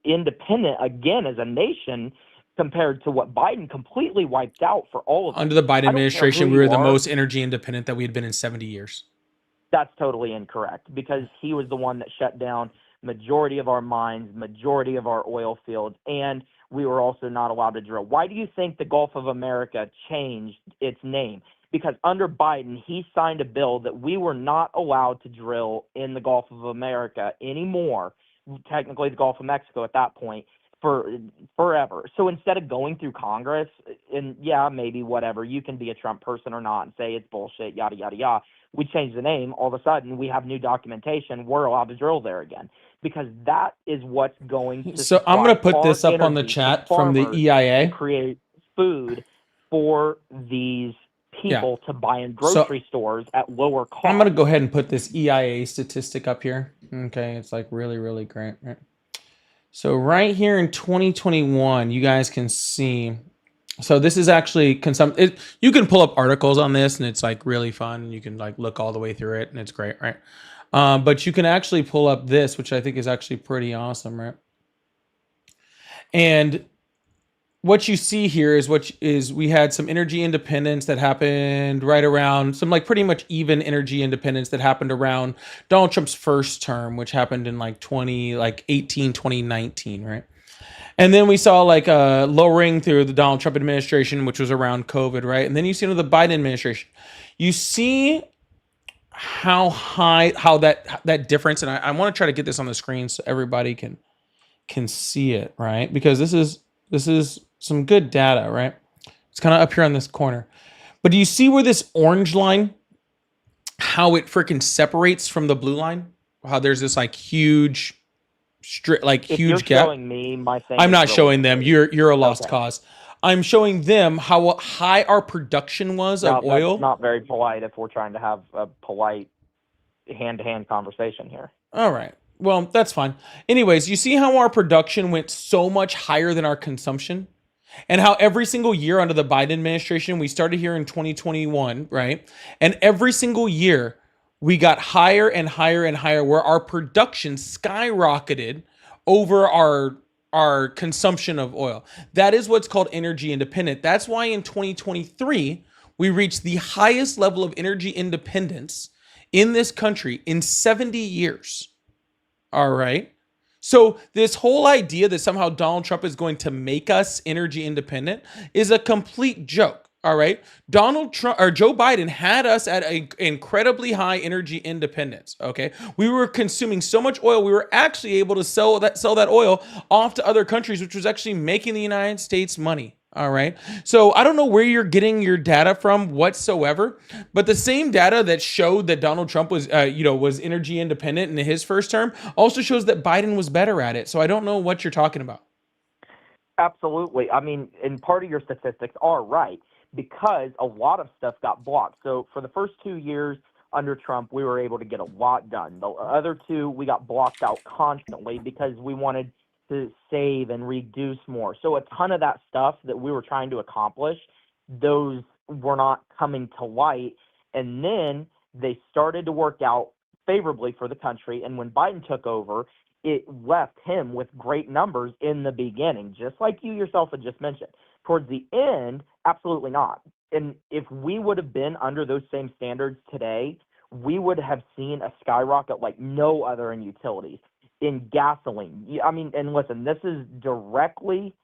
independent again as a nation compared to what Biden completely wiped out for all of us. Under the Biden I don't care administration, who we were you the are. most energy independent that we had been in 70 years. That's totally incorrect, because he was the one that shut down majority of our mines, majority of our oil fields, and we were also not allowed to drill. Why do you think the Gulf of America changed its name? Because under Biden, he signed a bill that we were not allowed to drill in the Gulf of America anymore, technically the Gulf of Mexico at that point, for forever. So instead of going through Congress, and yeah, maybe whatever, you can be a Trump person or not and say it's bullshit, yada, yada, yada. We changed the name. All of a sudden, we have new documentation. We're allowed to drill there again, because that is what's going to So I'm going to supply put our this up on the energy to chat from the farmers to EIA. create food for these Yeah. people to buy in So grocery stores at lower cost. I'm going to go ahead and put this EIA statistic up here. Okay, it's like really, really great. Right? So right here in 2021, you guys can see So this is actually you can pull up articles on this, and it's like really fun. You can like look all the way through it, and it's great, right? But you can actually pull up this, which I think is actually pretty awesome, right? And what you see here is we had some energy independence that happened right around some like pretty much even energy independence that happened around Donald Trump's first term, which happened in like 2019, right? And then we saw like a lowering through the Donald Trump administration, which was around COVID, right? And then you see under the Biden administration, you see how that difference, and I want to try to get this on the screen so everybody can see it, right? Because this is some good data, right? It's kind of up here on this corner. But do you see where this orange line, how it freaking separates from the blue line? How there's this like huge huge gap. Showing me my thing. I'm not showing them. You're a lost cause. I'm showing them how high our production was of oil. That's not very polite if we're trying to have a polite hand-to-hand conversation here. All right. Well, that's fine. Anyways, you see how our production went so much higher than our consumption? And how every single year under the Biden administration, we started here in 2021, right? And every single year, we got higher and higher and higher, where our production skyrocketed over our consumption of oil. That is what's called energy independent. That's why in 2023, we reached the highest level of energy independence in this country in 70 years. All right. So this whole idea that somehow Donald Trump is going to make us energy independent is a complete joke. All right. Donald Trump or Joe Biden had us at an incredibly high energy independence. Okay. We were consuming so much oil. We were actually able to sell that oil off to other countries, which was actually making the United States money. All right. So I don't know where you're getting your data from whatsoever, but the same data that showed that Donald Trump was energy independent in his first term also shows that Biden was better at it. So I don't know what you're talking about. Absolutely. I mean, and part of your statistics are right, because a lot of stuff got blocked. So for the first 2 years under Trump, we were able to get a lot done. The other two, we got blocked out constantly because we wanted to save and reduce more. So a ton of that stuff that we were trying to accomplish, those were not coming to light. And then they started to work out favorably for the country. And when Biden took over, it left him with great numbers in the beginning, just like you yourself had just mentioned. Towards the end, absolutely not. And if we would have been under those same standards today, we would have seen a skyrocket like no other in utilities, in gasoline. I mean, and listen, this is directly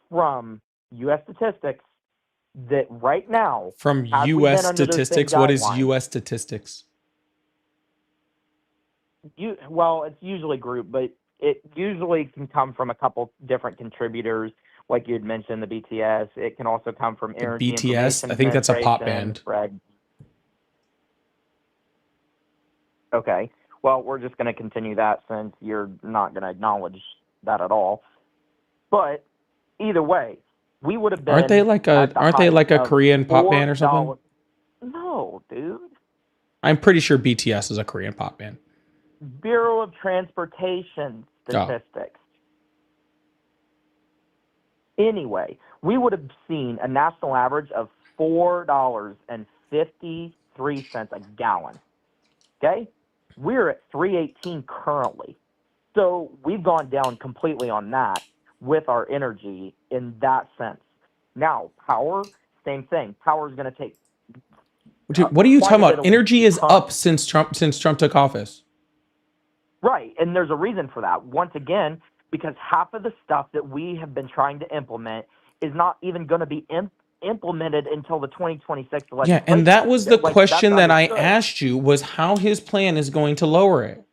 from U.S. statistics that right now. From U.S. statistics? What is U.S. statistics? Well, it's usually grouped, but it usually can come from a couple different contributors. Like you had mentioned, the BTS. It can also come from Energy BTS? I think that's a pop band. Okay. Well, we're just going to continue that since you're not going to acknowledge that at all. But either way, we would have been. Aren't they like a Korean pop band or something? No, dude. I'm pretty sure BTS is a Korean pop band. Bureau of Transportation statistics. Anyway, we would have seen a national average of $4.53 a gallon. Okay? We're at $3.18 currently. So we've gone down completely on that with our energy in that sense. Now, power, same thing. Power is going to take. What are you talking about? Energy is up since Trump took office. Right, and there's a reason for that. Once again, because half of the stuff that we have been trying to implement is not even going to be implemented until the 2026 election. Yeah, and that was the question that I asked you, was how his plan is going to lower it.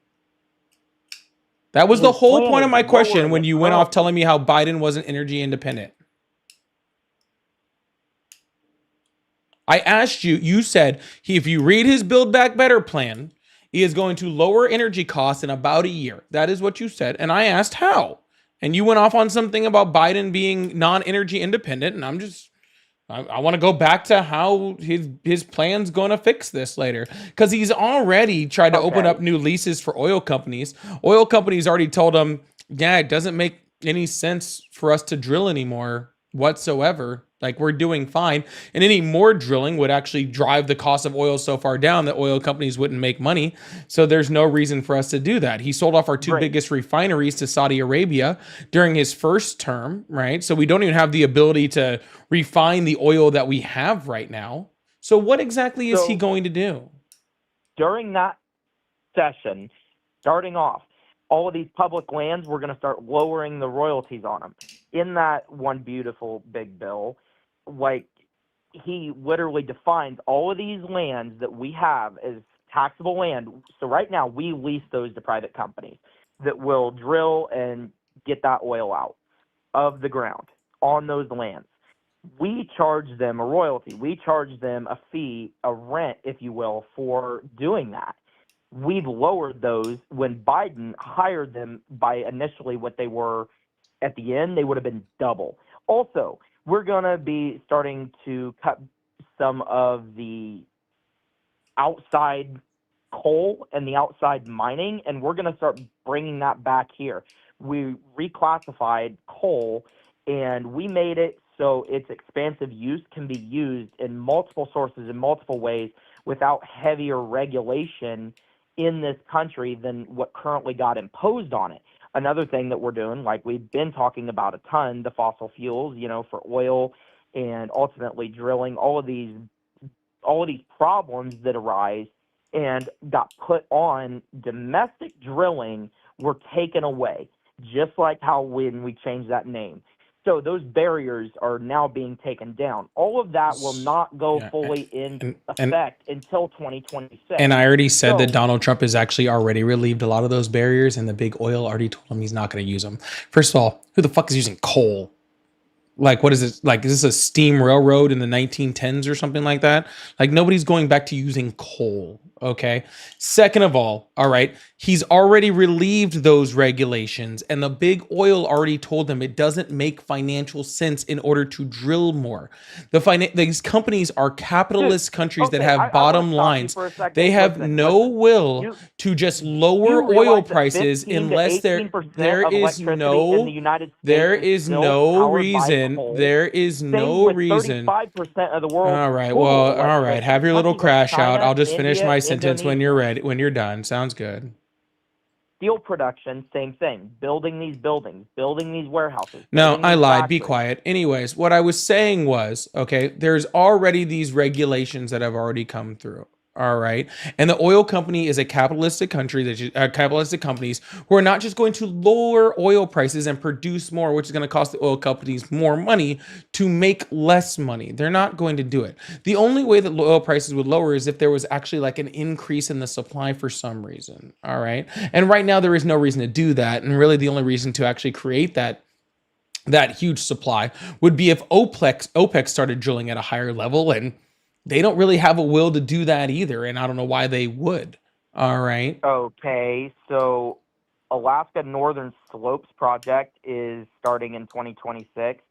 That was the whole point of my question when you went off telling me how Biden wasn't energy independent. I asked you, you said, if you read his Build Back Better plan, he is going to lower energy costs in about a year. That is what you said. And I asked how. And you went off on something about Biden being non-energy independent. And I want to go back to how his plan's going to fix this later. Because he's already tried to open up new leases for oil companies. Oil companies already told him, yeah, it doesn't make any sense for us to drill anymore whatsoever. Like, we're doing fine. And any more drilling would actually drive the cost of oil so far down that oil companies wouldn't make money. So there's no reason for us to do that. He sold off our two Great. biggest refineries to Saudi Arabia during his first term, right? So we don't even have the ability to refine the oil that we have right now. So what exactly is he So going to do? during that session, starting off, all of these public lands, we're going to start lowering the royalties on them. In that one beautiful big bill, like, he literally defines all of these lands that we have as taxable land. So right now, we lease those to private companies that will drill and get that oil out of the ground on those lands. We charge them a royalty. We charge them a fee, a rent, if you will, for doing that. We've lowered those. When Biden hired them by initially what they were at the end, they would have been double. Also, we're going to be starting to cut some of the outside coal and the outside mining, and we're going to start bringing that back here. We reclassified coal, and we made it so its expansive use can be used in multiple sources in multiple ways without heavier regulation in this country than what currently got imposed on it. Another thing that we're doing, like we've been talking about a ton, the fossil fuels, for oil and ultimately drilling, all of these problems that arise and got put on domestic drilling were taken away, just like how when we changed that name. So those barriers are now being taken down. All of that will not go fully in effect until 2026. And I already said that So- Donald Trump has actually already relieved a lot of those barriers, and the big oil already told him he's not going to use them. First of all, who the fuck is using coal? Like, what is it? Like, is this a steam railroad in the 1910s or something like that? Like, nobody's going back to using coal. Okay. Second of all right, he's already relieved those regulations, and the big oil already told them it doesn't make financial sense in order to drill more. These companies are capitalist countries that have bottom lines. They have no will to just lower oil prices unless there is no reason. There is no reason. 35% of the world. All right. Well, all right. Have your little crash out. I'll just finish my sentence when you're ready, when you're done. Sounds good. Steel production, same thing. Building these buildings, building these warehouses. No, building I these lied. Be factories. quiet. Anyways, what I was saying was, okay, there's already these regulations that have already come through. All right. And the oil company is a capitalistic country capitalistic companies who are not just going to lower oil prices and produce more, which is going to cost the oil companies more money to make less money. They're not going to do it. The only way that oil prices would lower is if there was actually like an increase in the supply for some reason. All right. And right now there is no reason to do that. And really the only reason to actually create that huge supply would be if OPEC started drilling at a higher level, and they don't really have a will to do that either, and I don't know why they would. All right. Okay, so Alaska Northern Slopes project is starting in 2026.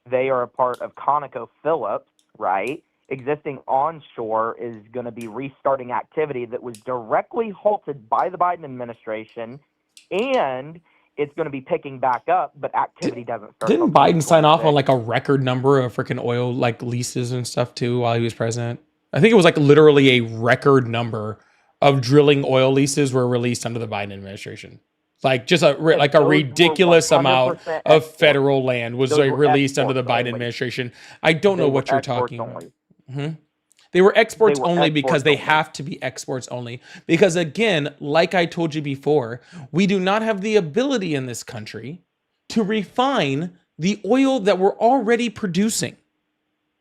They are a part of ConocoPhillips, right? Existing onshore is going to be restarting activity that was directly halted by the Biden administration, and it's going to be picking back up, but activity doesn't start. Didn't till Biden sign off 2026. on like a record number of freaking oil like leases and stuff too while he was president? I think it was like literally a record number of drilling oil leases were released under the Biden administration. Like just a ridiculous amount of federal land was like released under the Biden administration. I don't know what you're talking about. They were exports only because they have to be exports only. Because again, like I told you before, we do not have the ability in this country to refine the oil that we're already producing.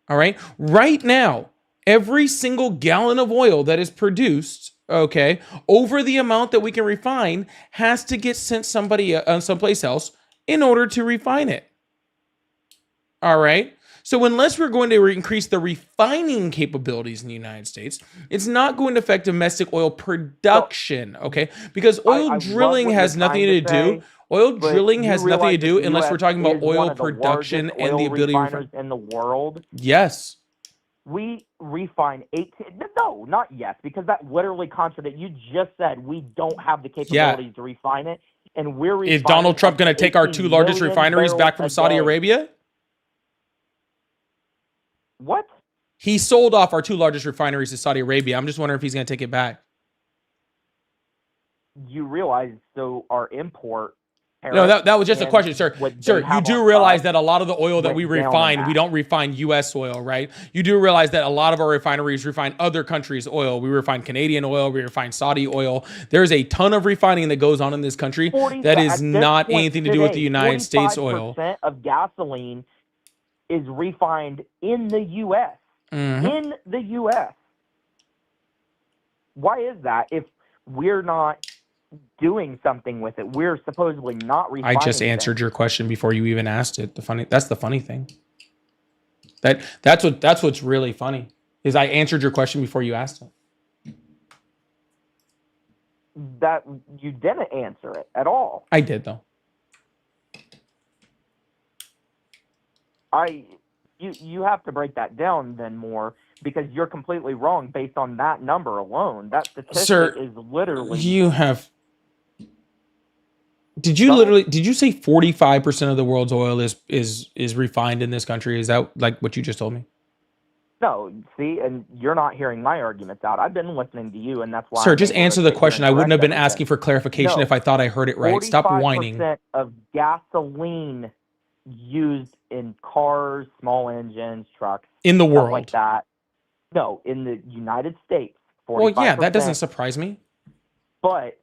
All right. Right now, every single gallon of oil that is produced, okay, over the amount that we can refine has to get sent someplace else in order to refine it. All right. So unless we're going to increase the refining capabilities in the United States, it's not going to affect domestic oil production, okay? Because oil drilling has nothing to do. Oil drilling has nothing to do unless we're talking about oil production and the ability to refine in the world. Yes. We refine 18. No, not yes, because that literally contradicts. You just said we don't have the capabilities to refine it, and we're. Is Donald Trump going to take our two largest refineries back from Saudi Arabia? What? He sold off our 2 largest refineries to Saudi Arabia. I'm just wondering if he's going to take it back. You realize, so our import. No, that was just a and question, sir. what they Sir, you have do on realize us that a lot of the oil that went we down in refine, we that. don't refine U.S. oil, right? You do realize that a lot of our refineries refine other countries' oil. We refine Canadian oil. We refine Saudi oil. There's a ton of refining that goes on in this country that At is this not point anything to do with the today, United States oil. 45% of gasoline is refined in the U.S. Mhm. In the U.S. Why is that? If we're not doing something with it, we're supposedly not I refining. just answered things. your question before you even asked it. That's the funny thing. That's what's really funny is I answered your question before you asked it. That you didn't answer it at all. I did though. You have to break that down then more, because you're completely wrong based on that number alone. That statistic Sir, is literally you have. Did you say 45% of the world's oil is refined in this country? Is that like what you just told me? no. See, and you're not hearing my arguments out. I've been listening to you, and that's why. Sir, I'm just able to answer the sit here question. and I wouldn't have correct been asking everything. for clarification No. if I thought I heard it right. Stop whining. 45% of gasoline used in cars, small engines, trucks, In the stuff world. like that. No, in the United States. 45%, Well, yeah, that doesn't surprise me. But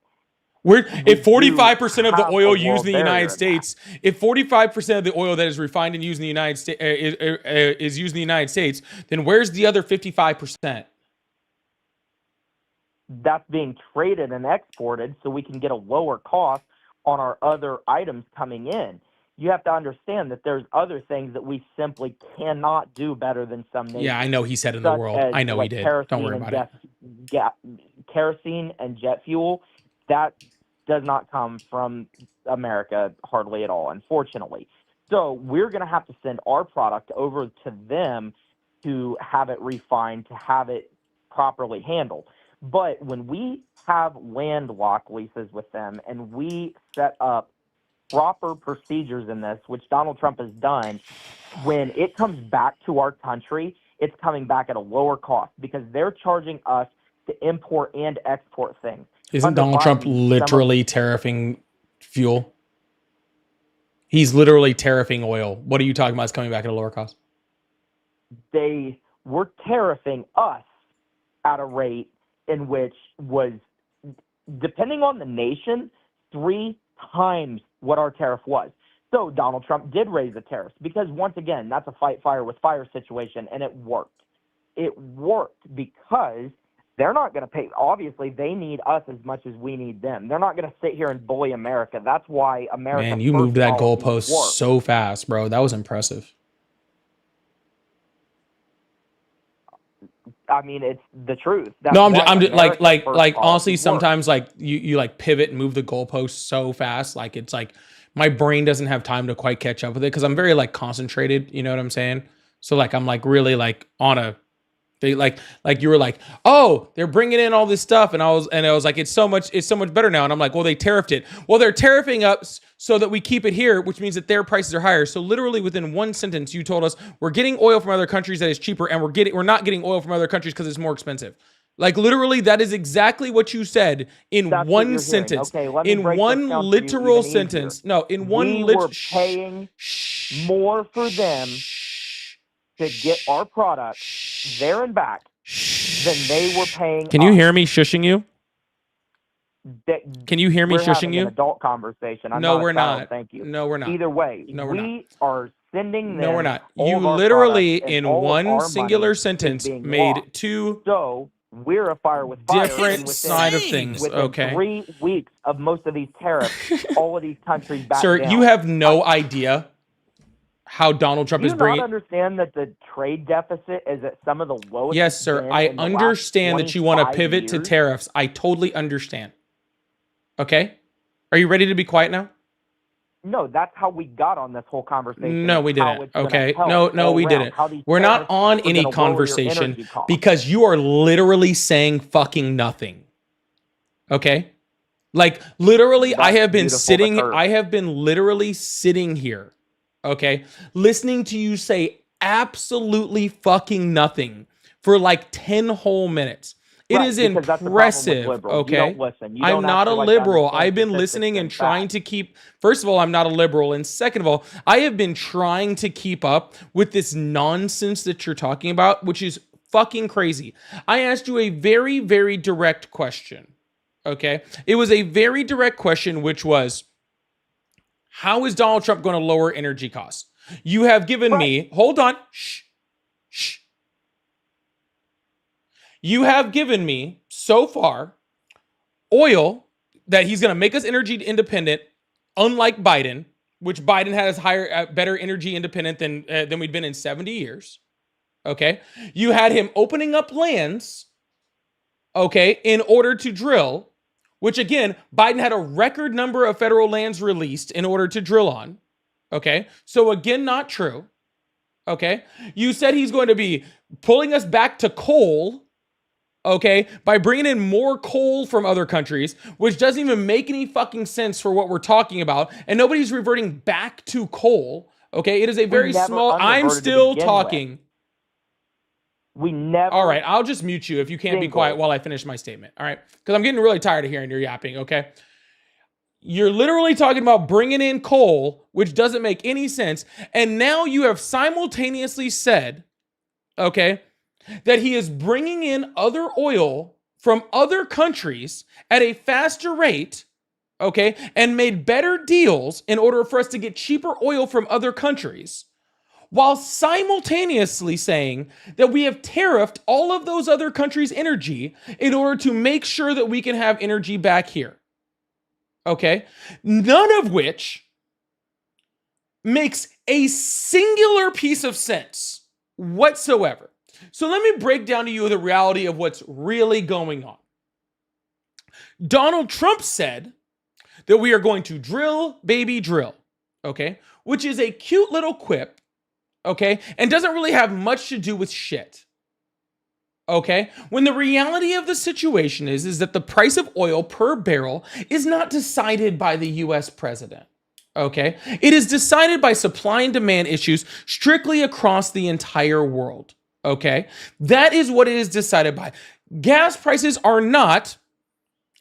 If 45% of the have oil a used world in the barrier United in that. States, if 45% of the oil that is refined and used in the United States is used in the United States, then where's the other 55%? that's being traded and exported so we can get a lower cost on our other items coming in. You have to understand that there's other things that we simply cannot do better than some nations. Yeah, I know he said in the such world. as, I know he like, did. kerosene Don't worry and about it. kerosene and jet fuel, that does not come from America hardly at all, unfortunately. So we're going to have to send our product over to them to have it refined, to have it properly handled. But when we have landlocked leases with them and we set up proper procedures in this, which Donald Trump has done, when it comes back to our country, it's coming back at a lower cost because they're charging us to import and export things. Isn't Under Donald Trump Biden, some of- literally tariffing fuel? He's literally tariffing oil. What are you talking about? It's coming back at a lower cost. They were tariffing us at a rate in which was, depending on the nation, 3 times what our tariff was. So Donald Trump did raise the tariffs because, once again, that's a fight fire with fire situation, and it worked. It worked because they're not going to pay. Obviously, they need us as much as we need them. They're not going to sit here and bully America. That's why America. Man, you First moved that policy goalpost worked. so fast, bro. That was impressive. I mean, it's the truth. That's No, I'm why just America's like first honestly, policy worked. sometimes like you like pivot and move the goalposts so fast, like it's like my brain doesn't have time to quite catch up with it because I'm very like concentrated. You know what I'm saying? So like I'm like really like on a. They like you were like, oh, they're bringing in all this stuff, and I was like, it's so much better now, and I'm like, well, they tariffed it. Well, they're tariffing us so that we keep it here, which means that their prices are higher. So literally within one sentence, you told us we're getting oil from other countries that is cheaper, and we're not getting oil from other countries because it's more expensive. Like literally, that is exactly what you said in That's what one you're sentence, hearing. Okay, let me in break one this down for you literal even sentence. easier. No, in one we literal. were paying more for them to get our product there and back than they were paying. Can you us. hear me shushing you? That Can you hear me we're shushing having you? an adult conversation. I'm No, not a we're child, not. Thank you. No, we're not. Either way, No, we're not. we are sending them. No, we're not. all You of our literally, products, and in all of one our singular money is sentence, being made lost. 2 So we're a fire with fire. and different within- side of things. Within Okay, 3 weeks of most of these tariffs, all of these countries back sir, down. you have no idea how Donald Trump Do is you bringing. not understand that the trade deficit is at some of the lowest? Yes, it's sir. been I in the last understand that you want to 25 pivot to years? tariffs. I totally understand. Okay, are you ready to be quiet now? No, that's how we got on this whole conversation. No, is we how didn't. it's gonna Okay, help no, all we around, didn't. how these We're not tariffs on are any gonna lower your conversation energy costs. because you are literally saying fucking nothing. Okay, like literally, I That's have been beautiful to sitting. curse. I have been literally sitting here. Okay, listening to you say absolutely fucking nothing for like 10 whole minutes. It Right, is because that's the problem with impressive, liberals. You okay? don't listen. You I'm don't not a actually like to liberal. understand I've been statistics listening and and trying facts. to keep, first of all, I'm not a liberal. And second of all, I have been trying to keep up with this nonsense that you're talking about, which is fucking crazy. I asked you a very, very direct question, okay? It was a very direct question, which was, how is Donald Trump going to lower energy costs? You have given me, hold on, shh. You have given me so far oil that he's going to make us energy independent, unlike Biden, which Biden has higher, better energy independent than we'd been in 70 years. Okay, you had him opening up lands, okay, in order to drill, which again, Biden had a record number of federal lands released in order to drill on. Okay, so again, not true. Okay, you said he's going to be pulling us back to coal. Okay, by bringing in more coal from other countries, which doesn't even make any fucking sense for what we're talking about, and nobody's reverting back to coal. Okay, it is a very small. I'm still talking. We never. All right, I'll just mute you if you can't be quiet while I finish my statement. All right, because I'm getting really tired of hearing your yapping. Okay, you're literally talking about bringing in coal, which doesn't make any sense, and now you have simultaneously said, okay, that he is bringing in other oil from other countries at a faster rate, okay, and made better deals in order for us to get cheaper oil from other countries, while simultaneously saying that we have tariffed all of those other countries' energy in order to make sure that we can have energy back here. Okay? None of which makes a singular piece of sense whatsoever. So let me break down to you the reality of what's really going on. Donald Trump said that we are going to drill, baby, drill, okay? Which is a cute little quip, okay? And doesn't really have much to do with shit, okay? When the reality of the situation is that the price of oil per barrel is not decided by the US president, okay? It is decided by supply and demand issues strictly across the entire world. Okay, that is what it is decided by. Gas prices are not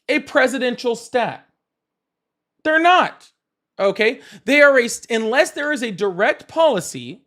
a presidential stat. They're not. Okay, they are unless there is a direct policy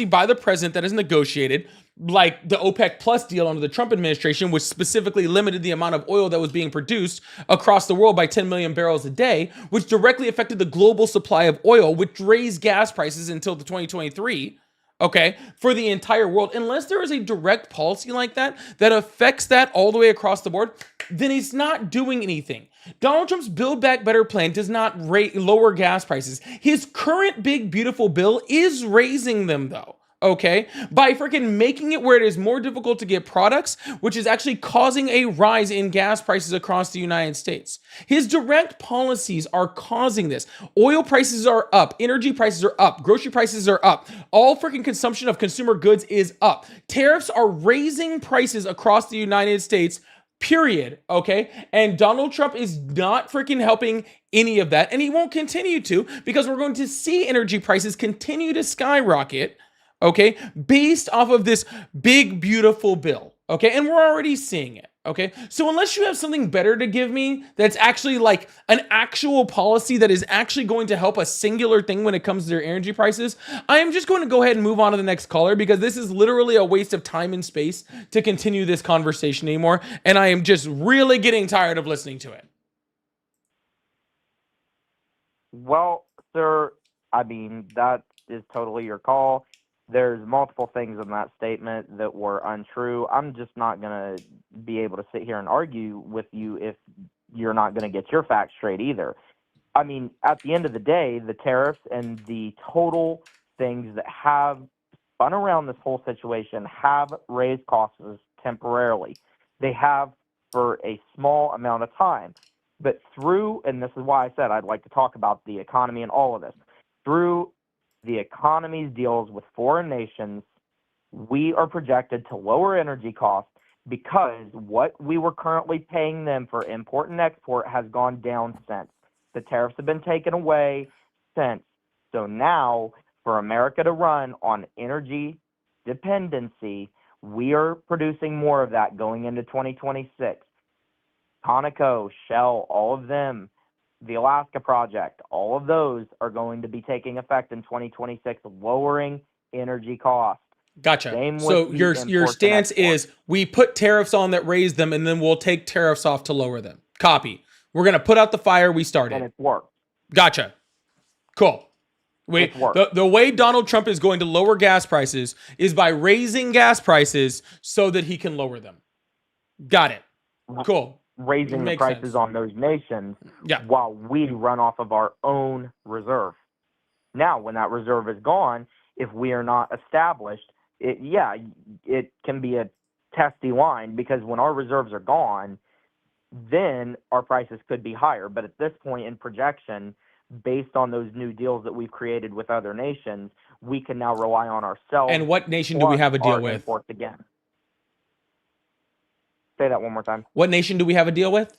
by the president that is negotiated, like the OPEC Plus deal under the Trump administration, which specifically limited the amount of oil that was being produced across the world by 10 million barrels a day, which directly affected the global supply of oil, which raised gas prices until the 2023, okay, for the entire world. Unless there is a direct policy like that affects that all the way across the board, then he's not doing anything. Donald Trump's Build Back Better plan does not lower gas prices. His current big, beautiful bill is raising them, though. Okay, by freaking making it where it is more difficult to get products, which is actually causing a rise in gas prices across the United States. His direct policies are causing this. Oil prices are up, energy prices are up, grocery prices are up, all freaking consumption of consumer goods is up. Tariffs are raising prices across the United States, period, okay? And Donald Trump is not freaking helping any of that, and he won't continue to, because we're going to see energy prices continue to skyrocket, okay, based off of this big, beautiful bill, okay? And we're already seeing it, okay? So unless you have something better to give me that's actually like an actual policy that is actually going to help a singular thing when it comes to their energy prices, I am just going to go ahead and move on to the next caller, because this is literally a waste of time and space to continue this conversation anymore, and I am just really getting tired of listening to it. Well, sir, I mean, that is totally your call. There's multiple things in that statement that were untrue. I'm just not going to be able to sit here and argue with you if you're not going to get your facts straight either. I mean, at the end of the day, the tariffs and the total things that have spun around this whole situation have raised costs temporarily. They have for a small amount of time. But through, and this is why I said I'd like to talk about the economy and all of this, through the economy's deals with foreign nations, we are projected to lower energy costs because what we were currently paying them for import and export has gone down since. The tariffs have been taken away since. So now, for America to run on energy dependency, we are producing more of that going into 2026. Conoco, Shell, all of them, the Alaska Project, all of those are going to be taking effect in 2026, lowering energy costs. Gotcha. Same So with the your imports and stance exports. is we put tariffs on that raise them, and then we'll take tariffs off to lower them. Copy. We're gonna put out the fire we And started. it's worked. Gotcha. Cool. It's worked. The way Donald Trump is going to lower gas prices is by raising gas prices so that he can lower them. Got it. Cool. Raising the Makes prices sense. on those nations Yeah. while we run off of our own reserve. Now, when that reserve is gone, if we are not established, it can be a testy line, because when our reserves are gone, then our prices could be higher. But at this point in projection, based on those new deals that we've created with other nations, we can now rely on ourselves. And what nation do we plus have a deal our with? imports again. Say that one more time. What nation do we have a deal with?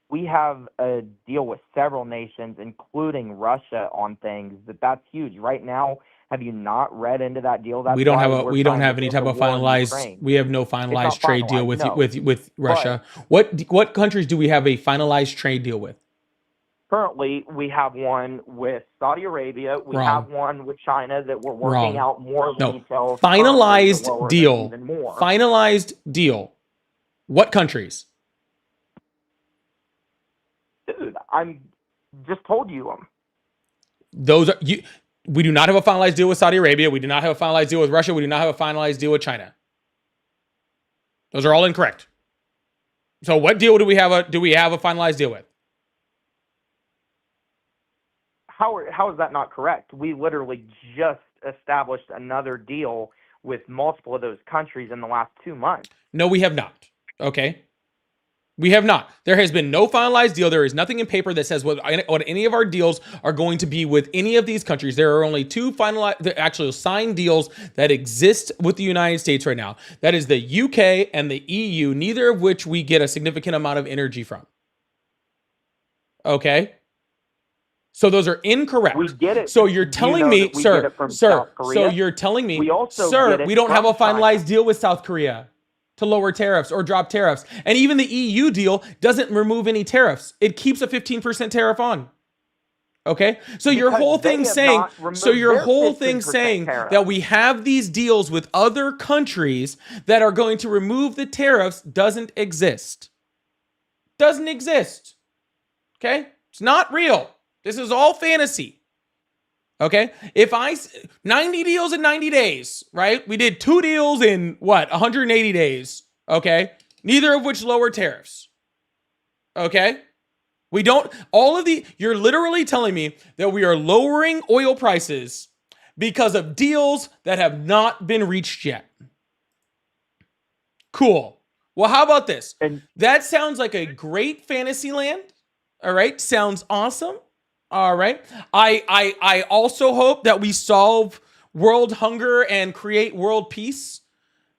We have a deal with several nations, including Russia, on things. That's huge. Right now, have you not read into that deal? That's We don't why have we're we don't trying to have any end type the of war in finalized. Ukraine. We have no It's not finalized trade deal finalized, with no. with Russia. What countries do we have a finalized trade deal with? Currently, we have one with Saudi Arabia. We Wrong. have one with China that we're working Wrong. out more No. details. currently to Finalized lower them deal. even more. Finalized deal. What countries? Dude, I'm just told you them. Those are you. We do not have a finalized deal with Saudi Arabia. We do not have a finalized deal with Russia. We do not have a finalized deal with China. Those are all incorrect. So what deal do we have a finalized deal with? How is that not correct? We literally just established another deal with multiple of those countries in the last 2 months. No, we have not. Okay. We have not. There has been no finalized deal. There is nothing in paper that says what any of our deals are going to be with any of these countries. There are only two actual signed deals that exist with the United States right now. That is the UK and the EU, neither of which we get a significant amount of energy from. Okay? So those are incorrect. We get it. So you're You telling know me, that we get it from South so Korea. you're telling me, We also sir, get it we don't have a from finalized China. deal with South Korea to lower tariffs or drop tariffs. And even the EU deal doesn't remove any tariffs. It keeps a 15% tariff on. Okay? So your Because whole they thing have saying, not removed so your their whole thing 15% saying tariff. that we have these deals with other countries that are going to remove the tariffs doesn't exist. Doesn't exist. Okay? It's not real. This is all fantasy. Okay? 90 deals in 90 days, right? We did 2 deals in 180 days. Okay? Neither of which lower tariffs. Okay? You're literally telling me that we are lowering oil prices because of deals that have not been reached yet. Cool. Well, how about this? That sounds like a great fantasy land. All right? Sounds awesome. All right. I also hope that we solve world hunger and create world peace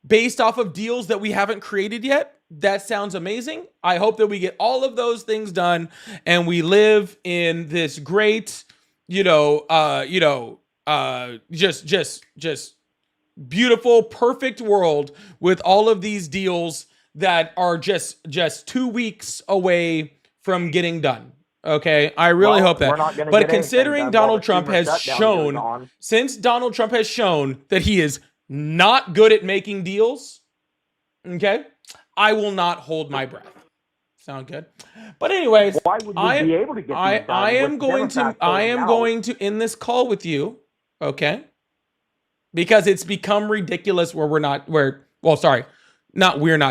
based off of deals that we haven't created yet. That sounds amazing. I hope that we get all of those things done and we live in this great, just beautiful, perfect world with all of these deals that are just 2 weeks away from getting done. Okay, I really hope that. we're not gonna But get anything considering done while Donald the Trump Schumer has shutdown shown, goes on. since Donald Trump has shown that he is not good at making deals, okay, I will not hold my breath. Sound good? But anyways, Why would we be able to get these done I am with going Democrats to voting out? going to end this call with you, okay? Because it's become ridiculous where we're not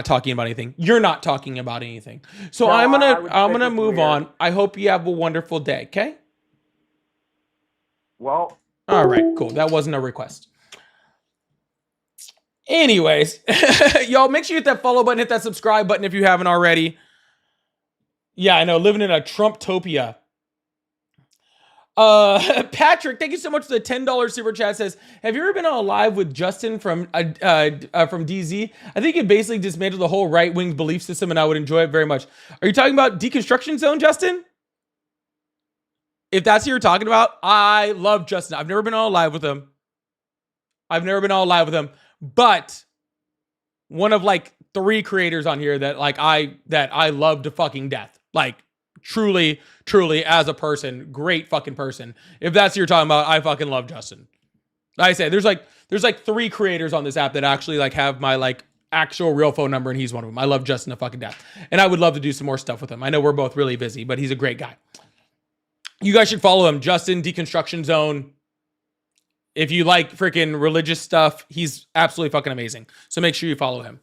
talking about anything. You're not talking about anything. So No, I'm I would gonna say it's move weird. on. I hope you have a wonderful day, okay? Well, All right, cool. That wasn't a request. Anyways, y'all make sure you hit that follow button, hit that subscribe button if you haven't already. Yeah, I know, living in a Trumptopia. Patrick, thank you so much for the $10 super chat. Says, have you ever been on a live with Justin from DZ? I think it basically dismantled the whole right-wing belief system, and I would enjoy it very much. Are you talking about Deconstruction Zone, Justin? if that's who you're talking about, I love Justin. I've never been on live with him. But one of like 3 creators on here that like I love to fucking death. Like truly as a person, great fucking person. If that's what you're talking about, I fucking love Justin. Like I say, there's like 3 creators on this app that actually like have my like actual real phone number, and he's one of them. I love Justin to fucking death. And I would love to do some more stuff with him. I know we're both really busy, but he's a great guy. You guys should follow him, Justin Deconstruction Zone. If you like freaking religious stuff, he's absolutely fucking amazing. So make sure you follow him.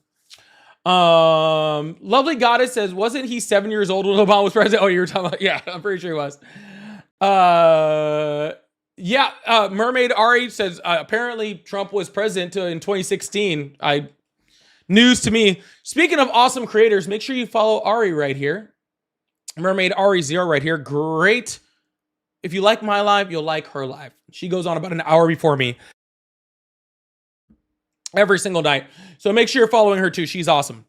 Lovely Goddess says, wasn't he 7 years old when Obama was president? Oh, you were talking about, yeah, I'm pretty sure he was. Mermaid Ari says, apparently Trump was president in 2016. News to me. Speaking of awesome creators, make sure you follow Ari right here. Mermaid Ari 0 right here. Great. If you like my live, you'll like her live. She goes on about an hour before me every single night. So make sure you're following her too. She's awesome.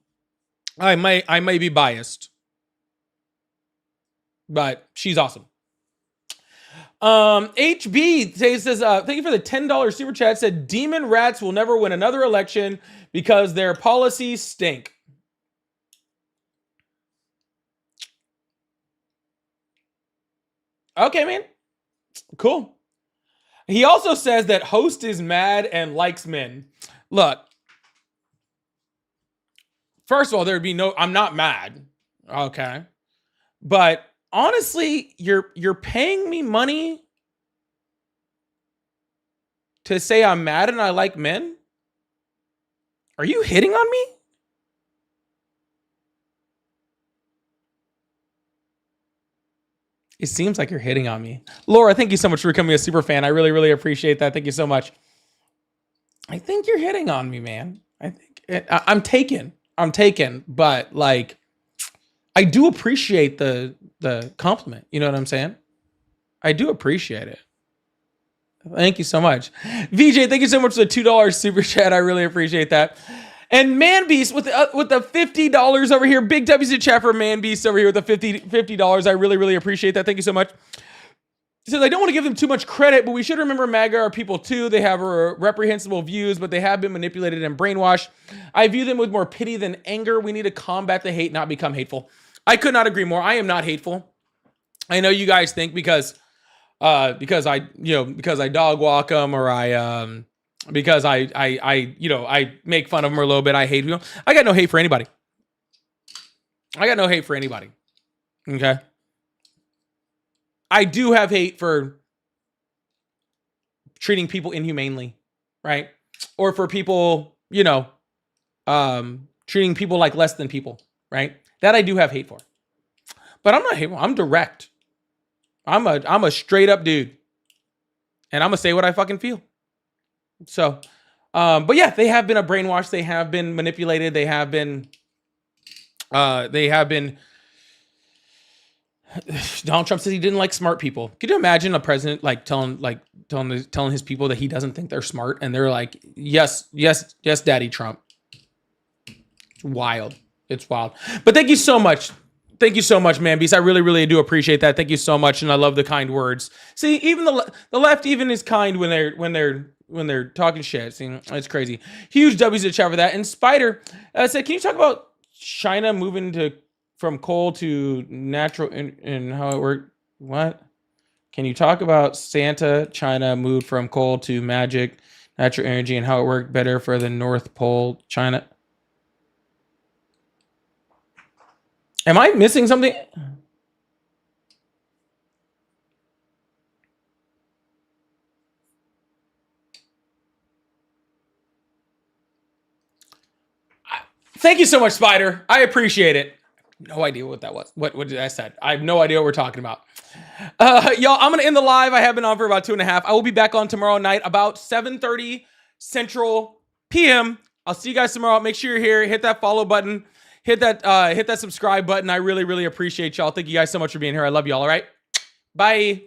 I may be biased, but she's awesome. HB says, thank you for the $10 super chat. Said demon rats will never win another election because their policies stink. Okay, man. Cool. He also says that host is mad and likes men. Look, first of all, there'd be no, I'm not mad. Okay. But honestly, you're paying me money to say I'm mad and I like men? Are you hitting on me? It seems like you're hitting on me. Laura, thank you so much for becoming a super fan. I really, really appreciate that. Thank you so much. I think you're hitting on me, man. I'm taken, but like, I do appreciate the compliment. You know what I'm saying? I do appreciate it. Thank you so much. VJ, thank you so much for the $2 super chat. I really appreciate that. And Manbeast with the $50 over here. Big W's in chat for Manbeast over here with the $50. I really, really appreciate that. Thank you so much. He says, I don't want to give them too much credit, but we should remember MAGA are people too. They have reprehensible views, but they have been manipulated and brainwashed. I view them with more pity than anger. We need to combat the hate, not become hateful. I could not agree more. I am not hateful. I know you guys think because I dog walk them or because I make fun of them a little bit. I hate people. I got no hate for anybody. Okay. I do have hate for treating people inhumanely, right? Or for people, treating people like less than people, right? That I do have hate for. But I'm not hateful. I'm direct. I'm a straight up dude. And I'm gonna say what I fucking feel. So, but yeah, they have been a brainwash. They have been manipulated. They have been Donald Trump says he didn't like smart people. Could you imagine a president telling his people that he doesn't think they're smart, and they're like, yes, Daddy Trump. It's wild. It's wild. But thank you so much. Thank you so much, man. Beast. I really, really do appreciate that. Thank you so much, and I love the kind words. See, even the left even is kind when they're talking shit. See, it's crazy. Huge W's to chat for that. And Spider said, can you talk about China moving from coal to natural and how it worked? What? Can you talk about China moved from coal to natural energy and how it worked better for the North Pole, China? Am I missing something? Thank you so much, Spider. I appreciate it. No idea what that was. What did I say? I have no idea what we're talking about. Y'all, I'm going to end the live. I have been on for about 2.5. I will be back on tomorrow night about 7:30 Central PM. I'll see you guys tomorrow. Make sure you're here. Hit that follow button. Hit that subscribe button. I really, really appreciate y'all. Thank you guys so much for being here. I love y'all. All right. Bye.